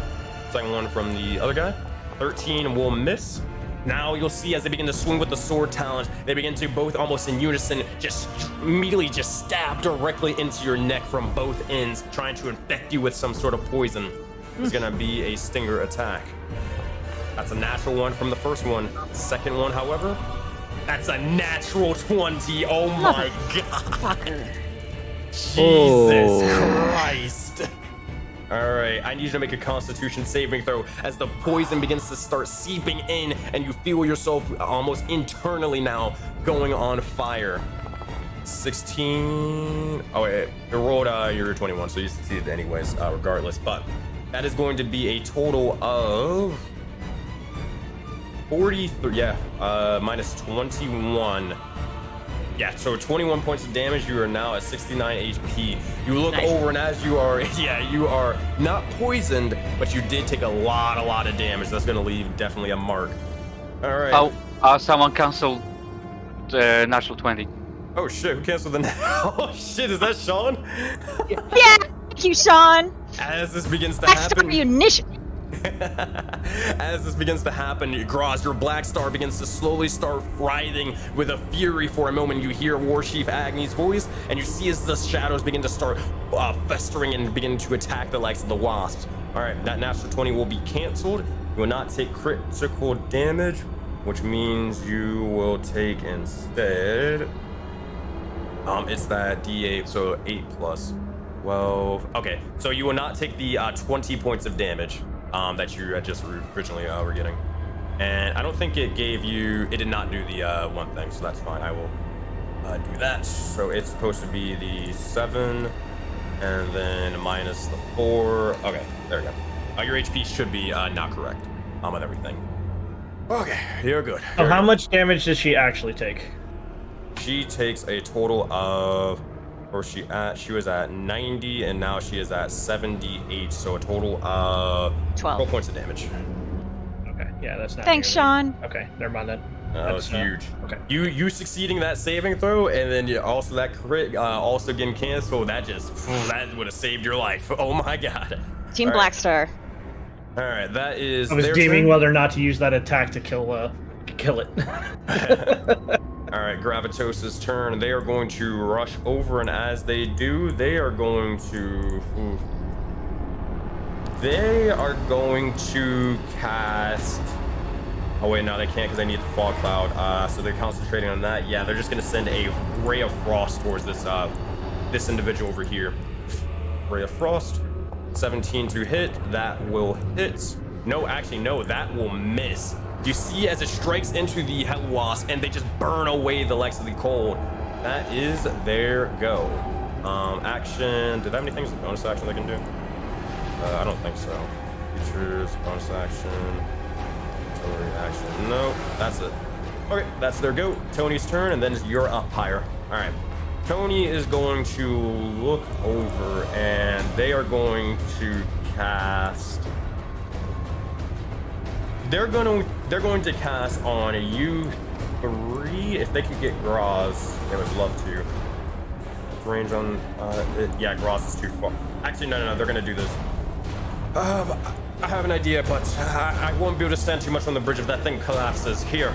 second one from the other guy. 13 will miss. Now you'll see as they begin to swing with the sword talons, they begin to both almost in unison just immediately just stab directly into your neck from both ends, trying to infect you with some sort of poison. It's gonna be a stinger attack. That's a natural one from the first one. Second one, however, that's a natural 20. Oh my god. Jesus Christ. All right, I need you to make a Constitution saving throw as the poison begins to start seeping in and you feel yourself almost internally now going on fire. 16. Oh wait, you rolled your 21, so you succeeded anyways, regardless. But that is going to be a total of 43. Yeah, minus 21. Yeah, so 21 points of damage. You are now at 69 HP. You look over, and as you are, you are not poisoned, but you did take a lot of damage. That's going to leave definitely a mark. All right.
Oh, someone canceled the natural 20.
Oh shit! Who canceled the? Oh shit! Is that Sean?
Yeah, thank you, Sean.
As this begins to
Black
happen.
Star munition.
As this begins to happen, Graz, your Black Star begins to slowly start writhing with a fury. For a moment, you hear War Chief Agni's voice, and you see as the shadows begin to start festering and begin to attack the likes of the Wasps. All right, that natural 20 will be canceled. You will not take critical damage, which means you will take instead. It's that D8, so 8 plus 12. Okay, so you will not take the 20 points of damage that you just originally were getting. And I don't think it gave you, it did not do the one thing, so that's fine. I will do that. So it's supposed to be the 7 and then minus the 4. Okay, there we go. Your HP should be not correct with everything. Okay, you're good.
So how much damage does she actually take?
She takes a total of, or she was at 90 and now she is at 78, so a total of 12 points of damage.
Okay, yeah, that's not.
Thanks, Sean.
Okay, never mind then.
That was huge.
Okay.
You succeeding that saving throw, and then also that crit also getting canceled. That would have saved your life. Oh my god.
Team
All
Black
right.
Star.
All right, that is.
I was
their
deeming
turn.
whether or not to use that attack to kill it.
All right, Gravitos's turn. They are going to rush over, and as they do, they are going to. They are going to cast. Oh wait, no, they can't because they need the fog cloud. So they're concentrating on that. Yeah, they're just gonna send a ray of frost towards this this individual over here. Ray of frost, 17 to hit. That will hit. No, actually, no, that will miss. You see as it strikes into the Hell Wasp, and they just burn away the likes of the cold. That is their go. Action. Did I have any things bonus action they can do? I don't think so. Features, bonus action. Action. No, that's it. Okay, that's their go. Tony's turn, and then you're up higher. All right. Tony is going to look over, and they are going to cast. They're going to cast on you 3. If they can get Graz, they would love to. Range on. Yeah, Graz is too far. Actually, no, they're gonna do this. I have an idea, but I won't be able to stand too much on the bridge if that thing collapses. Here.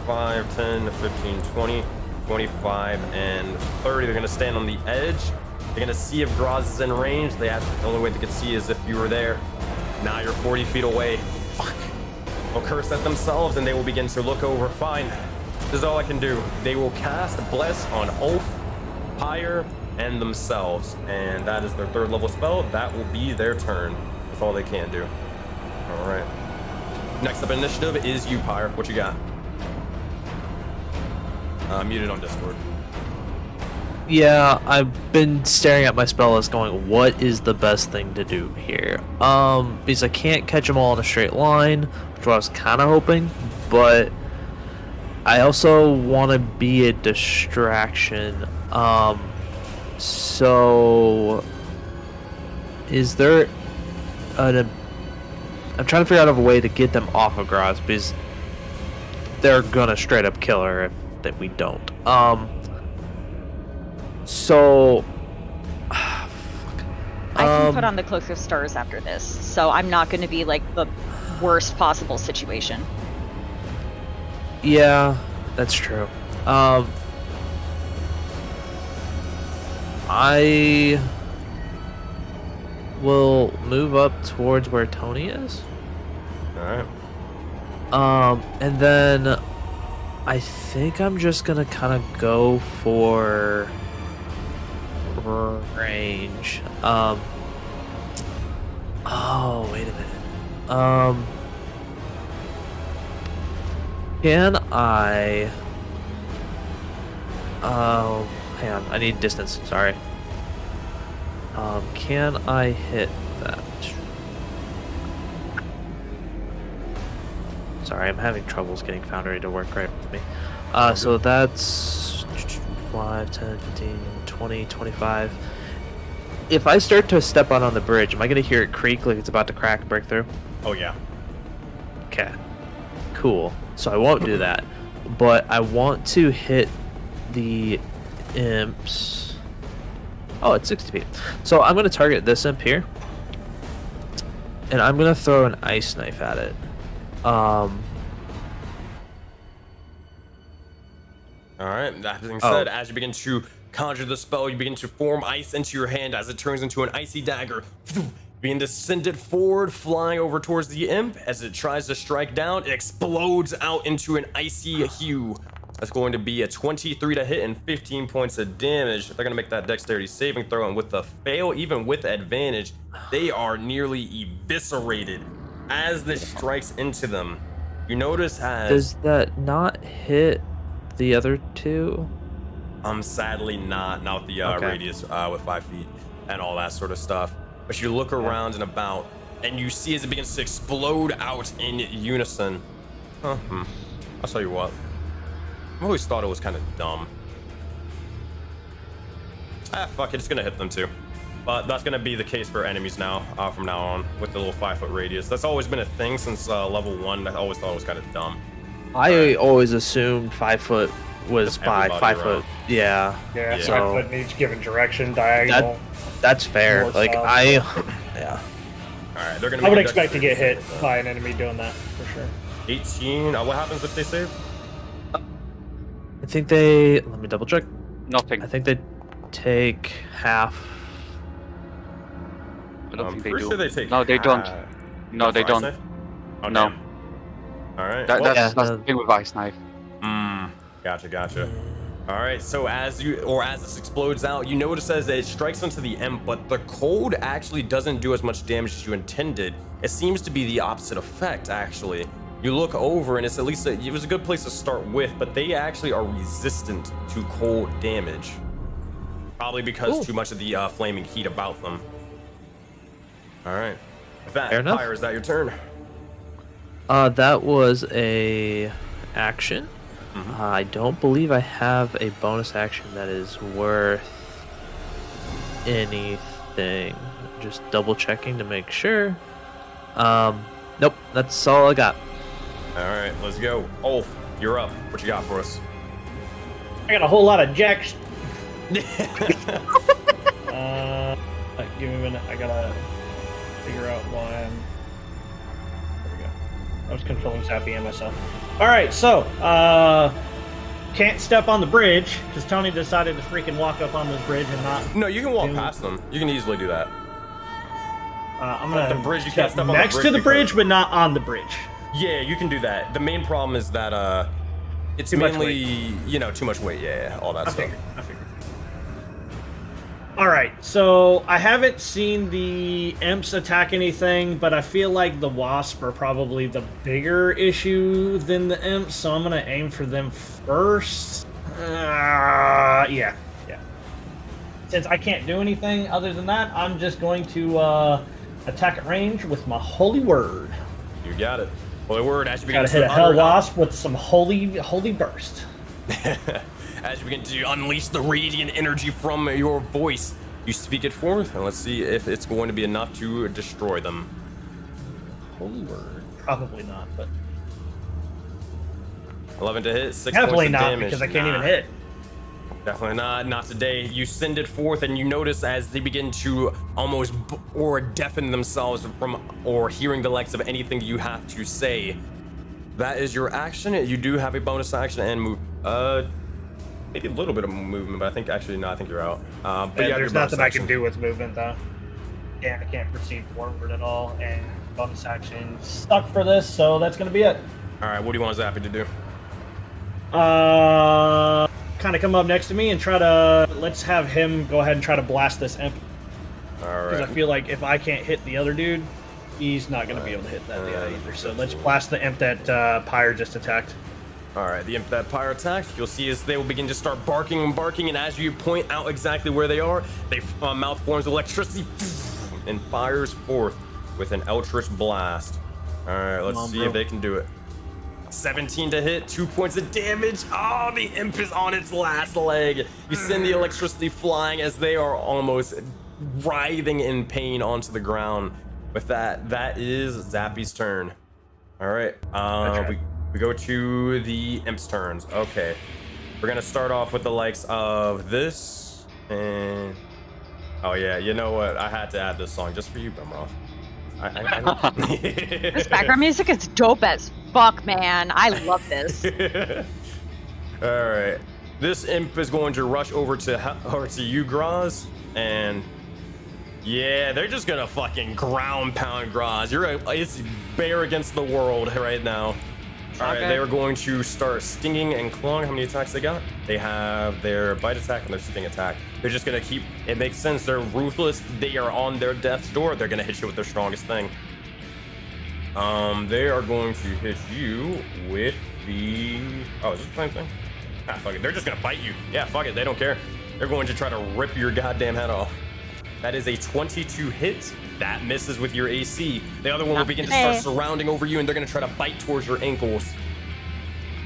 5, 10, 15, 20, 25, and 30. They're gonna stand on the edge. They're gonna see if Graz is in range. The only way they could see is if you were there. Now you're 40 feet away. Fuck. They'll curse at themselves and they will begin to look over. Fine. This is all I can do. They will cast Bless on Ulf, Pyre, and themselves. And that is their 3rd level spell. That will be their turn. That's all they can do. Alright. Next up in initiative is you, Pyre. What you got? Muted on Discord.
Yeah, I've been staring at my spell list going, what is the best thing to do here? Because I can't catch them all in a straight line, which I was kind of hoping, but I also want to be a distraction. So is there I'm trying to figure out a way to get them off of Graz, because they're gonna straight up kill her if that we don't. So
I can put on the Cloak of Stars after this, so I'm not going to be like the worst possible situation.
Yeah, that's true. I will move up towards where Tony is.
Alright.
And then I think I'm just gonna kind of go for range. Oh, wait a minute. Can I? Oh, hang on. I need distance. Sorry. Can I hit that? Sorry, I'm having troubles getting Foundry to work right with me. So that's 5, 10, 15, 20, 25. If I start to step out on the bridge, am I going to hear it creak like it's about to crack and break through?
Oh, yeah.
Okay. Cool. So I won't do that. But I want to hit the imps. Oh, it's 60 feet. So I'm going to target this imp here. And I'm going to throw an ice knife at it.
Alright, that being said, as you begin to conjure the spell, you begin to form ice into your hand as it turns into an icy dagger. You begin to send it forward, flying over towards the imp. As it tries to strike down, it explodes out into an icy hue. That's going to be a 23 to hit and 15 points of damage. They're going to make that dexterity saving throw, and with the fail, even with advantage, they are nearly eviscerated as this strikes into them. You notice as...
Does that not hit the other two?
Sadly not with the radius with 5 feet and all that sort of stuff. But you look around and about, and you see as it begins to explode out in unison. I'll tell you what. I always thought it was kind of dumb. Fuck it, it's gonna hit them too. But that's gonna be the case for enemies now, from now on, with the little 5-foot radius. That's always been a thing since level 1. I always thought it was kind of dumb.
I always assumed 5 foot was by 5 foot. Yeah.
Yeah,
So
5 foot needs given direction, diagonal.
that's fair.
North,
Like
south.
Yeah.
Alright, they're gonna.
I would
make a
expect to get
dexterity
hit
save.
by an enemy doing that for sure.
18. What happens if they save?
I think they. Let me double check.
Nothing.
I think they take half.
I don't
I'm
think they
pretty
do.
sure they take.
No, they don't.
half.
No, they
For ice
don't.
knife? Oh,
No.
damn. Alright.
That's
Yeah.
the thing with Ice Knife.
Gotcha. All right, so as this explodes out, you notice as it strikes into the imp, but the cold actually doesn't do as much damage as you intended. It seems to be the opposite effect, actually. You look over, and it's at least it was a good place to start with, but they actually are resistant to cold damage, probably because too much of the flaming heat about them. All right, with that,
Fair enough.
Pyre, is that your turn?
That was a action. I don't believe I have a bonus action that is worth anything. Just double checking to make sure. Nope, that's all I got.
All right, let's go. Ulf, you're up. What you got for us?
I got a whole lot of jacks. Give me a minute. I gotta figure out why I'm. There we go. I was controlling Zappy and myself. All right, so can't step on the bridge because Tony decided to freaking walk up on this bridge and not.
No, you can walk past them. You can easily do that.
I'm gonna
the bridge. You can't step on
next
the bridge
to the
because-
bridge, but not on the bridge.
Yeah, you can do that. The main problem is that it's
Too much
mainly
weight.
too much weight. Yeah, all that
I
stuff.
figured. All right, so I haven't seen the imps attack anything, but I feel like the wasp are probably the bigger issue than the imps, so I'm gonna aim for them first. Yeah. Since I can't do anything other than that, I'm just going to attack at range with my holy word.
You got it. Holy word. As you begin
Gotta
to
hit a hell
utter-
wasp with some holy burst.
As you begin to unleash the radiant energy from your voice, you speak it forth, and let's see if it's going to be enough to destroy them.
Holy word. Probably not, but
11 to hit, 6
definitely
points of
not
damage.
because I can't
Nah,
even hit.
Definitely not. Not today. You send it forth, and you notice as they begin to almost or deafen themselves from or hearing the likes of anything you have to say. That is your action. You do have a bonus action and move. Maybe a little bit of movement, but I think actually no. I think you're out. But
Yeah,
you have
there's
your bonus
nothing I
action.
can do with movement though. Yeah, I can't proceed forward at all, and bonus action stuck for this, so that's gonna be it.
All right. What do you want Zappy to do?
Kind of come up next to me and try to let's have him go ahead and try to blast this imp
All
because
right.
I feel like if I can't hit the other dude, he's not gonna be able to hit that guy either. So let's blast the imp that Pyre just attacked.
All right, the imp that Pyre attacked, you'll see as they will begin to start barking and barking, and as you point out exactly where they are, they mouth forms electricity and fires forth with an Eldritch blast. All right, let's see if they can do it. 17 to hit, 2 points of damage. Oh, the imp is on its last leg. You send the electricity flying as they are almost writhing in pain onto the ground. With that, that is Zappy's turn. All right, we go to the imp's turns. Okay, we're gonna start off with the likes of this and oh yeah, you know what? I had to add this song just for you, Brimroth.
This background music is dope as fuck, man. I love this.
All right, this imp is going to rush over to you, Graz, and yeah, they're just gonna fucking ground pound Graz. It's bear against the world right now. All right,
Okay.
they are going to start stinging and clawing. How many attacks they got? They have their bite attack and their sting attack. They're just gonna keep. It makes sense. They're ruthless. They are on their death's door. They're gonna hit you with their strongest thing. They are going to hit you with the. Oh, is this the same thing? Ah, fuck it. They're just gonna bite you. Yeah, fuck it. They don't care. They're going to try to rip your goddamn head off. That is a 22 hit. That misses with your AC. The other one will begin to start surrounding over you, and they're going to try to bite towards your ankles.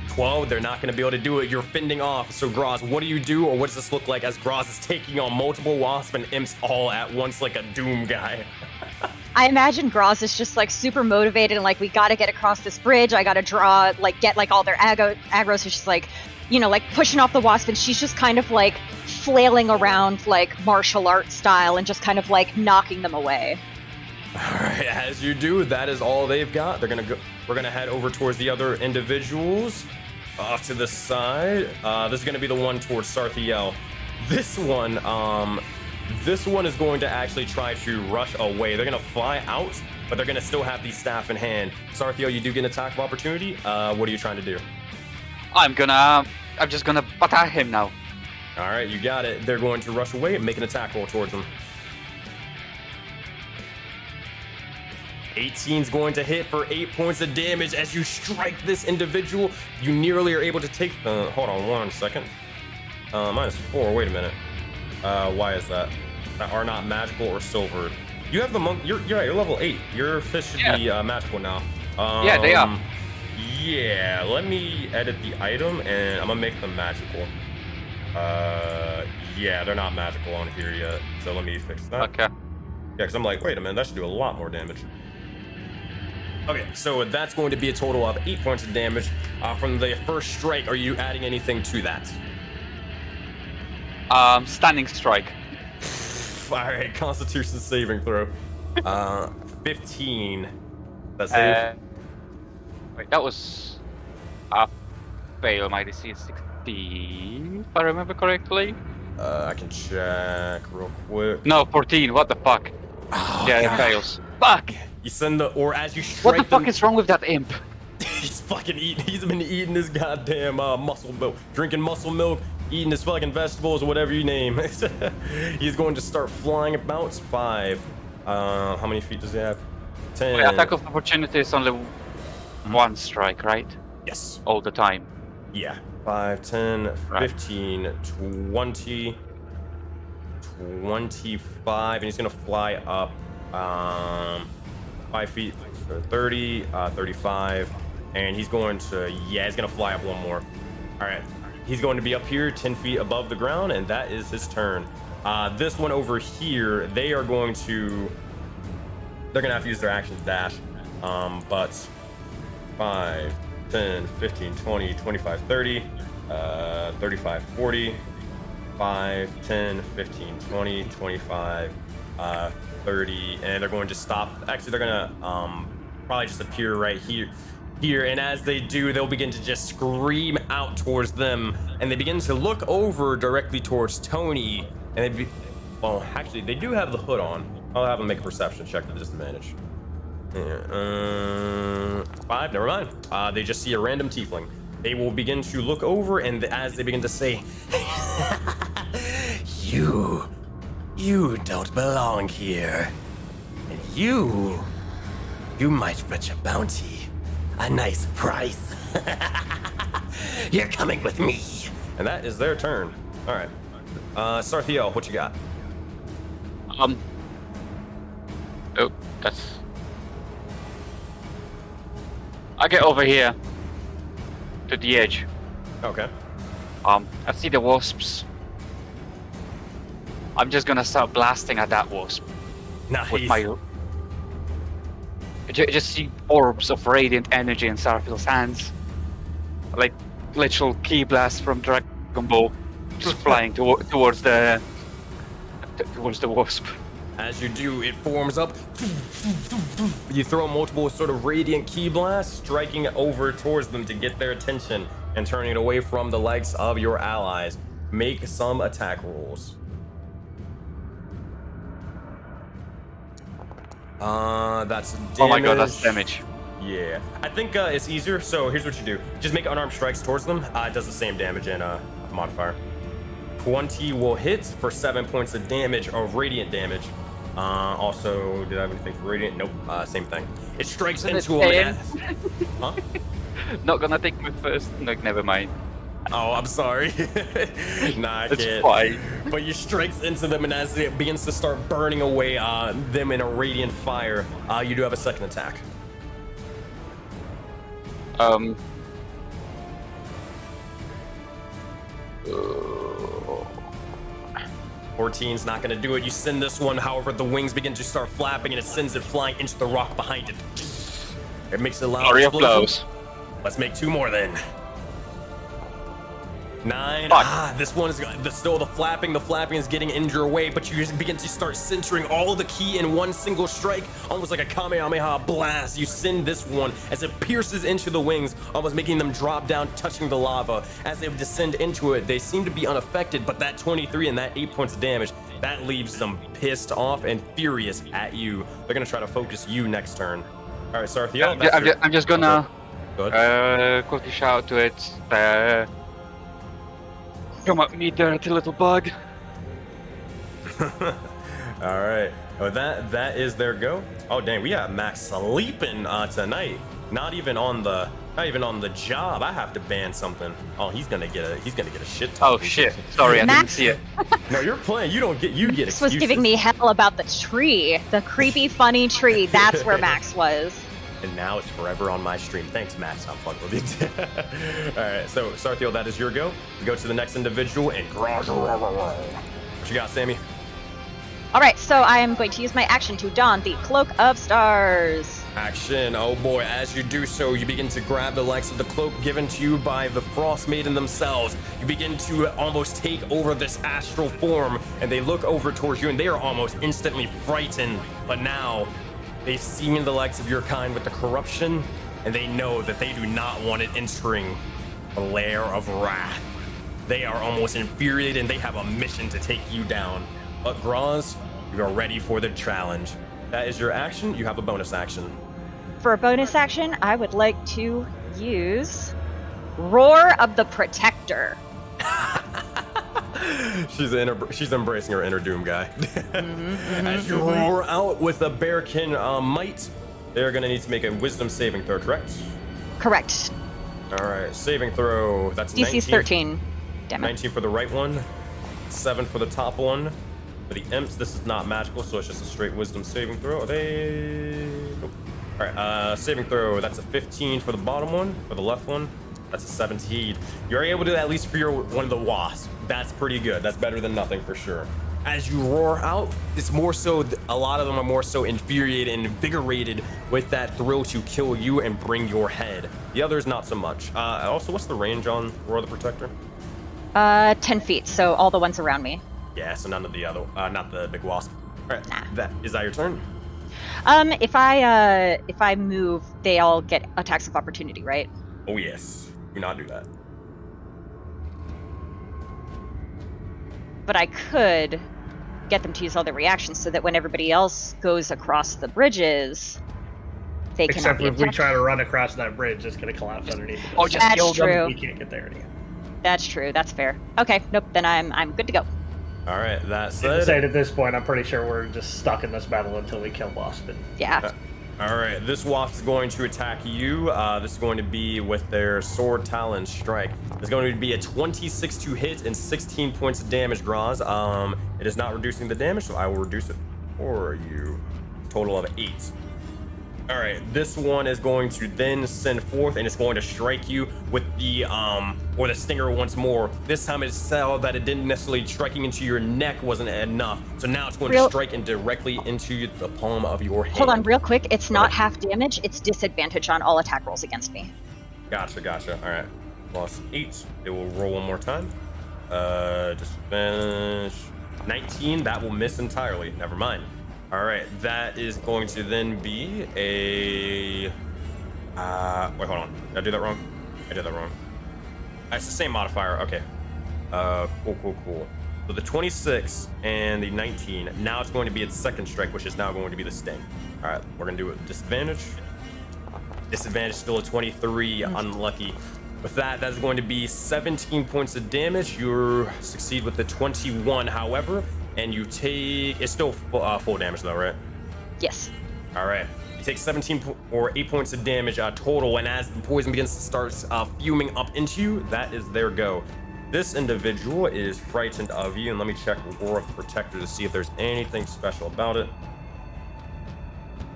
12, they're not going to be able to do it. You're fending off. So, Graz, what do you do, or what does this look like as Graz is taking on multiple wasp and imps all at once like a Doom guy?
I imagine Graz is just like super motivated and like, we gotta get across this bridge. I gotta draw, like, get like all their aggros. So she's like, you know, like pushing off the wasp, and she's just kind of like flailing around like martial arts style and just kind of like knocking them away.
All right, as you do, that is all they've got. They're gonna go. We're gonna head over towards the other individuals, off to the side. This is gonna be the one towards Sarthiel. This one is going to actually try to rush away. They're gonna fly out, but they're gonna still have the staff in hand. Sarthiel, you do get an attack of opportunity. What are you trying to do?
I'm just gonna attack him now.
All right, you got it. They're going to rush away and make an attack roll towards them. 18's going to hit for 8 points of damage as you strike this individual. You nearly are able to take. Hold on 1 second. -4. Wait a minute. Why is that? Are not magical or silvered. You have the monk. You're level 8. Your fish should be magical now.
Yeah, they are.
Yeah. Let me edit the item and I'm gonna make them magical. Yeah, they're not magical on here yet. So let me fix that.
Okay.
Yeah, because I'm like, wait a minute, that should do a lot more damage. Okay, so that's going to be a total of 8 points of damage from the first strike. Are you adding anything to that?
Stunning strike.
All right, Constitution saving throw. 15. That's save.
Wait, that was a fail. My DC is 16, if I remember correctly.
I can check real quick.
No, 14. What the fuck?
Oh,
Yeah,
God.
it fails. Fuck!
You send the, or as you strike
What the fuck
them-
is wrong with that imp?
He's fucking eating. He's been eating his goddamn muscle milk, drinking muscle milk, eating his fucking vegetables or whatever you name. He's going to start flying about. 5. How many feet does he have? 10.
Wait, attack of opportunity is only one strike, right?
Yes.
All the time.
Yeah. 5, 10,
Right.
15, 20, 25, and he's gonna fly up 5 feet, so 30, 35, and he's going to, yeah, he's gonna fly up one more. All right, he's going to be up here 10 feet above the ground, and that is his turn. This one over here, they are going to, they're gonna have to use their action to dash, but 5, 10, 15, 20, 25, 30, 35, 40, 5, 10, 15, 20, 25, 30, and they're going to stop. Actually, they're gonna probably just appear right here, and as they do, they'll begin to just scream out towards them, and they begin to look over directly towards Tony, and well, actually, they do have the hood on. I'll have them make a perception check to disadvantage. Yeah, 5, never mind. They just see a random tiefling. They will begin to look over, and as they begin to say, you don't belong here. And you might fetch a bounty. A nice price. You're coming with me. And that is their turn. All right. Sarthiel, what you got?
Oh, that's... I get over here to the edge.
Okay.
I see the wasps. I'm just gonna start blasting at that wasp
Nice.
with my. Just see orbs of radiant energy in Sarthiel's hands, like literal key blasts from Dragon Ball, just flying towards the wasp.
As you do, it forms up. You throw multiple sort of radiant key blasts, striking over towards them to get their attention and turning it away from the likes of your allies. Make some attack rolls. That's damage.
Oh my god, that's damage.
Yeah, I think it's easier. So here's what you do: just make unarmed strikes towards them. It does the same damage in modifier. 20 will hit for 7 points of damage, or radiant damage. Also, did I have anything for radiant? Nope. Same thing. It strikes into him. Huh?
Not gonna take my first. No, never mind.
Oh, I'm sorry. Nah, I
It's
can't.
fine.
But you strikes into them, and as it begins to start burning away them in a radiant fire, you do have a second attack. 14's not gonna do it. You send this one, however, the wings begin to start flapping, and it sends it flying into the rock behind it. It makes a loud
Flurry of
explosion.
blows.
Let's make 2 more then. 9.
Fuck.
This one is still the flapping is getting in your way, but you just begin to start centering all the ki in one single strike, almost like a Kamehameha blast. You send this one as it pierces into the wings, almost making them drop down, touching the lava. As they descend into it, they seem to be unaffected, but that 23 and that 8 points of damage, that leaves them pissed off and furious at you. They're gonna try to focus you next turn. All right, Sarthiel.
I'm just gonna
Go ahead.
quickly shout to it. Come at me, dirty little bug.
All right. Oh, that is their go. Oh dang, we got Max sleeping tonight. Not even on the job. I have to ban something. Oh, he's gonna get a shit ton.
Oh shit! Sorry, I didn't
Max-
see it.
No, you're playing. You get
Max was
excuses.
giving me hell about the tree, the creepy, funny tree. That's where Max was.
And now it's forever on my stream. Thanks, Max. I'm fucking with you. All right, so Sarthiel, that is your go. We go to the next individual and what you got, Sammy?
All right, so I am going to use my action to don the Cloak of Stars.
Action. Oh boy, as you do so, you begin to grab the likes of the cloak given to you by the Frost Maiden themselves. You begin to almost take over this astral form, and they look over towards you, and they are almost instantly frightened. But now, they've seen the likes of your kind with the corruption, and they know that they do not want it entering the lair of wrath. They are almost infuriated, and they have a mission to take you down. But Graz, you are ready for the challenge. That is your action. You have a bonus action.
For a bonus action, I would like to use Roar of the Protector.
She's embracing her inner Doom guy. As you roar out with a bearkin might, they're gonna need to make a Wisdom saving throw, correct?
Correct.
All right, saving throw. That's
DC's
19.
13. Damn it.
19 for the right one, 7 for the top one. For the imps, this is not magical, so it's just a straight Wisdom saving throw. Nope. All right, saving throw. That's a 15 for the bottom one. For the left one, that's a 17. You're able to at least for one of the wasps. That's pretty good. That's better than nothing for sure. As you roar out, it's more so, a lot of them are more so infuriated and invigorated with that thrill to kill you and bring your head. The others, not so much. Also, what's the range on Roar the Protector?
10 feet, so all the ones around me.
Yeah, so none of the other, not the big wasp. All right,
Nah.
Is that your turn?
If I move, they all get attacks of opportunity, right?
Oh yes, do not do that.
But I could get them to use all their reactions so that when everybody else goes across the bridges, they cannot
Except
be
if we
attacked.
try to run across that bridge, it's going to collapse underneath us.
Oh, just
That's
kill them.
true.
We can't get there anymore.
That's true. That's fair. Okay. Nope. Then I'm good to go.
All right, that
I'd
said.
say at this point, I'm pretty sure we're just stuck in this battle until we kill Wasp.
Yeah.
All right, this wasp is going to attack you. This is going to be with their sword talon strike. It's going to be a 26 to hit and 16 points of damage, Graz. It is not reducing the damage, so I will reduce it for you. Total of 8. All right, this one is going to then send forth, and it's going to strike you with the or the stinger once more. This time it saw that it didn't necessarily striking into your neck wasn't enough, so now it's going to strike in directly into the palm of your hand.
Hold on, real quick. It's not half damage. It's disadvantage on all attack rolls against me.
Gotcha. All right, lost 8. It will roll one more time. Disadvantage 19. That will miss entirely. Never mind. All right, that is going to then be a. Wait, hold on. Did I do that wrong? I did that wrong. It's the same modifier. Okay. Cool. So the 26 and the 19. Now it's going to be its second strike, which is now going to be the sting. All right, we're gonna do it with disadvantage. Disadvantage still a 23. Unlucky. With that is going to be 17 points of damage. You succeed with the 21, however. And you take, it's still full damage though, right?
Yes.
All right. You take 8 points of damage total, and as the poison begins to start fuming up into you, that is their go. This individual is frightened of you, and let me check Roar of the Protector to see if there's anything special about it.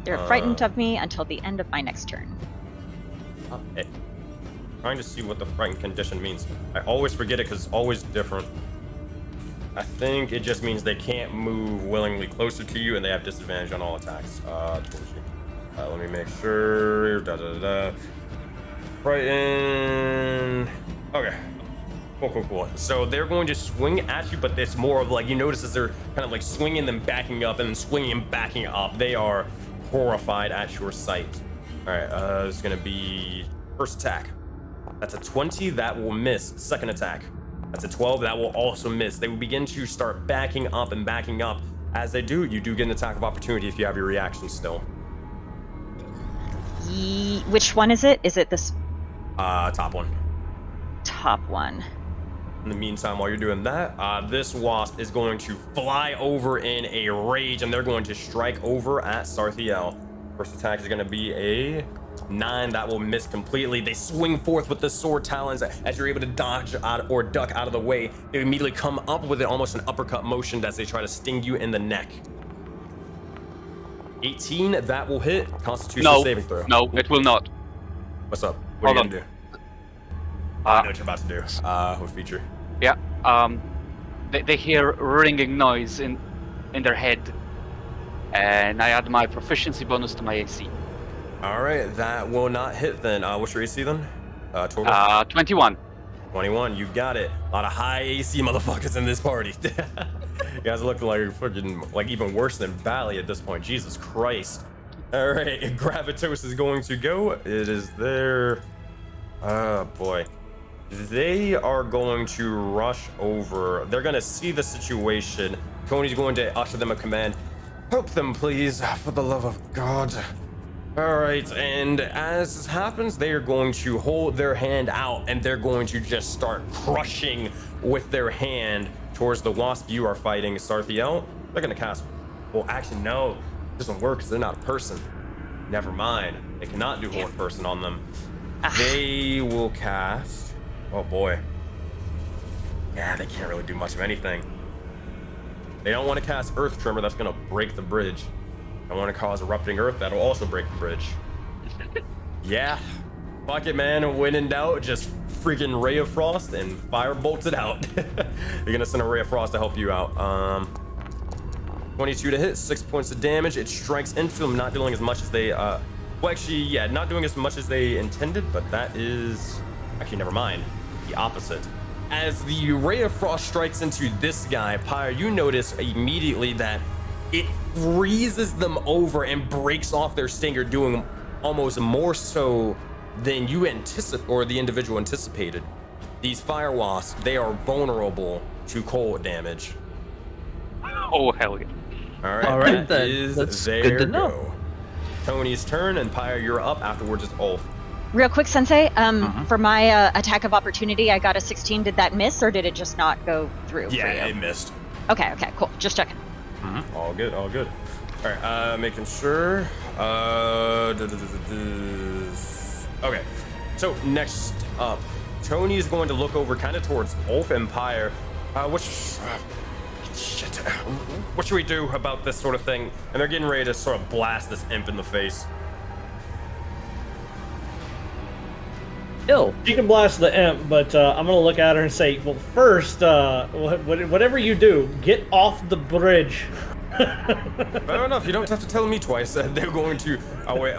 They're frightened of me until the end of my next turn.
Hey, trying to see what the frightened condition means. I always forget it because it's always different. I think it just means they can't move willingly closer to you, and they have disadvantage on all attacks towards you. Let me make sure. Frightened. Okay. Cool. So they're going to swing at you, but it's more of like, you notice as they're kind of like swinging and backing up and then swinging and backing up. They are horrified at your sight. All right, it's going to be first attack. That's a 20. That will miss. Second attack. That's a 12. That will also miss. They will begin to start backing up and backing up. As they do, you do get an attack of opportunity if you have your reaction still.
Which one is it? Is it this
Top one.
top one?
In the meantime, while you're doing that, this wasp is going to fly over in a rage, and they're going to strike over at Sarthiel. First attack is going to be a 9. That will miss completely. They swing forth with the sword talons. As you're able to dodge out or duck out of the way, they immediately come up with almost an uppercut motion as they try to sting you in the neck. 18, that will hit. Constitution saving throw.
No, it will not.
What's up? What are you
Hold
gonna do? I know what you're about to do. What feature?
Yeah. They hear ringing noise in their head, and I add my proficiency bonus to my AC.
All right, that will not hit then. What's your AC then? Total?
21.
21, you got it. A lot of high AC motherfuckers in this party. You guys look like freaking, like even worse than Valley at this point. Jesus Christ. All right, Gravitos is going to go. It is there. Oh boy. They are going to rush over. They're going to see the situation. Tony's going to usher them a command. Help them, please, for the love of God. All right, and as this happens, they are going to hold their hand out and they're going to just start crushing with their hand towards the wasp you are fighting, Sarthiel. They're going to cast. Well, actually, no, it doesn't work because they're not a person. Never mind. They cannot do hold person on them. They will cast. Oh boy. Yeah, they can't really do much of anything. They don't want to cast Earth Tremor. That's going to break the bridge. I want to cause erupting earth. That'll also break the bridge. Yeah. Fuck it, man. When in doubt, just freaking Ray of Frost and fire bolts it out. You're gonna send a Ray of Frost to help you out. 22 to hit, 6 points of damage. It strikes into them, not doing as much as they, well, actually, yeah, not doing as much as they intended, but that is, actually, never mind. The opposite. As the Ray of Frost strikes into this guy, Pyre, you notice immediately that it freezes them over and breaks off their stinger, doing almost more so than you anticipate or the individual anticipated. These fire wasps, they are vulnerable to cold damage.
Oh, hell yeah.
All right,
then.
is
That's
their
good to know.
go. Tony's turn, and Pyre, you're up. Afterwards, it's Ulf.
Real quick, Sensei, for my attack of opportunity, I got a 16. Did that miss, or did it just not go through for
Yeah,
you?
it missed.
Okay, cool. Just checking.
All good, all good. All right, making sure. Okay, so next up, Tony is going to look over kind of towards Ulf Empire. What should we do about this sort of thing? And they're getting ready to sort of blast this imp in the face.
Ill.
You can blast the imp, but I'm gonna look at her and say, well, first, whatever you do, get off the bridge.
Fair enough. You don't have to tell me twice. They're going to. Oh wait.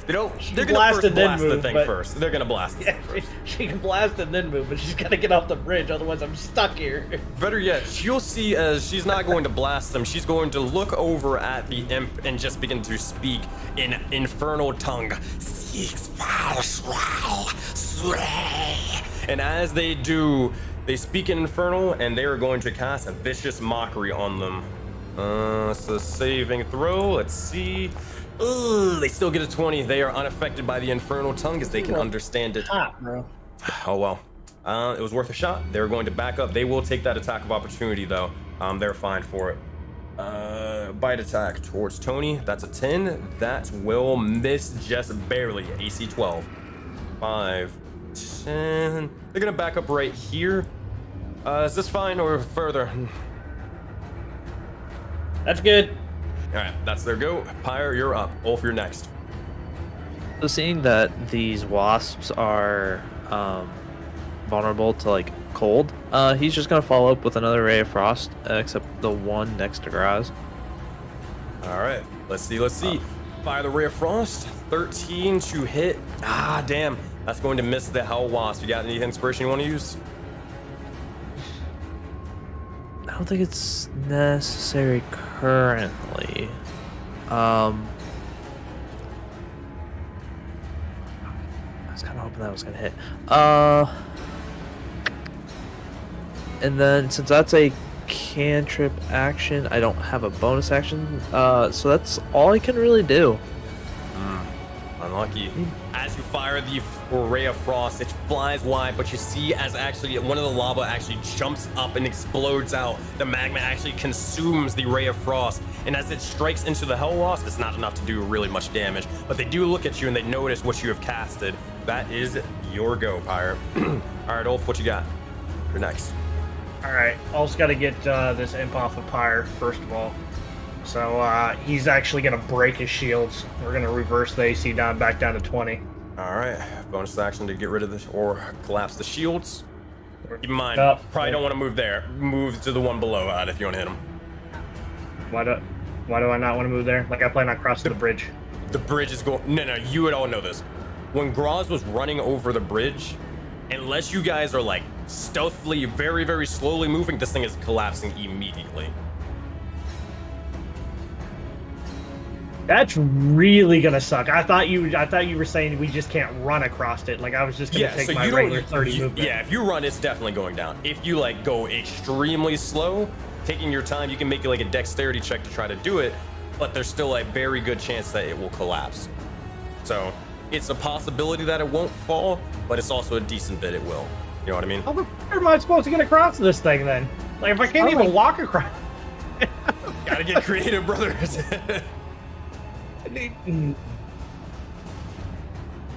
They don't. They're gonna
Blast
first
and then
blast the
move,
thing
but-
first. They're gonna blast.
Yeah, she can blast and then move, but she's gotta get off the bridge, otherwise I'm stuck here.
Better yet, you'll see as she's not going to blast them. She's going to look over at the imp and just begin to speak in infernal tongue. And as they do, they speak in infernal, and they are going to cast a vicious mockery on them. So saving throw. Let's see. They still get a 20. They are unaffected by the infernal tongue as they can understand it.
Hot, bro.
Oh well. It was worth a shot. They're going to back up. They will take that attack of opportunity though. They're fine for it. Bite attack towards Tony. That's a 10. That will miss just barely. AC 12. 5, 10. They're gonna back up right here. Is this fine or further?
That's good.
All right, that's their go. Pyre, you're up. Ulf, you're next.
So seeing that these wasps are vulnerable to like cold, he's just gonna follow up with another ray of frost, except the one next to Graz.
All right, let's see. Fire the Ray of Frost. 13 to hit. Ah, damn. That's going to miss the Hell Wasp. You got any inspiration you want to use?
I don't think it's necessary currently. I was kind of hoping that was gonna hit. And then since that's a cantrip action, I don't have a bonus action. So that's all I can really do.
Unlucky. As you fire the Ray of Frost, it flies wide, but you see as actually one of the lava actually jumps up and explodes out. The magma actually consumes the Ray of Frost, and as it strikes into the Hell Wasp, it's not enough to do really much damage, but they do look at you and they notice what you have casted. That is your go, Pyre. All right, Ulf, what you got? You're next.
Alright, Ulf's gotta get this imp off of Pyre, first of all. So he's actually gonna break his shields. We're gonna reverse the AC back down to 20.
All right, bonus action to get rid of this or collapse the shields. Keep in mind,
Up.
probably don't want to move there. Move to the one below if you want to hit him.
Why do I not want to move there? Like I plan on crossing the bridge.
The bridge is going. No, you would all know this. When Graz was running over the bridge, unless you guys are like stealthily, very, very slowly moving, this thing is collapsing immediately.
That's really gonna suck. I thought you were saying we just can't run across it. Like I was just gonna take my regular 30 movement.
Yeah, if you run, it's definitely going down. If you like go extremely slow, taking your time, you can make it like a dexterity check to try to do it, but there's still a very good chance that it will collapse. So it's a possibility that it won't fall, but it's also a decent bit it will. You know what I mean?
How the fuck am I supposed to get across this thing then? Like if I can't even walk across.
Gotta get creative, brother.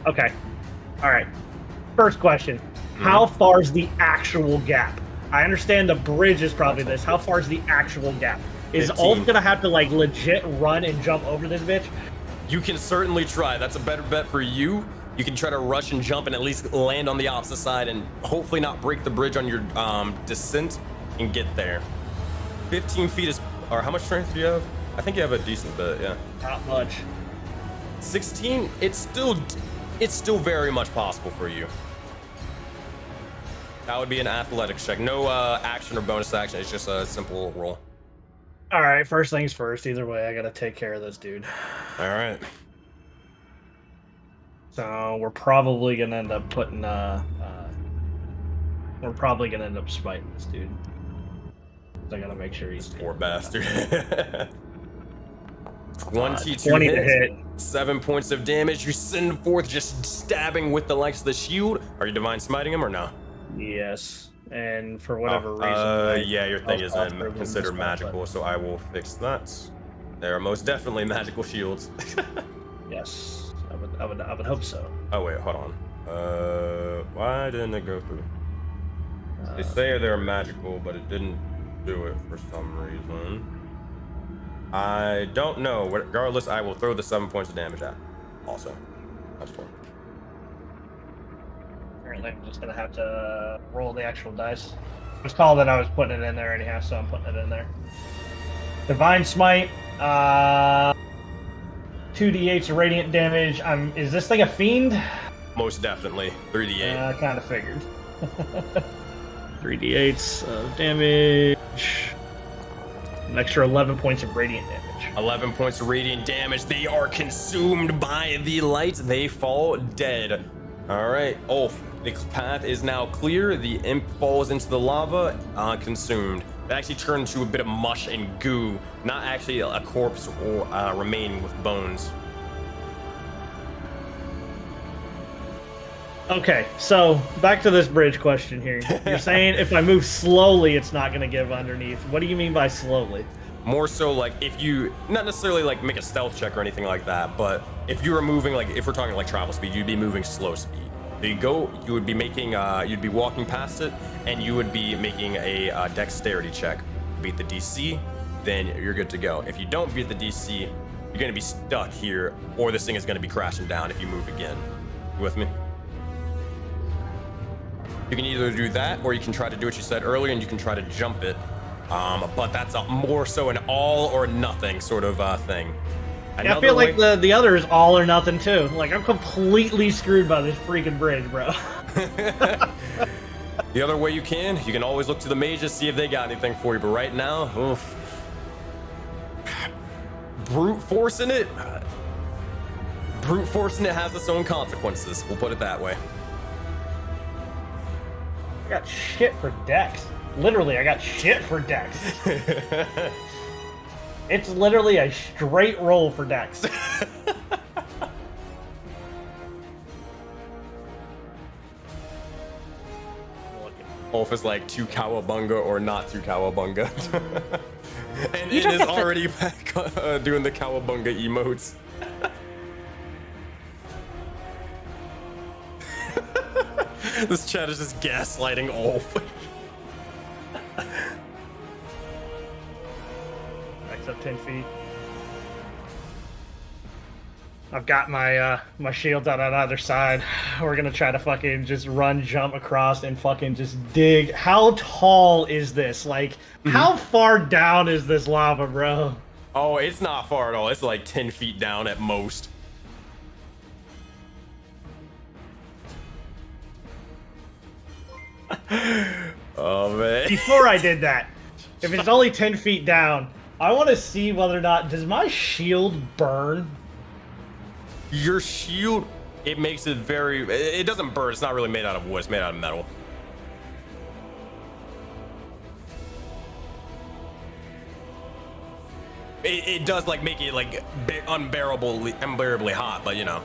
Okay. All right. First question. How far is the actual gap? I understand the bridge is probably this. How far is the actual gap? Is
15.
Ulf gonna have to like legit run and jump over this bitch?
You can certainly try. That's a better bet for you. You can try to rush and jump and at least land on the opposite side and hopefully not break the bridge on your descent and get there. 15 feet is, or how much strength do you have? I think you have a decent bit, yeah.
Not much.
16, it's still very much possible for you. That would be an athletics check. No action or bonus action. It's just a simple roll.
All right, first things first. Either way, I gotta take care of this dude.
All right.
So we're probably gonna end up putting we're probably gonna end up spiting this dude. I gotta make sure he's
Poor bastard. 22
20 to
hits,
hit.
7 points of damage. You send forth just stabbing with the likes of the shield. Are you divine smiting him or no?
Yes, and for whatever reason.
Yeah, your thing is
I'll throw him
considered
this
magical,
button.
so I will fix that. There are most definitely magical shields.
Yes, I would hope so.
Oh wait, hold on. Why didn't it go through? They say they're magical, but it didn't do it for some reason. I don't know. Regardless, I will throw the 7 points of damage at. Also, that's fine.
Apparently, I'm just gonna have to roll the actual dice. It was called that I was putting it in there anyhow, so I'm putting it in there. Divine Smite, 2d8s of radiant damage. Is this thing a fiend?
Most definitely. 3d8.
I kind of figured. 3d8s of damage. An extra 11 points of radiant damage.
11 points of radiant damage. They are consumed by the light. They fall dead. All right. Oh, the path is now clear. The imp falls into the lava, consumed. It actually turned into a bit of mush and goo, not actually a corpse or remaining with bones.
Okay, so back to this bridge question here. You're saying if I move slowly, it's not going to give underneath. What do you mean by slowly?
More so like if you, not necessarily like make a stealth check or anything like that, but if you were moving, like if we're talking like travel speed, you'd be moving slow speed. So you would be making, you'd be walking past it, and you would be making a dexterity check. Beat the DC, then you're good to go. If you don't beat the DC, you're going to be stuck here, or this thing is going to be crashing down if you move again. You with me? You can either do that, or you can try to do what you said earlier, and you can try to jump it. But that's more so an all or nothing sort of thing.
Yeah, I feel like the other is all or nothing too. Like I'm completely screwed by this freaking bridge, bro.
The other way you can always look to the mages, see if they got anything for you. But right now, oof. Brute forcing it has its own consequences. We'll put it that way.
I got shit for dex. Literally, I got shit for dex. It's literally a straight roll for dex.
Ulf is like to cowabunga or not to cowabunga. And it is already back doing the cowabunga emotes. This chat is just gaslighting Ulf.
Max up 10 feet. I've got my my shields out on either side. We're gonna try to fucking just run, jump across, and fucking just dig. How tall is this? Like, how far down is this lava, bro?
Oh, it's not far at all. It's like 10 feet down at most. Oh man.
Before I did that, if it's only 10 feet down, I want to see whether or not does my shield burn.
Your shield, it makes it very. It doesn't burn. It's not really made out of wood. It's made out of metal. It does like make it like unbearably hot, but you know.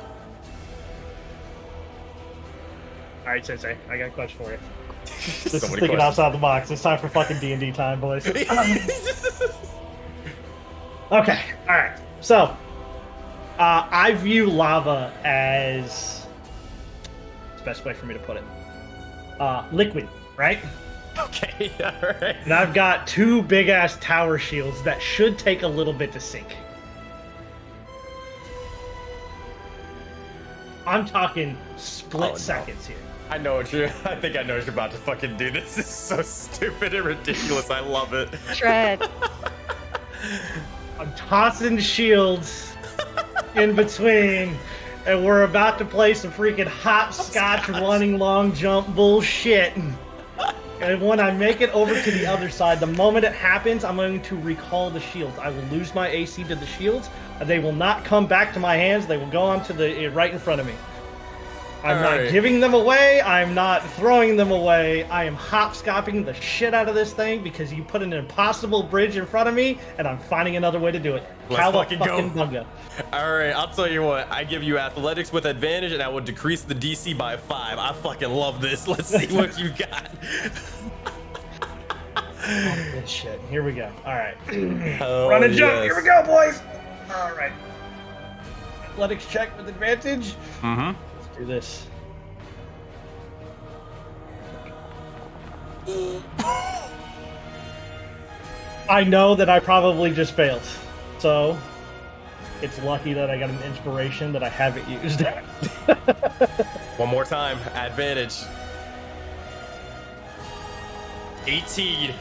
All right, Sensei, I got a question for you. This
So
is
many
thinking
questions.
outside the box. It's time for fucking D&D time, boys. Okay, all right. So, I view lava as the best way for me to put it. Liquid, right?
Okay, alright.
And I've got two big ass tower shields that should take a little bit to sink. I'm talking split
no.
seconds here.
I know what you're. I think I know what you're about to fucking do. This is so stupid and ridiculous. I love it.
Shred.
I'm tossing shields in between, and we're about to play some freaking hopscotch running long jump bullshit. And when I make it over to the other side, the moment it happens, I'm going to recall the shields. I will lose my AC to the shields, and they will not come back to my hands. They will go on to the right in front of me. I'm
Alright.
not giving them away. I'm not throwing them away. I am hopscotching the shit out of this thing because you put an impossible bridge in front of me, and I'm finding another way to do it.
Let's
How
fucking go.
bunga.
Alright, I'll tell you what. I give you athletics with advantage, and I will decrease the DC by 5. I fucking love this. Let's see what you got.
Good shit. Here we go. All right.
Oh,
Run and jump.
yes.
Here we go, boys. All right. Athletics check with advantage.
Mm-hmm.
Let's do this. I know that I probably just failed, so it's lucky that I got an inspiration that I haven't used.
One more time. Advantage. 18.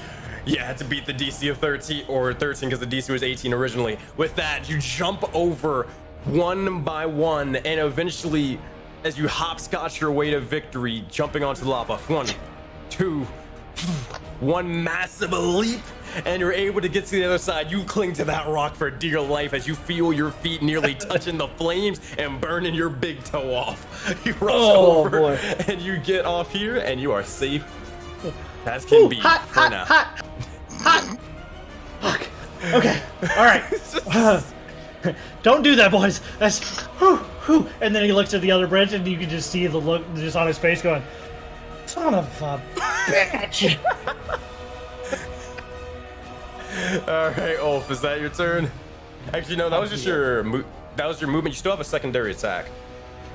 You had to beat the DC of 13 or 13 because the DC was 18 originally. With that, you jump over one by one, and eventually, as you hopscotch your way to victory, jumping onto the lava. 1, 2, one massive leap, and you're able to get to the other side. You cling to that rock for dear life as you feel your feet nearly touching the flames and burning your big toe off. You rush over,
boy.
and you get off here, and you are safe as can be
hot,
for
hot,
now.
hot, hot. Fuck. Okay. All right. Don't do that, boys. That's whew, whew. And then he looks at the other bridge, and you can just see the look just on his face, going, "Son of a bitch."
All right, Ulf, is that your turn? Actually, no, that was just your that was your movement. You still have a secondary attack.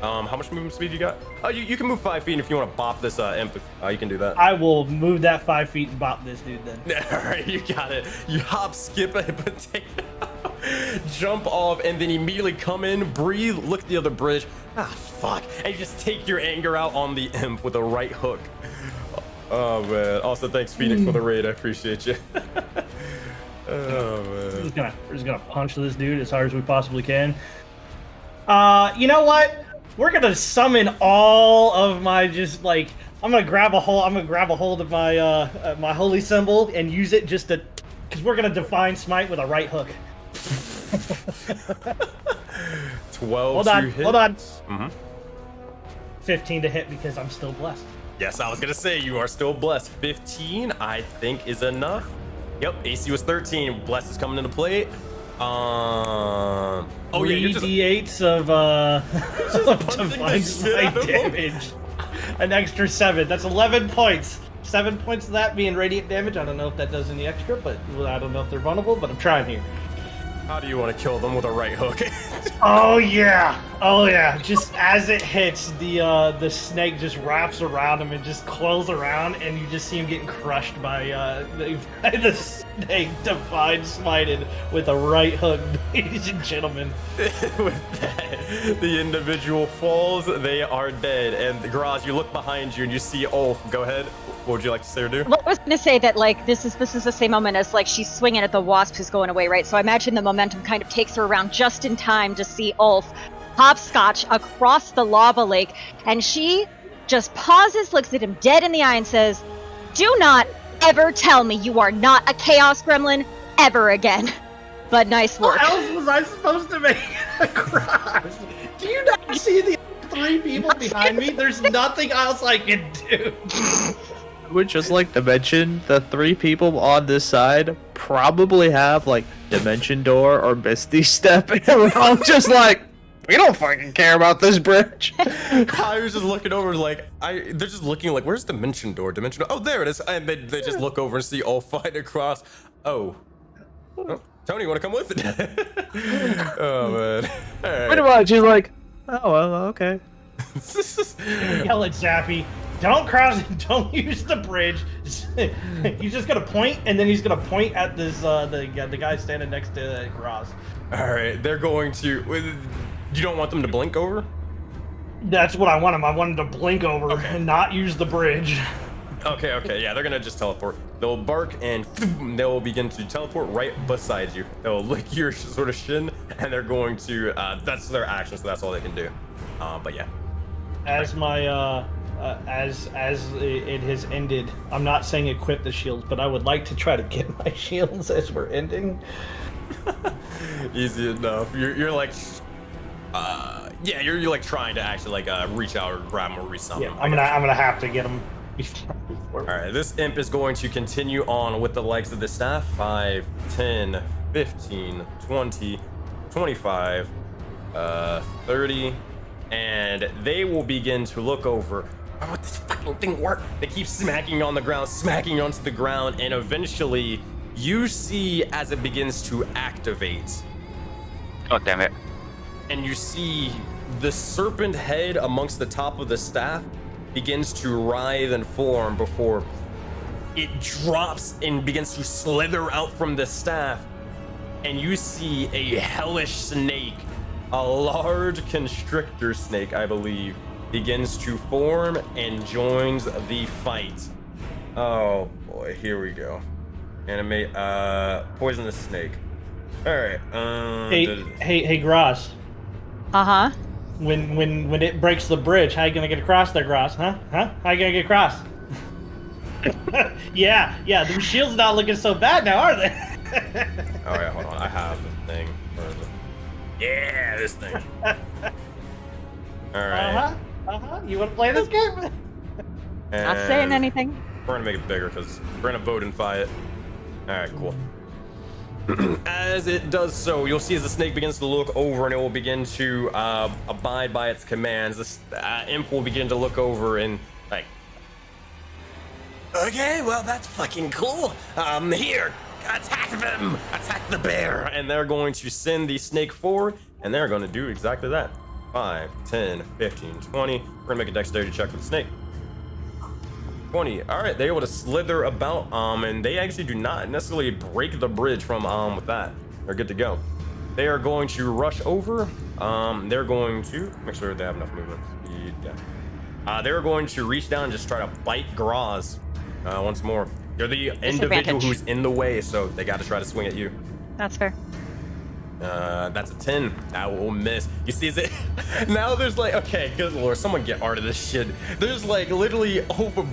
How much movement speed you got? Oh, you can move 5 feet, and if you want to bop this imp, you can do that.
I will move that 5 feet and bop this dude then.
All right, you got it. You hop, skip a potato, jump off, and then immediately come in, breathe, look at the other bridge. Ah, fuck. And you just take your anger out on the imp with a right hook. Oh, man. Also, thanks, Phoenix, for the raid. I appreciate you. Oh, man.
We're just gonna punch this dude as hard as we possibly can. You know what? We're gonna summon all of my I'm gonna grab a hold of my my holy symbol and use it just to, because we're gonna define smite with a right hook.
12
Hold
to
on,
hit.
hold on.
Mm-hmm.
15 to hit because I'm still blessed.
Yes, I was gonna say you are still blessed. 15, I think, is enough. Yep, AC was 13. Bless is coming into play. Oh yeah, you're just
3d8s of
punching
divine
the shit out
smite
of him.
damage. An extra 7. That's 11 points. 7 points of that being radiant damage. I don't know if that does any extra, but I don't know if they're vulnerable, but I'm trying here.
How do you want to kill them with a right hook?
Oh yeah, oh yeah. Just as it hits, the snake just wraps around him and just coils around, and you just see him getting crushed by the snake divine smited with a right hook, ladies and gentlemen.
With that, the individual falls. They are dead. And Graz, you look behind you and you see Ulf. Go ahead. What would you like to say or do?
Well, I was going to say that, like, this is the same moment as, like, she's swinging at the wasp who's going away, right? So I imagine the momentum kind of takes her around just in time to see Ulf hopscotch across the lava lake, and she just pauses, looks at him dead in the eye, and says, Do not ever tell me you are not a chaos gremlin ever again. But nice work.
How else was I supposed to make a cross? Do you not see the 3 people behind me? There's nothing else I can do.
I would just like to mention the 3 people on this side probably have like Dimension Door or Misty Step, and we're all just like, we don't fucking care about this bridge.
I was just looking over like they're just looking like, where's Dimension Door? Dimension Door. Oh, there it is. And they just look over and see all fight across. Oh, Tony, you want to come with it? Oh man. All right.
Pretty much, he's like, oh well, okay.
Yell at Zappy. Don't cross. Don't use the bridge. He's just gonna point, and then he's gonna point at this the guy standing next to Gross.
All right, they're going to. You don't want them to blink over?
That's what I want him. I want him to blink over and not use the bridge.
Okay, yeah, they're gonna just teleport. They'll bark and they'll begin to teleport right beside you. They'll lick your sort of shin, and they're going to. That's their action, so that's all they can do. But yeah.
As my as it has ended, I'm not saying equip the shields, but I would like to try to get my shields as we're ending.
Easy enough. You're like, yeah, you're like trying to actually like reach out or grab them or reach something.
Yeah, I'm gonna have to get them.
All right, this imp is going to continue on with the legs of the staff. 5, 10, 15, 20, 25, 30, and they will begin to look over. Oh, this fucking thing work. They keep smacking on the ground, smacking onto the ground, and eventually you see as it begins to activate.
Oh, damn it.
And you see the serpent head amongst the top of the staff begins to writhe and form before it drops and begins to slither out from the staff. And you see a hellish snake, a large constrictor snake, I believe, begins to form and joins the fight. Oh boy, here we go. Animate, poisonous snake. All right.
Hey, Gross.
Uh-huh.
When it breaks the bridge, how you gonna get across there, Gross? Huh? How you gonna get across? yeah. The shields not looking so bad now, are they?
Oh yeah, hold on. I have the thing. Yeah, this thing. All right.
You want to play this game?
Not saying anything.
We're gonna make it bigger because we're gonna vote and fight it. All right, cool. As it does so, you'll see as the snake begins to look over and it will begin to abide by its commands. This imp will begin to look over and like, okay, well that's fucking cool. Here, attack them, attack the bear, and they're going to send the snake forward, and they're going to do exactly that. 5, 10, 15, 20. We're gonna make a dexterity check for the snake. 20. All right, they're able to slither about, and they actually do not necessarily break the bridge from with that. They're good to go. They are going to rush over. They're going to make sure they have enough movement speed. Yeah. They're going to reach down and just try to bite Graz once more. You're the individual who's in the way, so they got to try to swing at you.
That's fair.
That's a 10. That will miss. You see, is it? Now there's like, okay, good lord, someone get art of this shit. There's like literally over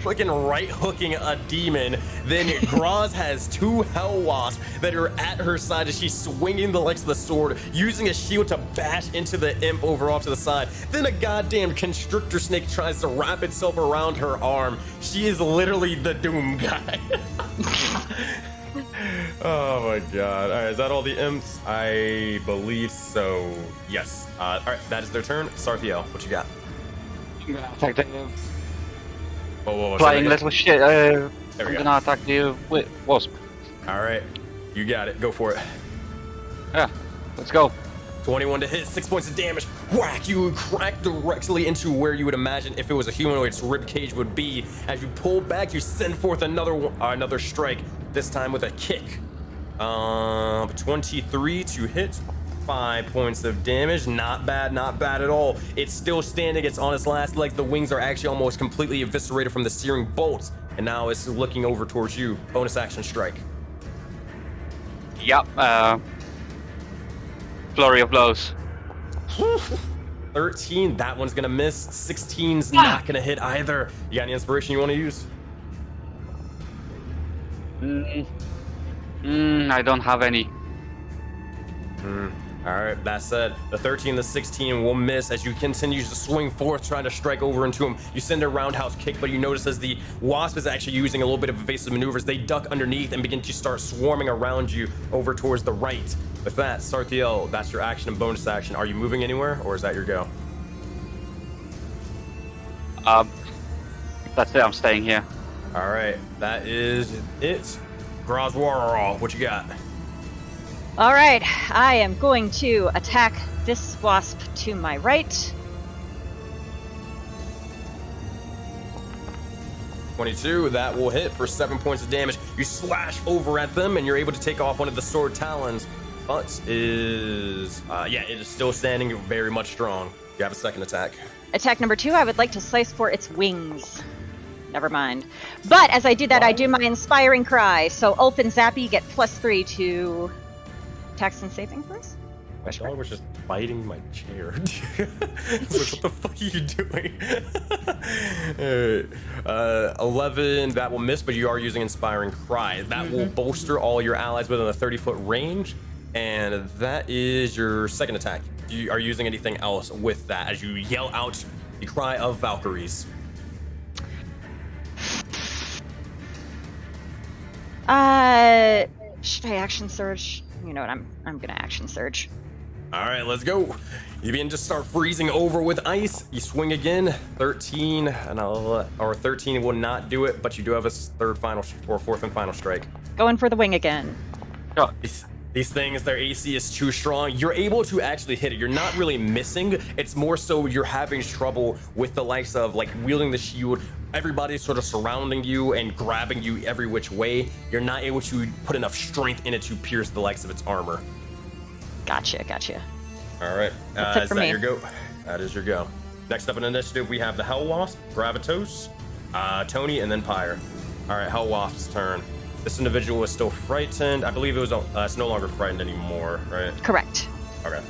freaking right hooking a demon. Then Graz has 2 hell wasps that are at her side as she's swinging the legs of the sword, using a shield to bash into the imp over off to the side. Then a goddamn constrictor snake tries to wrap itself around her arm. She is literally the Doom guy. Oh my god. Alright, is that all the imps? I believe so. Yes. Alright, that is their turn. Sarthiel, what you got?
Attack the
Whoa,
flying little shit. I'm
we go.
gonna attack the wasp.
Alright, you got it. Go for it.
Yeah, let's go.
21 to hit, 6 points of damage. Whack! You crack directly into where you would imagine if it was a humanoid's rib cage would be. As you pull back, you send forth another strike. This time with a kick. 23 to hit. 5 points of damage. Not bad at all. It's still standing. It's on its last legs. The wings are actually almost completely eviscerated from the searing bolts. And now it's looking over towards you. Bonus action strike.
Yep. Flurry of blows.
13. That one's gonna miss. 16's not gonna hit either. You got any inspiration you want to use?
I don't have any.
All right, that said, the 13, the 16 will miss as you continue to swing forth, trying to strike over into him. You send a roundhouse kick, but you notice as the wasp is actually using a little bit of evasive maneuvers, they duck underneath and begin to start swarming around you over towards the right. With that, Sarthiel, that's your action and bonus action. Are you moving anywhere, or is that your go?
That's it. I'm staying here.
All right, that is it. Groswarl, what you got?
All right, I am going to attack this wasp to my right.
22, that will hit for 7 points of damage. You slash over at them, and you're able to take off one of the sword talons. But it is still standing very much strong. You have a second attack.
Attack number 2, I would like to slice for its wings. Never mind. But as I do that, I do my inspiring cry. So Ulf and Zappy get +3 to attacks and saving throws.
My dog was just biting my chair. What the fuck are you doing? 11, that will miss, but you are using Inspiring Cry. That will bolster all your allies within a 30-foot range, and that is your second attack. You are using anything else with that as you yell out the cry of Valkyries.
Should I action surge? You know what? I'm gonna action surge.
All right, let's go. You begin to start freezing over with ice. You swing again. 13, or 13 will not do it, but you do have a fourth and final strike.
Going for the wing again.
Oh,
These things, their AC is too strong. You're able to actually hit it. You're not really missing. It's more so you're having trouble with the likes of like wielding the shield. Everybody's sort of surrounding you and grabbing you every which way. You're not able to put enough strength in it to pierce the likes of its armor.
Gotcha.
All right,
That's it
is
for
that
me.
your go? That is your go. Next up in initiative, we have the Hell Wasp, Gravitos, Tony, and then Pyre. All right, Hell Wasp's turn. This individual is still frightened. I believe it's no longer frightened anymore, right?
Correct.
Okay.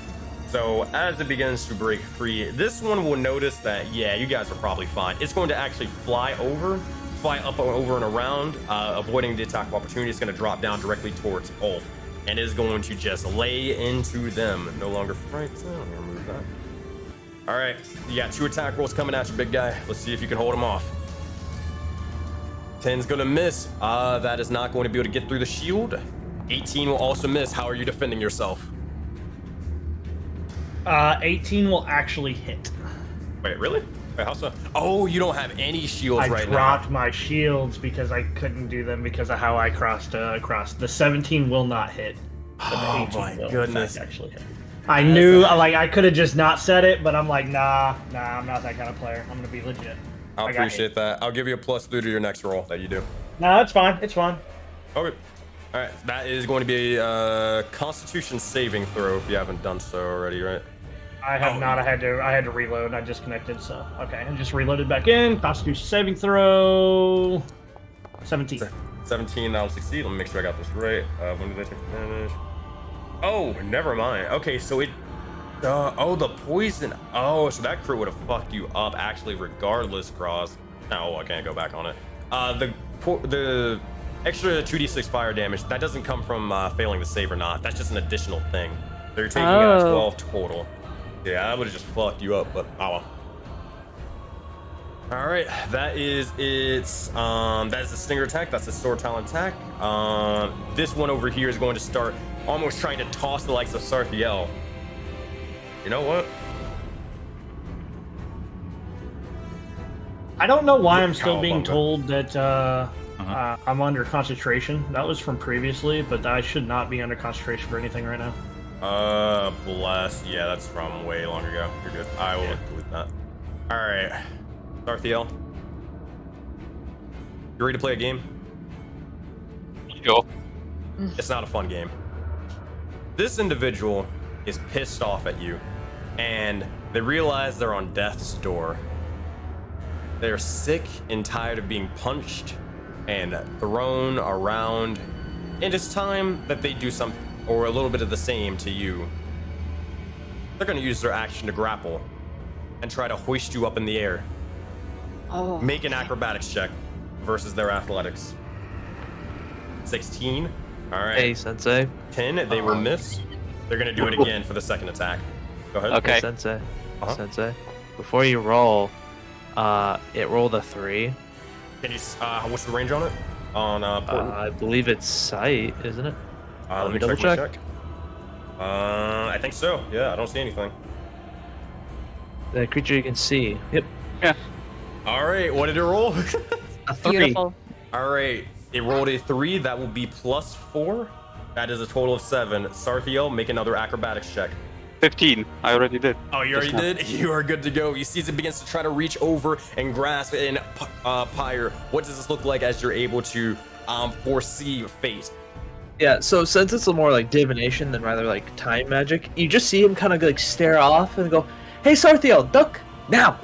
So as it begins to break free, this one will notice that, yeah, you guys are probably fine. It's going to actually fly up over and around, avoiding the attack of opportunity. It's going to drop down directly towards Ulf and is going to just lay into them. No longer frightened. I'm going to remove that. All right, you got 2 attack rolls coming at you, big guy. Let's see if you can hold them off. 10's gonna miss. That is not going to be able to get through the shield. 18 will also miss. How are you defending yourself?
18 will actually hit.
Wait, really? Wait, how so? Oh, you don't have any shields right
I
now.
dropped my shields because I couldn't do them because of how I crossed across. The 17 will not hit. But the 18
my
will,
goodness.
in fact, actually hit. I knew, like, I could have just not said it, but I'm like, nah, I'm not that kind of player. I'm gonna be legit.
I appreciate that. I'll give you a +3 to your next roll that you do.
No, it's fine. It's fine.
Okay. All right, that is going to be a Constitution saving throw if you haven't done so already, right?
I have not. I had to reload. I disconnected. So okay, I just reloaded back in. Constitution saving throw. 17.
17, that'll succeed. Let me make sure I got this right. When did they take advantage? Oh, never mind. Okay, so it. The poison. Oh, so that crit would have fucked you up actually, regardless, Cross. No, I can't go back on it. The extra 2d6 fire damage, that doesn't come from failing to save or not. That's just an additional thing. So you're taking out 12 total. Yeah, that would have just fucked you up, but oh well. All right, that is its. That is the stinger attack. That's the sword talent attack. This one over here is going to start almost trying to toss the likes of Sarthiel. You know what?
I don't know why I'm still being told that I'm under concentration. That was from previously, but I should not be under concentration for anything right now.
Bless. Yeah, that's from way long ago. You're good. I will with that. All right, Sarthiel. You ready to play a game?
Sure.
It's not a fun game. This individual is pissed off at you, and they realize they're on death's door. They're sick and tired of being punched and thrown around, and it's time that they do something, or a little bit of the same to you. They're going to use their action to grapple and try to hoist you up in the air.
Oh.
Make an acrobatics check versus their athletics. 16. All right.
Hey, Sensei.
10. They will miss. They're gonna do it again for the second attack. Go ahead.
Okay.
Hey, Sensei.
Uh-huh.
Sensei. Before you roll, it rolled a 3.
Can you? What's the range on it? On portal?
I believe it's sight, isn't it?
Let me
double
check. I think so. Yeah, I don't see anything.
The creature you can see. Yep.
All right. What did it roll?
A 3.
Beautiful.
All right. It rolled a 3. That will be +4. That is a total of 7. Sarthiel, make another acrobatics check.
15. I already did.
Oh, you already did? You are good to go. You see as it begins to try to reach over and grasp in Pyre. What does this look like as you're able to foresee fate?
Yeah, so since it's more like divination than rather like time magic, you just see him kind of like stare off and go, "Hey, Sarthiel, duck now!"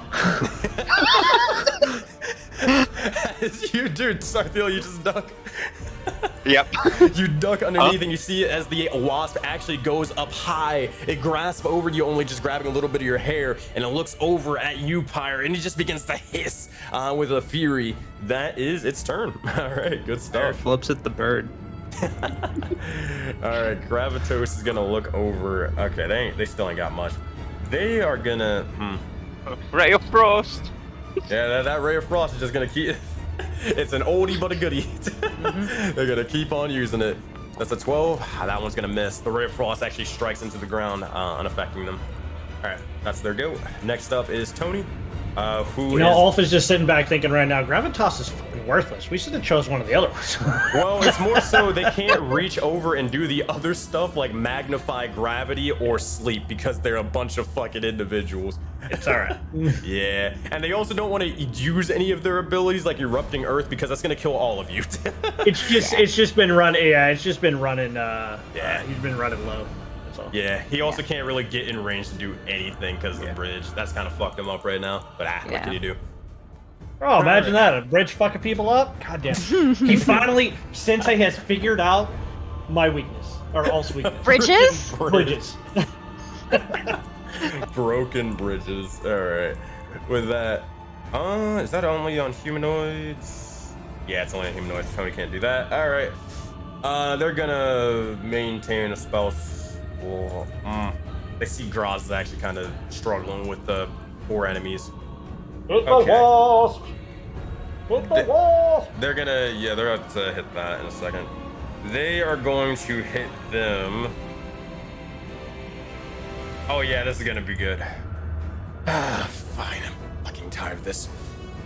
As you do, Sarthiel, you just duck.
Yep.
You duck underneath and you see it as the wasp actually goes up high. It grasps over you, only just grabbing a little bit of your hair, and it looks over at you, Pyre, and it just begins to hiss with a fury. That is its turn. All right, good stuff.
Flips at the bird.
All right, Gravitos is gonna look over. Okay, they still ain't got much. They are gonna.
Ray of Frost.
Yeah, that ray of frost is just gonna keep. It's an oldie but a goodie. They're gonna keep on using it. That's a 12. That one's gonna miss. The ray of frost actually strikes into the ground, unaffecting them. All right, that's their go. Next up is Tony, who
Ulf is just sitting back thinking right now, Gravitas is fucking worthless. We should have chose one of the other ones.
Well, it's more so they can't reach over and do the other stuff like magnify gravity or sleep because they're a bunch of fucking individuals.
It's all right.
Yeah, and they also don't want to use any of their abilities like erupting earth because that's gonna kill all of you.
It's just been running. Yeah, it's just been running. He's been running low. That's all.
Yeah, he also can't really get in range to do anything because of the bridge. That's kind of fucked him up right now. But what can you do?
Oh, imagine that. A bridge fucking people up? God damn. He finally, Sensei has figured out my weakness. Or Ulf's weakness.
Bridges?
Bridges.
Broken bridges. All right. With that, is that only on humanoids? Yeah, it's only on humanoids. Tony can't do that. All right. They're gonna maintain a spell. They see Graz is actually kind of struggling with the 4 enemies.
Hit the wasp! Hit the wasp!
They're gonna, they're about to hit that in a second. They are going to hit them. Oh yeah, this is gonna be good. Fine, I'm fucking tired of this.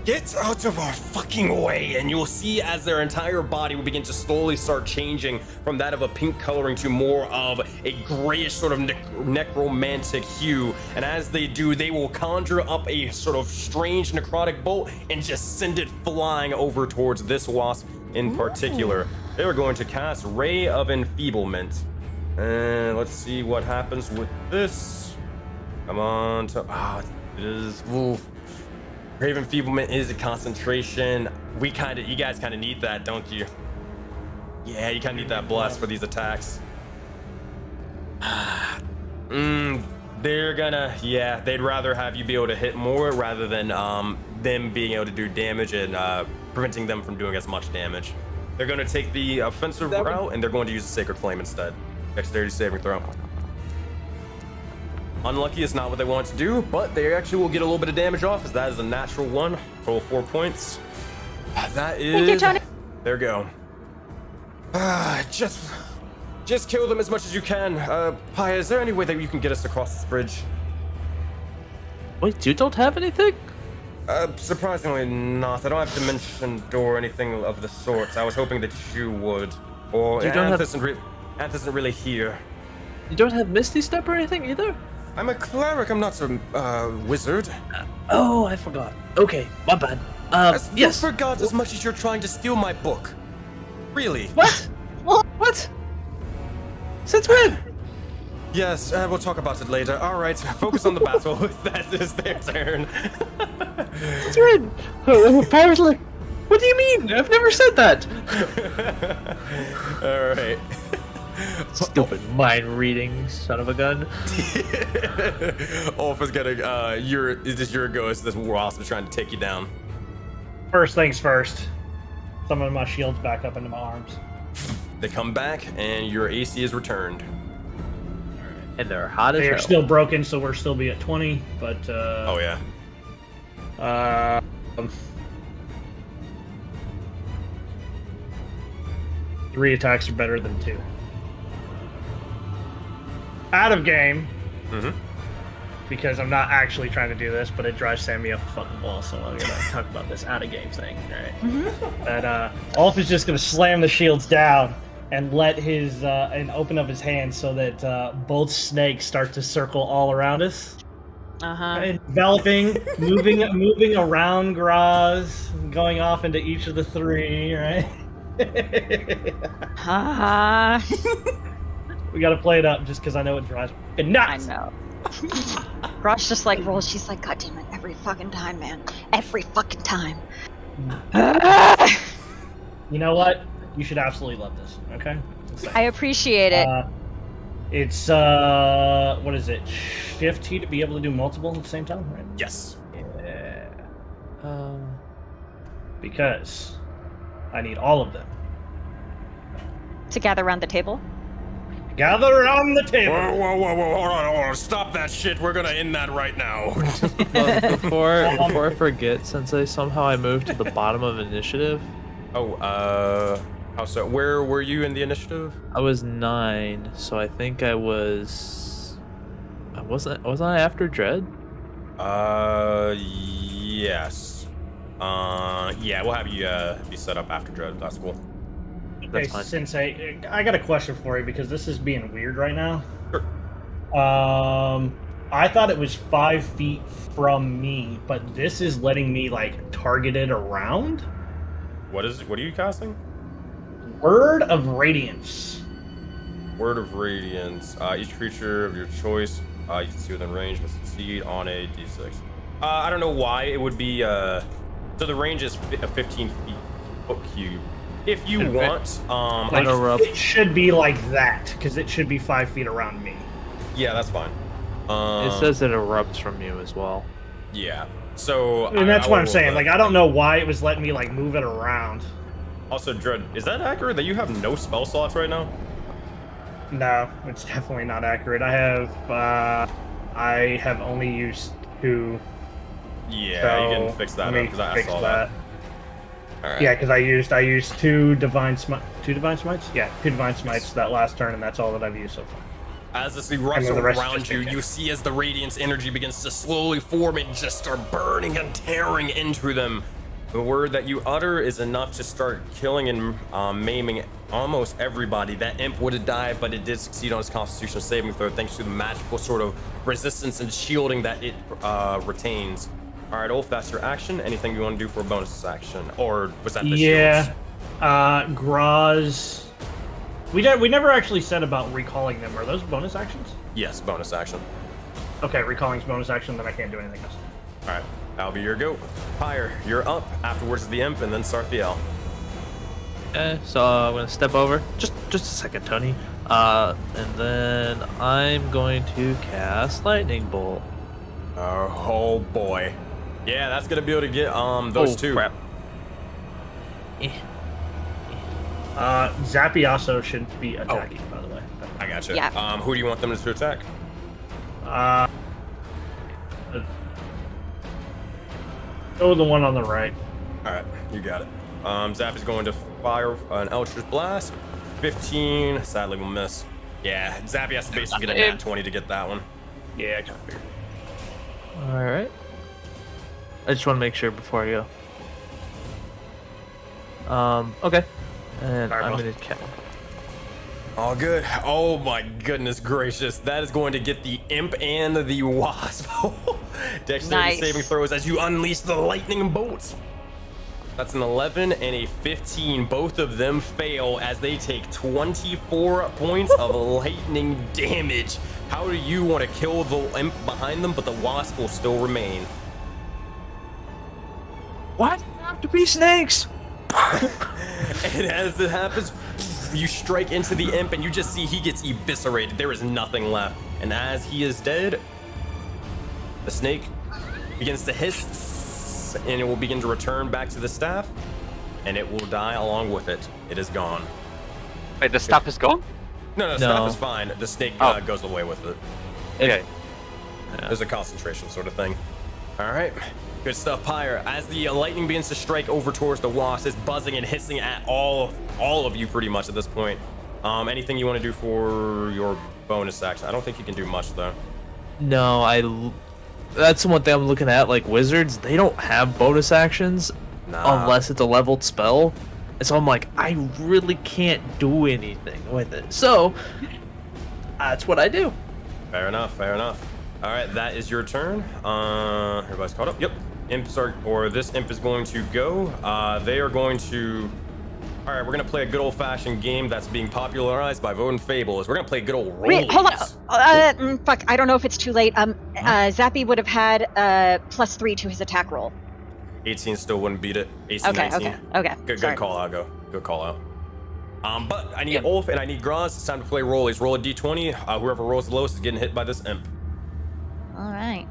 Get out of our fucking way, and you'll see as their entire body will begin to slowly start changing from that of a pink coloring to more of a grayish sort of necromantic hue. And as they do, they will conjure up a sort of strange necrotic bolt and just send it flying over towards this wasp in particular. They are going to cast Ray of Enfeeblement. And let's see what happens with this. Come on. It is. Oof. Ray of Enfeeblement is a concentration. You guys kind of need that, don't you? Yeah, you kind of need that blast for these attacks. They're gonna, they'd rather have you be able to hit more rather than them being able to do damage and preventing them from doing as much damage. They're gonna take the offensive route and they're going to use the Sacred Flame instead. Dexterity saving throw. Unlucky is not what they want to do, but they actually will get a little bit of damage off as that is a natural 1. Total 4 points. That is...
Thank you, Tony.
There we go. Just kill them as much as you can. Paya, is there any way that you can get us across this bridge?
Wait, you don't have anything?
Surprisingly not. I don't have Dimension Door or anything of the sorts. I was hoping that you would. Or
You don't
Anth isn't really here.
You don't have Misty Step or anything either?
I'm a cleric, I'm not a wizard.
Oh, I forgot. Okay, my bad.
You forgot as much as you're trying to steal my book. Really?
What? What? Since when?
Yes, we'll talk about it later. All right, focus on the battle. That is their turn.
Since when? Pyre's like, what do you mean? I've never said that.
All right.
Stupid mind reading, son of a gun.
Ulf is gonna, is this your go as this wasp is trying to take you down?
First things first. Summon my shields back up into my arms.
They come back, and your AC is returned.
And they're hot as
They are
hell.
still broken, so we're still be at 20. But
Oh yeah.
3 attacks are better than 2. Out of game.
Mm-hmm.
Because I'm not actually trying to do this, but it drives Sammy up a fucking wall, so I'm gonna talk about this out of game thing, right? That Ulf is just gonna slam the shields down and let his and open up his hands so that both snakes start to circle all around us, enveloping, moving around Graz, going off into each of the 3, right? We gotta play it up just because I know it drives me nuts.
I know. Grosh just like rolls. She's like, God damn it, every fucking time, man. Every fucking time.
You know what? You should absolutely love this, okay?
I appreciate it.
It's, what is it? Shift T to be able to do multiple at the same time, right?
Yes.
Yeah. Because I need all of them.
To gather around the table.
Gather around the table!
Whoa, hold on, stop that shit, we're gonna end that right now.
Before I forget, Sensei, somehow I moved to the bottom of initiative.
How so? Where were you in the initiative?
I was 9, so I think I wasn't I after Dread?
Yes. Yeah, we'll have you be set up after Dread, that's cool.
Okay,
That's fine.
Sensei, I got a question for you because this is being weird right now.
Sure.
I thought it was 5 feet from me, but this is letting me like target it around.
What are you casting?
Word of Radiance.
Word of Radiance. Each creature of your choice you can see within range must succeed on a d6. I don't know why it would be so the range is 15 feet foot cube. If you want,
It should be like that because it should be 5 feet around me.
yeah, that's fine.
It says it erupts from you as well.
Yeah. So
And that's
I
what I'm
will,
saying. Like I don't know why it was letting me like move it around.
Also, Dread, is that accurate that you have no spell slots right now?
No, it's definitely not accurate. I have only used 2.
Yeah,
So,
you can fix that
let me
up because I
fix
saw that. All right.
Yeah, because I used 2 divine smites. 2 divine smites? Yeah, 2 divine smites that last turn, and that's all that I've used so far.
As this erupts
And then the rest is
around
just
you,
okay.
you see as the radiance energy begins to slowly form and just start burning and tearing into them. The word that you utter is enough to start killing and maiming almost everybody. That imp would have died, but it did succeed on its constitution saving throw thanks to the magical sort of resistance and shielding that it retains. All right, Ulf, that's your action. Anything you want to do for a bonus action? Or was that the shields?
Graz. We never actually said about recalling them. Are those bonus actions?
Yes, bonus action.
Okay, recalling's bonus action, then I can't do anything else.
All right, that'll be your go. Pyre, you're up. Afterwards the imp, and then Sarthiel.
Okay, so I'm gonna step over. Just a second, Tony. And then I'm going to cast Lightning Bolt.
Oh boy. Yeah, that's gonna be able to get those two.
Crap.
Zappy also shouldn't be attacking, by the way.
I gotcha.
Yeah.
Who do you want them to attack?
Go with the one on the right.
All right, you got it. Zap is going to fire an Eldritch Blast. 15. Sadly, will miss. Yeah, Zappy has to basically get a nat 20 to get that one.
Yeah, I kind of figured.
All right. I just want to make sure before I go. Okay. And
Alright,
I'm
well.
gonna count.
All good. Oh my goodness gracious. That is going to get the imp and the wasp. Dexterity
Nice.
saving throws as you unleash the lightning bolts. That's an 11 and a 15. Both of them fail as they take 24 points of lightning damage. How do you want to kill the imp behind them, but the wasp will still remain?
Why do you have to be snakes?
And as it happens, you strike into the imp and you just see he gets eviscerated. There is nothing left. And as he is dead, the snake begins to hiss and it will begin to return back to the staff and it will die along with it. It is gone.
Wait, the stuff is gone?
No, stuff is fine. The snake goes away with it.
Okay.
There's a concentration sort of thing. All right. Good stuff, Pyre. As the lightning begins to strike over towards the wasp, it's buzzing and hissing at all of you pretty much at this point. Anything you want to do for your bonus action? I don't think you can do much though.
No, that's one thing I'm looking at. Like wizards, they don't have bonus actions unless it's a leveled spell. And so I'm like, I really can't do anything with it. So that's what I do.
Fair enough. All right, that is your turn. Everybody's caught up. Yep. This imp is going to go. They are going to. All right, we're gonna play a good old-fashioned game that's being popularized by Vote and Fable. We're gonna play good old rolls.
Wait, hold on. Fuck, I don't know if it's too late. Zappy would have had +3 to his attack roll.
18 still wouldn't beat it. AC 19.
Okay.
Good call out, Good call out. But I need Ulf and I need Graz. It's time to play rollies. Roll a d20. Whoever rolls the lowest is getting hit by this imp.
All right.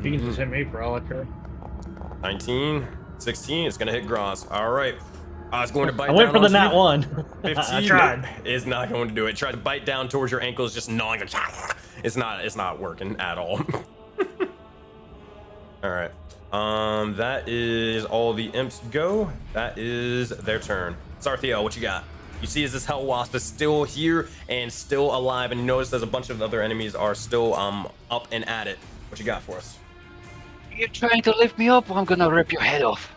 You can just hit me for all I care.
19, 16. It's gonna hit Graz. All right. It's going to bite
I
down
went for the
onto
nat
you.
one.
15
I tried.
is not going to do it. Try to bite down towards your ankles, just gnawing. It's not working at all. All right. That is all the imps go. That is their turn. Sarthiel, what you got? You see as this hell wasp is still here and still alive, and you notice there's a bunch of other enemies are still up and at it. What you got for us?
You're trying to lift me up, I'm gonna rip your head off.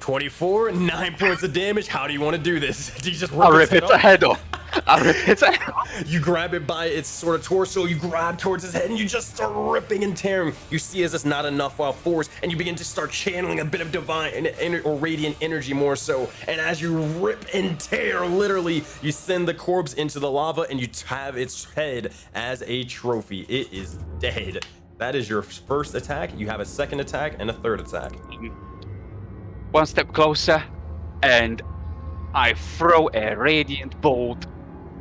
24, 9 points of damage. How do you want to do this? Do you just
I'll rip its head off. I'll rip its head off.
You grab it by its sort of torso, you grab towards his head, and you just start ripping and tearing. You see as it's not enough force, and you begin to start channeling a bit of divine or radiant energy more so. And as you rip and tear, literally, you send the corpse into the lava, and you have its head as a trophy. It is dead. That is your first attack. You have a second attack and a third attack.
One step closer, and I throw a radiant bolt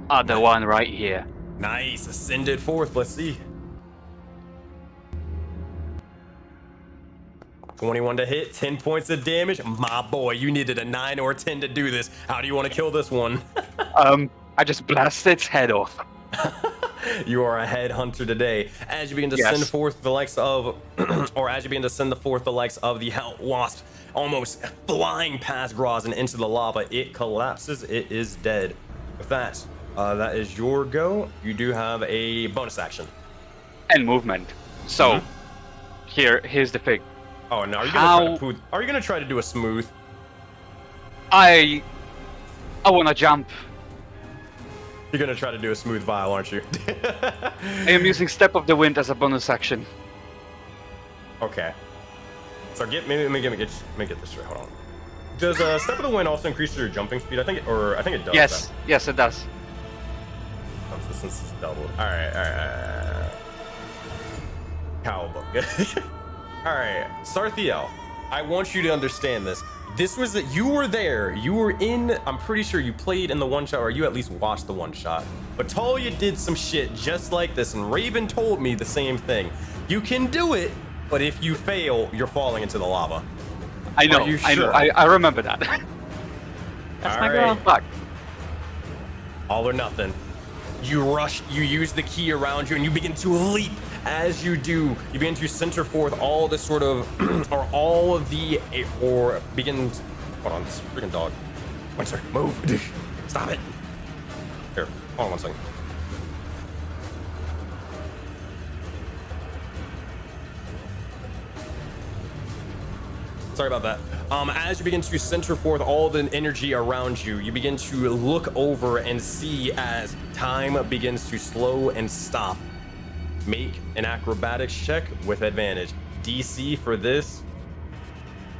at the one right here.
Nice. Ascend it forth. Let's see. 21 to hit, 10 points of damage. My boy, you needed a 9 or a 10 to do this. How do you want to kill this one?
I just blast its head off.
You are a headhunter today. As you begin to send forth the likes of, or as you begin to send forth the likes of the hell wasp, almost flying past Graz and into the lava, it collapses. It is dead. With that, that is your go. You do have a bonus action
and movement. So here's the thing.
Oh no! Are you gonna try to do a smooth?
I wanna jump.
You're gonna try to do a smooth vial, aren't you?
I am using Step of the Wind as a bonus action.
Okay. So let me get this straight. Hold on. Does Step of the Wind also increase your jumping speed? I think it does.
Yes, it does.
So since it's doubled. All right. Cowabunga. All right, Sarthiel, I want you to understand this. This was that you were there. You were in. I'm pretty sure you played in the one shot, or you at least watched the one shot. But Talia did some shit just like this, and Raven told me the same thing. You can do it, but if you fail, you're falling into the lava.
I know.
Are you
I know.
sure?
I remember that.
That's
All
my girl.
right.
Fuck.
All or nothing. You rush, you use the key around you, and you begin to leap. As you do, you begin to center forth all the sort of, or all of the, or begin, hold on, this freaking dog. Winter, move. Stop it. Here, hold on one second. Sorry about that. As you begin to center forth all the energy around you, you begin to look over and see as time begins to slow and stop. Make an acrobatics check with advantage. DC for this.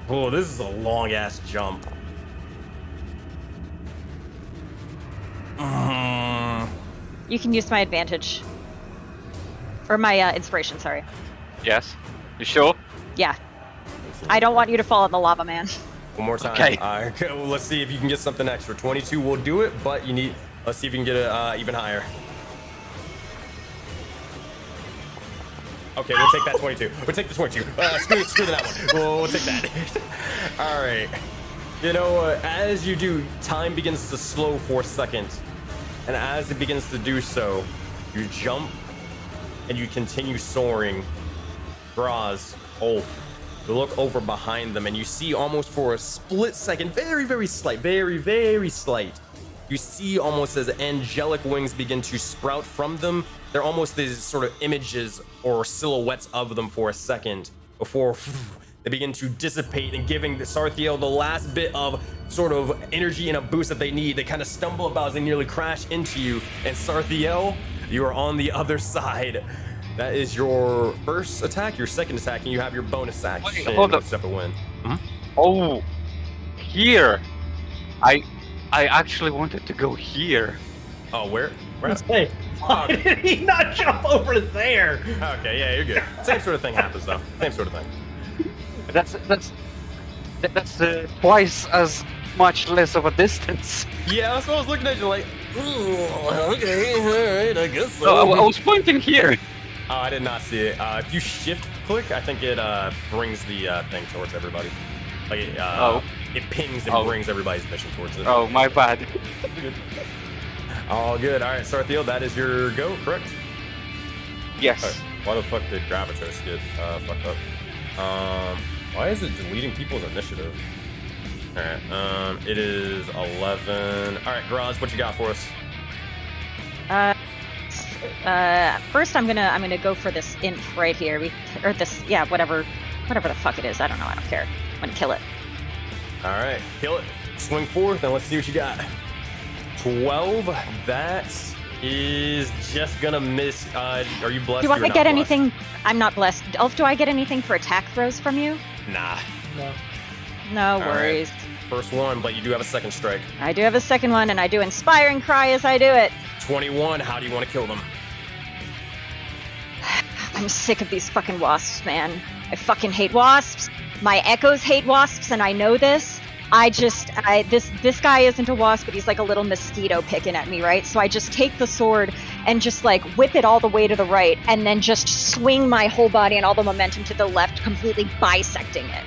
Oh, this is a long ass jump.
You can use my advantage. Or my inspiration, sorry.
Yes. You sure?
Yeah. I don't want you to fall in the lava, man.
One more time.
Okay.
Well, let's see if you can get something extra. 22 will do it, but you need. Let's see if you can get it even higher. Okay, we'll take that 22. We'll take the 22. Screw that one. We'll take that. All right. You know, as you do, time begins to slow for a second. And as it begins to do so, you jump and you continue soaring. Graz, you look over behind them and you see almost for a split second, very, very slight, very, very slight. You see almost as angelic wings begin to sprout from them. They're almost these sort of images or silhouettes of them for a second before they begin to dissipate and giving the Sarthiel the last bit of sort of energy and a boost that they need. They kind of stumble about as they nearly crash into you. And Sarthiel, you are on the other side. That is your first attack, your second attack, and you have your bonus action.
Wait, hold up.
Separate win.
Oh, here. I actually wanted to go here.
Oh, where?
Hey, why did he not jump over there?
Okay, yeah, you're good. Same sort of thing happens though. Same sort of thing.
That's twice as much less of a distance.
Yeah, that's what I was looking at you like, okay, alright, I guess so.
No, I was pointing here.
Oh, I did not see it. If you shift click, I think it brings the thing towards everybody. Like it pings and brings everybody's mission towards it.
Oh, my bad.
All good. All right, Sarthiel, that is your go, correct?
Yes.
Right. Why the fuck did Gravitos get fucked up? Why is it deleting people's initiative? All right. It is 11. All right, Graz, what you got for us?
First I'm gonna go for this imp right here, or this, yeah, whatever the fuck it is. I don't know. I don't care. I'm gonna kill it.
All right, kill it. Swing forth, and let's see what you got. 12. That is just gonna miss. Are you blessed?
Do I get anything? I'm not blessed. Elf, do I get anything for attack throws from you?
Nah.
No worries.
Right. First one, but you do have a second strike.
I do have a second one, and I do inspiring cry as I do it.
21. How do you want to kill them?
I'm sick of these fucking wasps, man. I fucking hate wasps. My echoes hate wasps, and I know this. This guy isn't a wasp, but he's like a little mosquito picking at me, right? So I just take the sword and just like whip it all the way to the right, and then just swing my whole body and all the momentum to the left, completely bisecting it.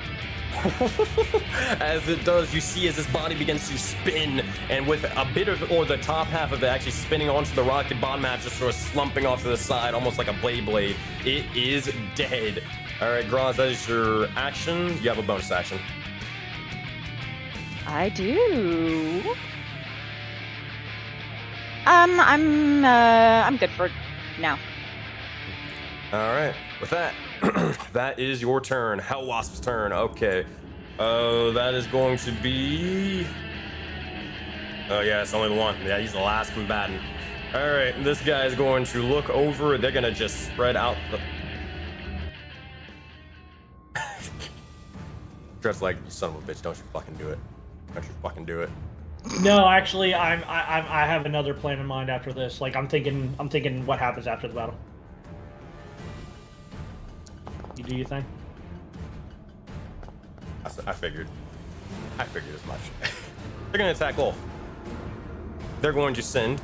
As it does, you see as his body begins to spin, and with a bit of, or the top half of it actually spinning onto the rock, the bottom half just sort of slumping off to the side, almost like a blade. It is dead. All right, Graz, that is your action. You have a bonus action.
I do. I'm good for now.
All right, with that, that is your turn. Hell Wasp's turn. Okay. That is going to be. Oh yeah, it's only the one. Yeah, he's the last combatant. All right, this guy is going to look over. They're gonna just spread out the. Dress like, you son of a bitch! Don't you fucking do it! Don't you fucking do it!
No, actually, I have another plan in mind after this. Like, I'm thinking what happens after the battle. You do your thing.
I figured as much. They're gonna attack Wolf. They're going to send.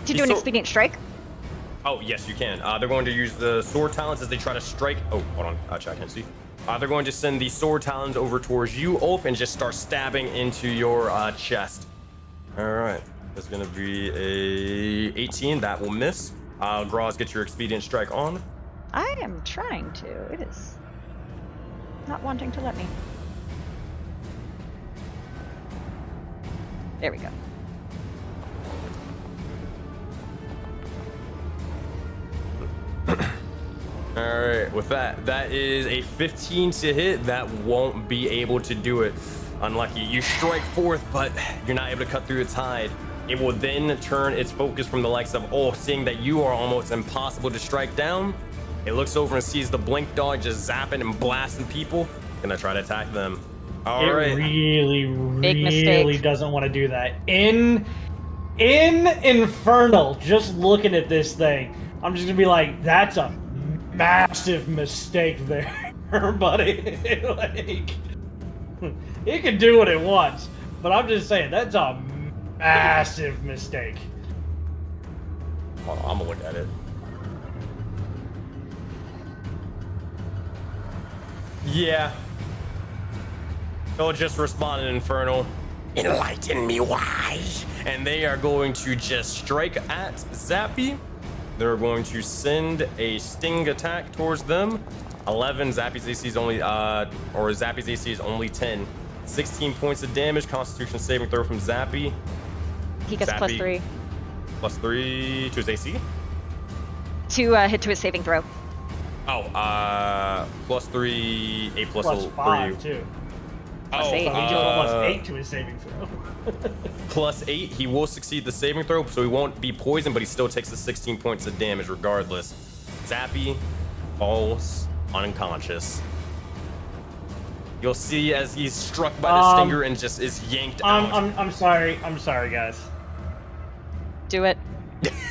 To do an expedient strike?
Oh yes, you can. They're going to use the sword talons as they try to strike. Oh, hold on. I can't see. They're going to send the sword talons over towards you, Ulf, and just start stabbing into your chest. All right. That's going to be a 18. That will miss. Graz, get your expedient strike on.
I am trying to. It is not wanting to let me. There we go.
All right, with that is a 15 to hit. That won't be able to do it. Unlucky. You strike forth, but you're not able to cut through its hide. It will then turn its focus from the likes of, seeing that you are almost impossible to strike down. It looks over and sees the blink dog just zapping and blasting people. Gonna try to attack them. All right.
Really doesn't want to do that. In Infernal, just looking at this thing, I'm just gonna be like, that's a massive mistake there, buddy. Like, it can do what it wants, but I'm just saying that's a massive mistake.
Hold on, I'm gonna look at it. Yeah. They'll just respond in Infernal. Enlighten me why. And they are going to just strike at Zappy. They're going to send a sting attack towards them. 11. Zappy's AC is only Zappy's AC is only 10. 16 points of damage. Constitution saving throw from Zappy.
He gets
Zappy,
+3
+3 to his AC.
to hit to his saving throw.
Oh, +3, 8 plus
Plus
for
5
you.
too.
Oh,
Plus 8.
So he gets +8 to his saving throw.
+8, he will succeed the saving throw, so he won't be poisoned, but he still takes the 16 points of damage regardless. Zappy falls unconscious. You'll see as he's struck by the stinger and just is yanked out.
I'm sorry, guys.
Do it.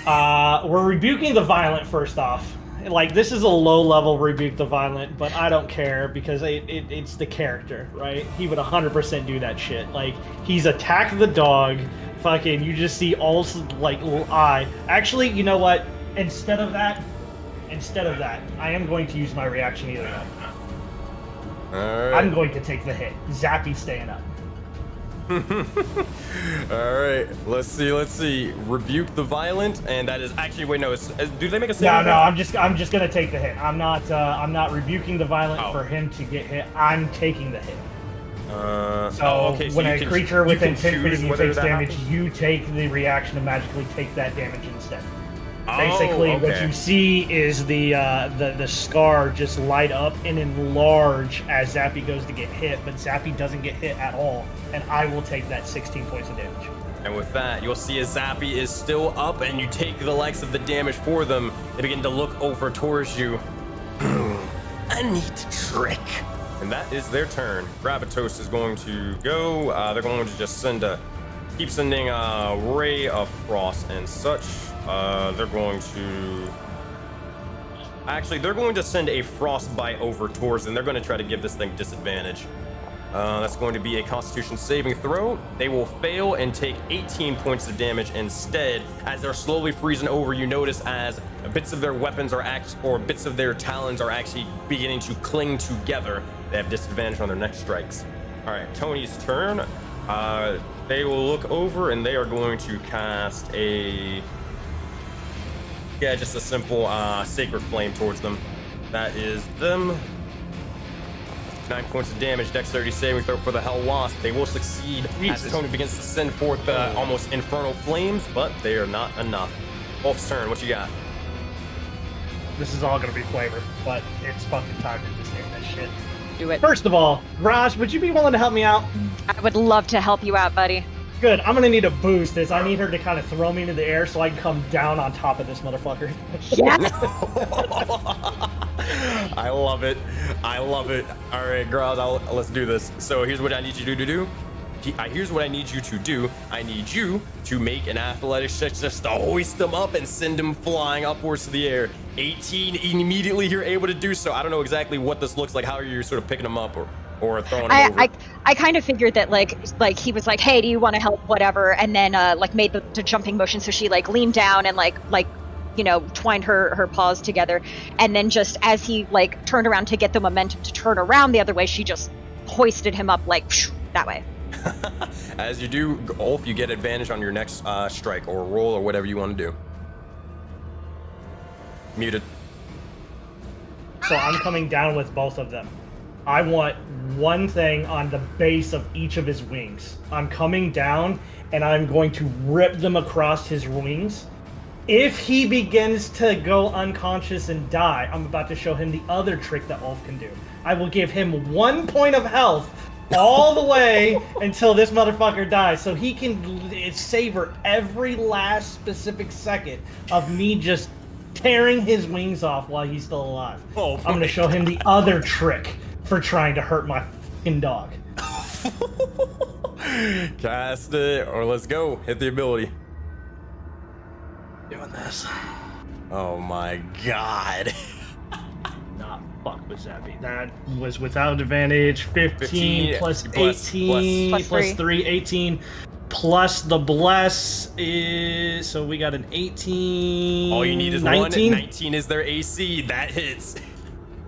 We're rebuking the violent first off. Like, this is a low-level rebuke the violent, but I don't care because it's the character, right? He would 100% do that shit. Like, he's attacked the dog. Fucking, you just see all like little eye. Actually, you know what? Instead of that, I am going to use my reaction either way.
All right.
I'm going to take the hit. Zappy staying up.
All right, let's see. Rebuke the violent, and that is actually wait no. Do they make a save?
No, I'm just gonna take the hit. I'm not rebuking the violent for him to get hit. I'm taking the hit. So
okay, so
when
you
a
can-
creature
you
within
can
10
choose
feet of you
whether
takes
that
damage,
happens?
you take the reaction to magically take that damage instead.
Oh,
Basically, what
okay.
you see is the scar just light up and enlarge as Zappy goes to get hit, but Zappy doesn't get hit at all, and I will take that 16 points of damage.
And with that, you'll see as Zappy is still up, and you take the likes of the damage for them. They begin to look over towards you. A neat trick. And that is their turn. Gravitos is going to go. They're going to just keep sending a ray of frost and such. They're going to send a frostbite over towards them. They're going to try to give this thing disadvantage. That's going to be a Constitution saving throw. They will fail and take 18 points of damage instead. As they're slowly freezing over, you notice as bits of their weapons or bits of their talons are actually beginning to cling together. They have disadvantage on their next strikes. All right, Tony's turn. They will look over and they are going to cast just a simple Sacred Flame towards them. That is them. 9 points of damage, dexterity saving throw for the Hell Wasp. They will succeed as Tony begins to send forth almost infernal flames, but they are not enough. Wolf's turn, what you got?
This is all gonna be flavor, but it's fucking time to just hit that shit.
Do it.
First of all, Raj, would you be willing to help me out?
I would love to help you out, buddy.
Good. I'm gonna need a boost. I need her to kind of throw me into the air so I can come down on top of this motherfucker.
Yes.
I love it. All right, girls, let's do this. So here's what I need you to do. Here's what I need you to do. I need you to make an athletics check just to hoist them up and send them flying upwards to the air. 18, immediately you're able to do so. I don't know exactly what this looks like. How are you sort of picking them up or throwing them over?
I kind of figured that like he was like, hey, do you want to help, whatever, and then like made the jumping motion, so she like leaned down and like you know, twined her paws together, and then just as he like turned around to get the momentum to turn around the other way, she just hoisted him up like that way.
As you do, Ulf, you get advantage on your next strike or roll or whatever you want to do. Muted.
So I'm coming down with both of them. I want one thing on the base of each of his wings. I'm coming down and I'm going to rip them across his wings. If he begins to go unconscious and die, I'm about to show him the other trick that Ulf can do. I will give him 1 point of health all the way until this motherfucker dies, so he can savor every last specific second of me just tearing his wings off while he's still alive.
Oh,
I'm going to show him the other trick for trying to hurt my fucking dog.
Cast it, or let's go. Hit the ability.
Doing this.
Oh my god.
Not fuck with Zappy. That was without advantage. 15 plus 18
plus
plus
3.
3, 18 plus the bless is, so we got an 18.
All you need is
19?
1. 19 is their AC. That hits.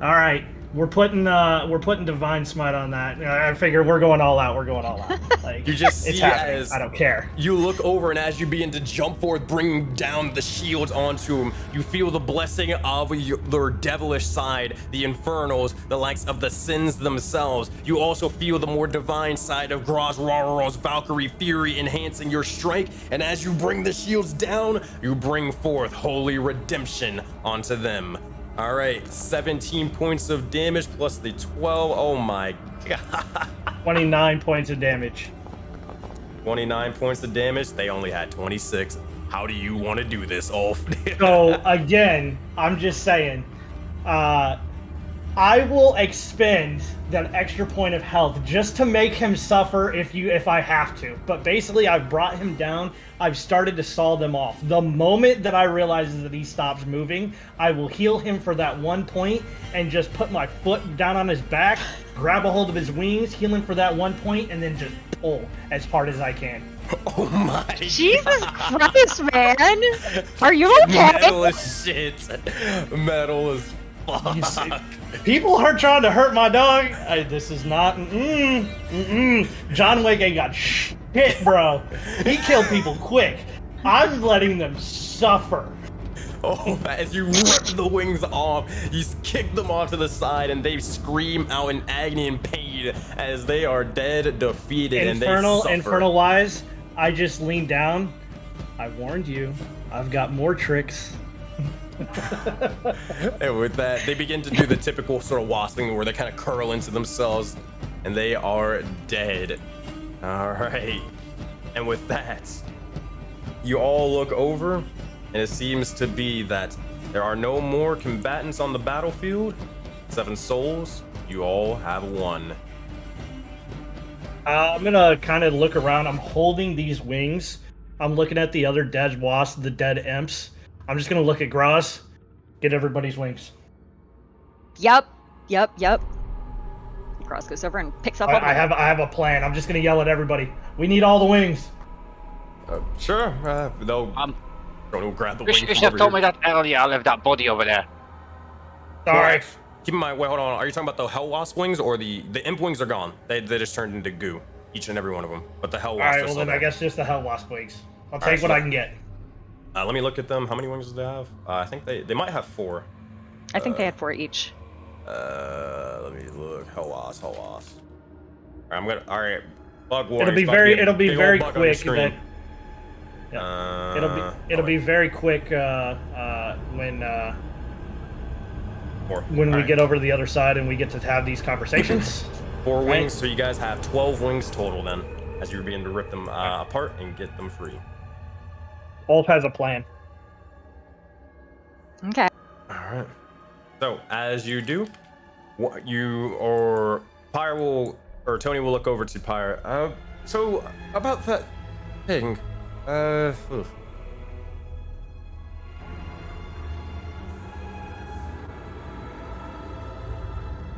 All right. We're putting Divine Smite on that. I figure we're going all out. We're going all out. Like,
You just
it's
see
happening.
as
I don't care.
you look over, and as you begin to jump forward, bringing down the shields onto him, you feel the blessing of your devilish side, the infernals, the likes of the sins themselves. You also feel the more divine side of Auroraverse Valkyrie Fury enhancing your strength, and as you bring the shields down, you bring forth holy redemption onto them. All right, 17 points of damage plus the 12. Oh my god.
29 points of damage.
29 points of damage. They only had 26. How do you want to do this, Ulf?
So again, I'm just saying, I will expend that extra point of health just to make him suffer if I have to. But basically, I've brought him down. I've started to saw them off. The moment that I realize that he stops moving, I will heal him for that 1 point and just put my foot down on his back, grab a hold of his wings, heal him for that 1 point, and then just pull as hard as I can.
Oh my
Jesus Christ, man! Are you okay?
Metal is shit. Metal is fuck.
People are trying to hurt my dog. This is not. John Wick ain't got shit, bro. He killed people quick. I'm letting them suffer.
Oh, as you rip the wings off, you kick them off to the side, and they scream out in agony and pain as they are dead, defeated, and they suffer.
Infernal wise, I just leaned down. I warned you. I've got more tricks.
And with that, they begin to do the typical sort of wasp thing where they kind of curl into themselves, and they are dead. All right. And with that, you all look over, and it seems to be that there are no more combatants on the battlefield. 7 souls, you all have won.
I'm gonna kind of look around. I'm holding these wings. I'm looking at the other dead wasps, the dead imps. I'm just gonna look at Gross. Get everybody's wings.
Yep. Cross goes over and picks up.
I have a plan. I'm just gonna yell at everybody. We need all the wings.
Sure. They'll go grab the
You
wing.
should have told me that earlier. I left that body over there.
Sorry.
Keep in mind, wait, hold on. Are you talking about the Hell Wasp wings, or the imp wings are gone? They just turned into goo, each and every one of them. But the Hell Wasp.
All right.
are
Well,
still
then I
there.
guess just the Hell Wasp wings. I'll
All
take
right,
what
so
I can get.
Let me look at them. How many wings do they have? I think they might have 4.
I think they had 4 each.
Let me look. Hell Wasp. All right. Bug warning.
It'll be very quick.
Screen.
It'll be very quick when we get over to the other side and we get to have these conversations.
4 wings, so you guys have 12 wings total then, as you begin to rip them apart and get them free.
Wolf has a plan.
Okay.
All right. So as you do, Pyre will, or Tony will look over to Pyre. So about that thing,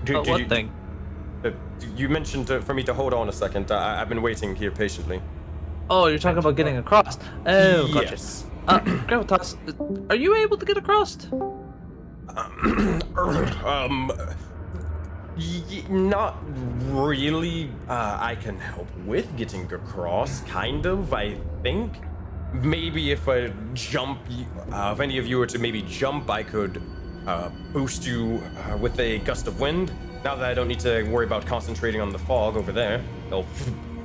What thing?
You mentioned for me to hold on a second. I've been waiting here patiently.
Oh, you're talking about getting across. Oh, gotcha.
Yes.
Gravitas, are you able to get across?
Not really. I can help with getting across, kind of, I think. Maybe if I jump, if any of you were to maybe jump, I could boost you with a gust of wind. Now that I don't need to worry about concentrating on the fog over there,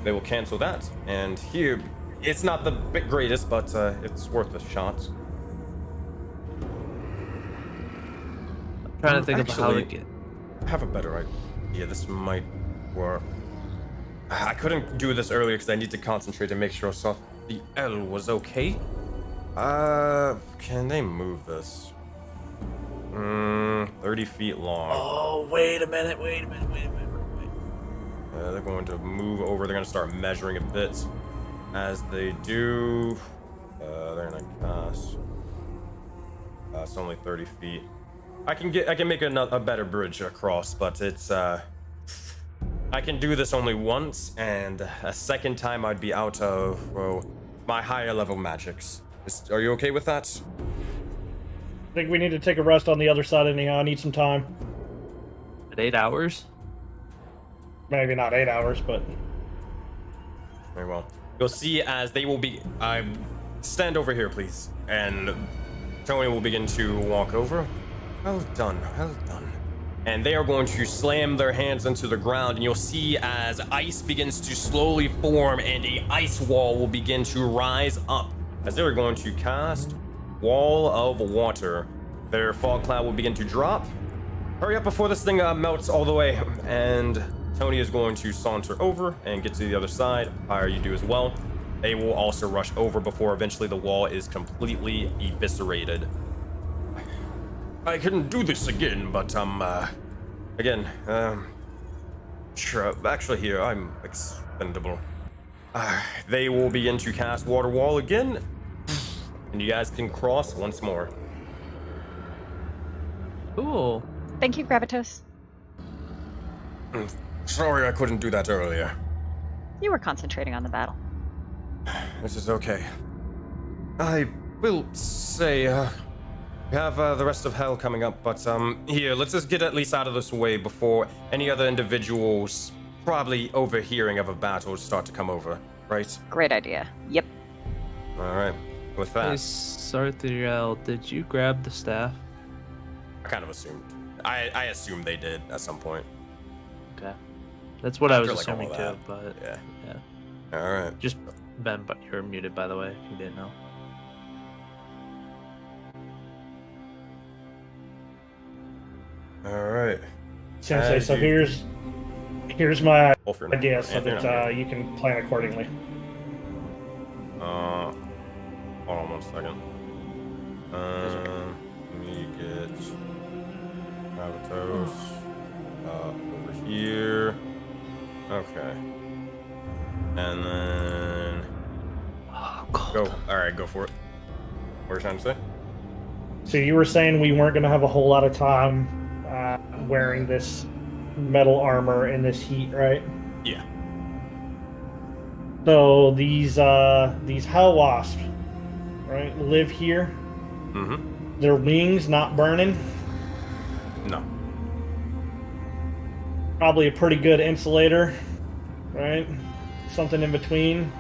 they will cancel that. And here, it's not the greatest, but it's worth a shot.
I'm trying to think of how to get.
I have a better idea. This might work. I couldn't do this earlier because I need to concentrate and make sure I saw the L was okay. Can they move this? 30 feet long.
Oh, wait a minute.
They're going to move over. They're going to start measuring a bit. As they do, they're going to cast. It's only 30 feet. I can make a better bridge across, but it's I can do this only once, and a second time I'd be out of my higher level magics. Are you okay with that?
I think we need to take a rest on the other side anyhow. I need some time.
8 hours?
Maybe not 8 hours, but
Very well. You'll see as they will be. Stand over here, please. And Tony will begin to walk over. Well done, well done. And they are going to slam their hands into the ground, and you'll see as ice begins to slowly form and a ice wall will begin to rise up. As they're going to cast Wall of Water, their fog cloud will begin to drop. Hurry up before this thing melts all the way. And Tony is going to saunter over and get to the other side. Fire, you do as well. They will also rush over before eventually the wall is completely eviscerated. I couldn't do this again, but sure, actually here, I'm expendable. They will begin to cast Water Wall again, and you guys can cross once more.
Cool.
Thank you, Gravitos.
Sorry I couldn't do that earlier.
You were concentrating on the battle.
This is okay. I will say, we have the rest of hell coming up, but here, let's just get at least out of this way before any other individuals probably overhearing of a battle start to come over, right?
Great idea. Yep.
All right, with that,
Hey, Sarthiel, did you grab the staff?
I kind of assumed. I assumed they did at some point.
Okay. That's what I was
After, like, all
assuming
that.
too, but
Yeah. All right.
just Ben, but you're muted by the way, if you didn't know.
All right.
Sensei.
As
So
you-
here's my
Wolfram.
idea, so
Anthony,
that you can plan accordingly.
Hold on one second. Let me get Gravitos over here. Okay. And then go. All right, go for it. What are you trying to say?
So you were saying we weren't going to have a whole lot of time wearing this metal armor in this heat, right?
Yeah.
So these hell wasps, right, live here.
Mm-hmm.
Their wings not burning.
No.
Probably a pretty good insulator, right? Something in between.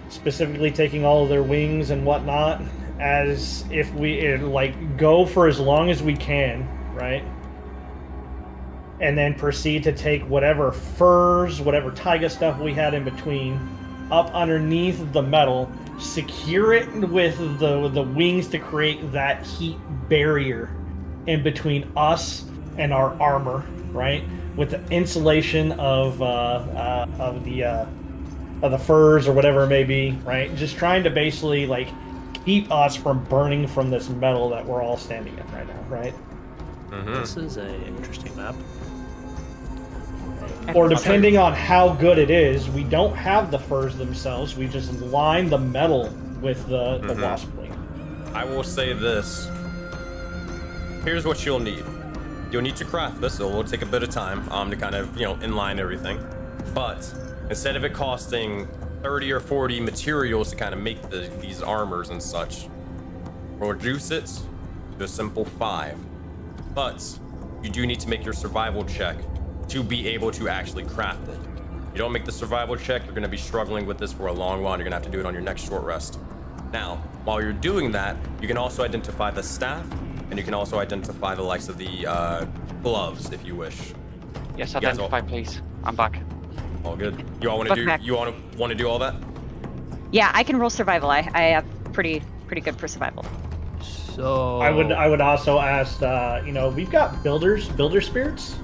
Specifically taking all of their wings and whatnot, as if we go for as long as we can, right? And then proceed to take whatever furs, whatever taiga stuff we had in between, up underneath the metal, secure it with the wings to create that heat barrier in between us and our armor, right? With the insulation of the furs or whatever it may be, right? Just trying to basically like keep us from burning from this metal that we're all standing in right now, right?
Mm-hmm.
This is a interesting map.
Or depending on how good it is, we don't have the furs themselves. We just line the metal with the wasp wing.
I will say this. Here's what you'll need. You'll need to craft this, so it will take a bit of time to kind of, inline everything. But instead of it costing 30 or 40 materials to kind of make these armors and such, we'll reduce it to a simple 5. But you do need to make your survival check to be able to actually craft it. You don't make the survival check, you're going to be struggling with this for a long while, and you're going to have to do it on your next short rest. Now, while you're doing that, you can also identify the staff, and you can also identify the likes of the gloves, if you wish.
Yes,
You guys
identify, please. I'm back.
All good. You all want to
Welcome
do?
back.
You want to do all that?
Yeah, I can roll survival. I have pretty good for survival.
So
I would also ask, we've got builder spirits.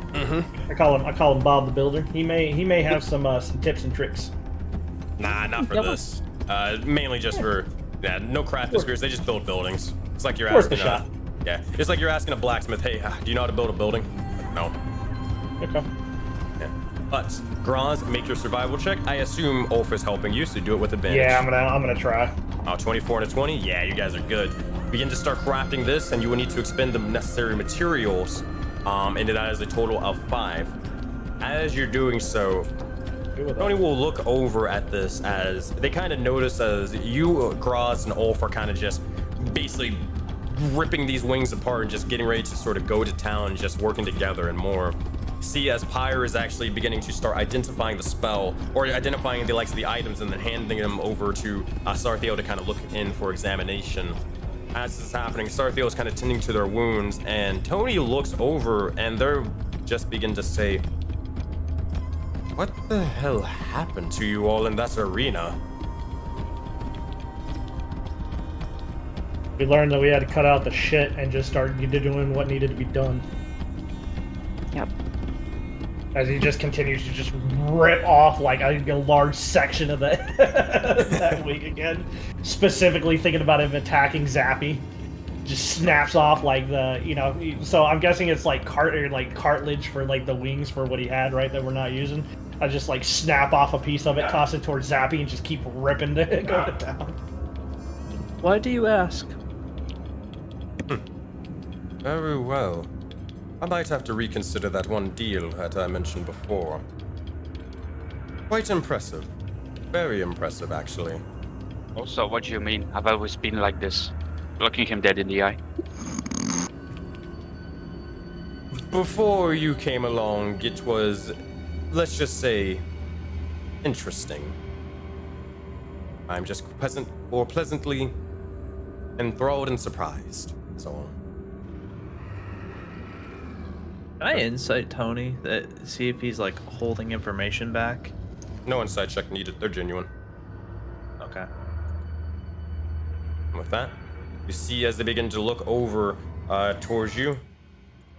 Mm-hmm.
I call him Bob the Builder. He may have some tips and tricks.
Nah, not for
Nope.
this. Mainly just for no craft spirits. They just build buildings. It's like you're
Worth
asking.
a shot.
Yeah, it's like you're asking a blacksmith, hey, do you know how to build a building? No.
Okay.
Yeah. But Graz, make your survival check. I assume Ulf is helping you, so do it with advantage.
Yeah, I'm gonna try.
24 and a 20. Yeah, you guys are good. Begin to start crafting this, and you will need to expend the necessary materials. And that is a total of 5. As you're doing so, Tony will look over at this as they kind of notice as you, Graz, and Ulf are kind of just basically ripping these wings apart and just getting ready to sort of go to town, just working together and more. See as Pyre is actually beginning to start identifying the spell, or identifying the likes of the items, and then handing them over to Sarathiel to kind of look in for examination. As this is happening, Sarathiel is kind of tending to their wounds, and Tony looks over, and they're just begin to say, "What the hell happened to you all in that arena?"
We learned that we had to cut out the shit and just start doing what needed to be done.
Yep.
As he just continues to just rip off like a large section of that wing again. Specifically thinking about him attacking Zappy. Just snaps off like the, so I'm guessing it's like cartilage for like the wings for what he had, right, that we're not using. I just like snap off a piece of it, toss it towards Zappy, and just keep ripping to go to town.
Why do you ask?
Very well. I might have to reconsider that one deal that I mentioned before. Quite impressive. Very impressive, actually.
Also, what do you mean? I've always been like this, looking him dead in the eye.
Before you came along, it was, let's just say, interesting. I'm just pleasantly enthralled and surprised, so.
Can I insight Tony that see if he's like holding information back?
No insight check needed, they're genuine.
Okay.
And with that, you see as they begin to look over towards you,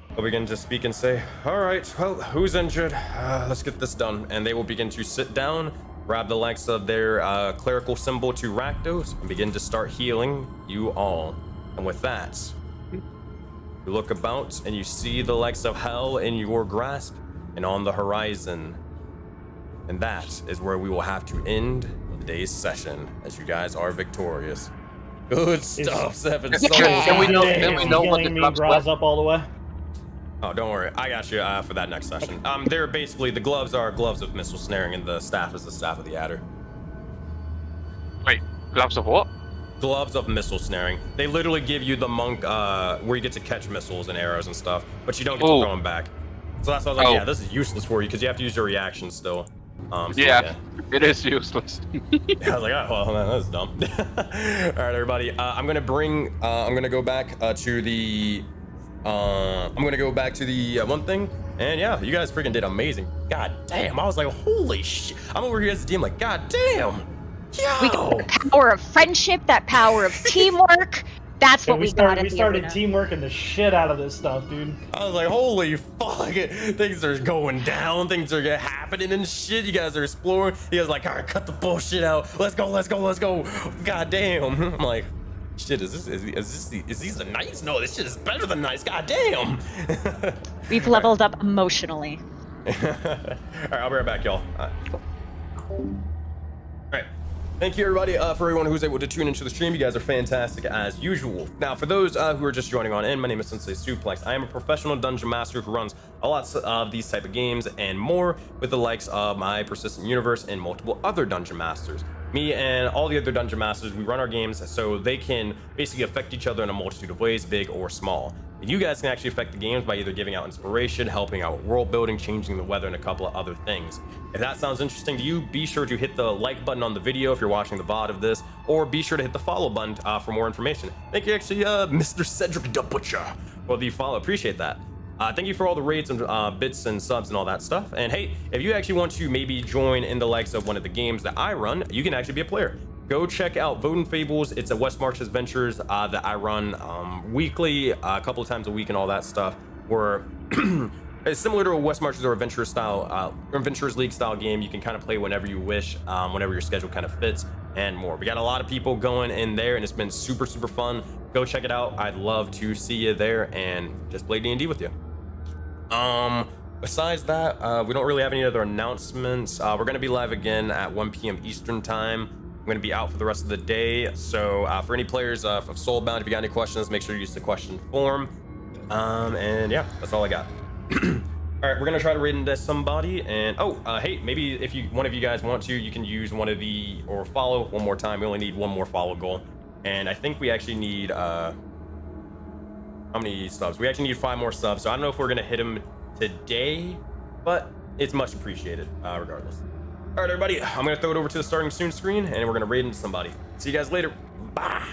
they'll begin to speak and say, "All right, well, who's injured? Let's get this done." And they will begin to sit down, grab the likes of their clerical symbol to Rakdos, and begin to start healing you all. And with that, you look about and you see the likes of hell in your grasp and on the horizon. And that is where we will have to end today's session, as you guys are victorious. Good stuff, Seven Souls.
Then we know what the
me draws up all the way.
Oh, don't worry. I got you for that next session. They're basically, the gloves are gloves of missile snaring, and the staff is the staff of the adder.
Wait, gloves of what?
Gloves of missile snaring. They literally give you the monk where you get to catch missiles and arrows and stuff, but you don't get to throw them back. So that's why I was like, yeah, this is useless for you because you have to use your reaction still. So
yeah, it is useless.
I was like, oh, well, man, that's dumb. All right, everybody. I'm gonna go back to the one thing, and yeah, you guys freaking did amazing. God damn, I was like, holy shit. I'm over here as a DM, like, god damn.
We got the power of friendship, that power of teamwork. That's what we got.
We started teamworking the shit out of this stuff, dude.
I was like, holy fuck, things are going down, things are happening and shit. You guys are exploring. You guys are like, all right, cut the bullshit out. Let's go. God damn. I'm like, shit, is these the knights? No, this shit is better than nice. God damn.
We've leveled up emotionally.
All right, I'll be right back, y'all. All right. Thank you, everybody, for everyone who's able to tune into the stream. You guys are fantastic as usual. Now, for those who are just joining on in, my name is Sensei Suplex. I am a professional dungeon master who runs a lot of these type of games and more with the likes of my Persistent Universe and multiple other dungeon masters. Me and all the other dungeon masters, we run our games so they can basically affect each other in a multitude of ways, big or small. And you guys can actually affect the games by either giving out inspiration, helping out with world building, changing the weather, and a couple of other things. If that sounds interesting to you, be sure to hit the like button on the video if you're watching the VOD of this, or be sure to hit the follow button for more information. Thank you, actually, Mr. Cedric the Butcher, for the follow. Appreciate that. Thank you for all the rates and bits and subs and all that stuff. And hey, if you actually want to maybe join in the likes of one of the games that I run, you can actually be a player. Go check out Vote and Fables. It's a West Marches Adventures that I run weekly, a couple of times a week and all that stuff. Where it's similar to a West Marches or Adventurers style, Adventurers League style game. You can kind of play whenever you wish, whenever your schedule kind of fits and more. We got a lot of people going in there and it's been super, super fun. Go check it out. I'd love to see you there and just play D&D with you. Besides that, we don't really have any other announcements. We're going to be live again at 1 p.m. Eastern time. I'm going to be out for the rest of the day. So for any players of Soulbound, if you got any questions, make sure you use the question form. And yeah, that's all I got. All right, we're going to try to raid into somebody. And hey, maybe if one of you guys want to, you can use one of the, or follow one more time. We only need one more follow goal. And I think we actually need, how many subs. We actually need 5 more subs, so I don't know if we're gonna hit him today, but it's much appreciated regardless. All right, everybody, I'm gonna throw it over to the starting soon screen, and we're gonna raid into somebody. See you guys later. Bye.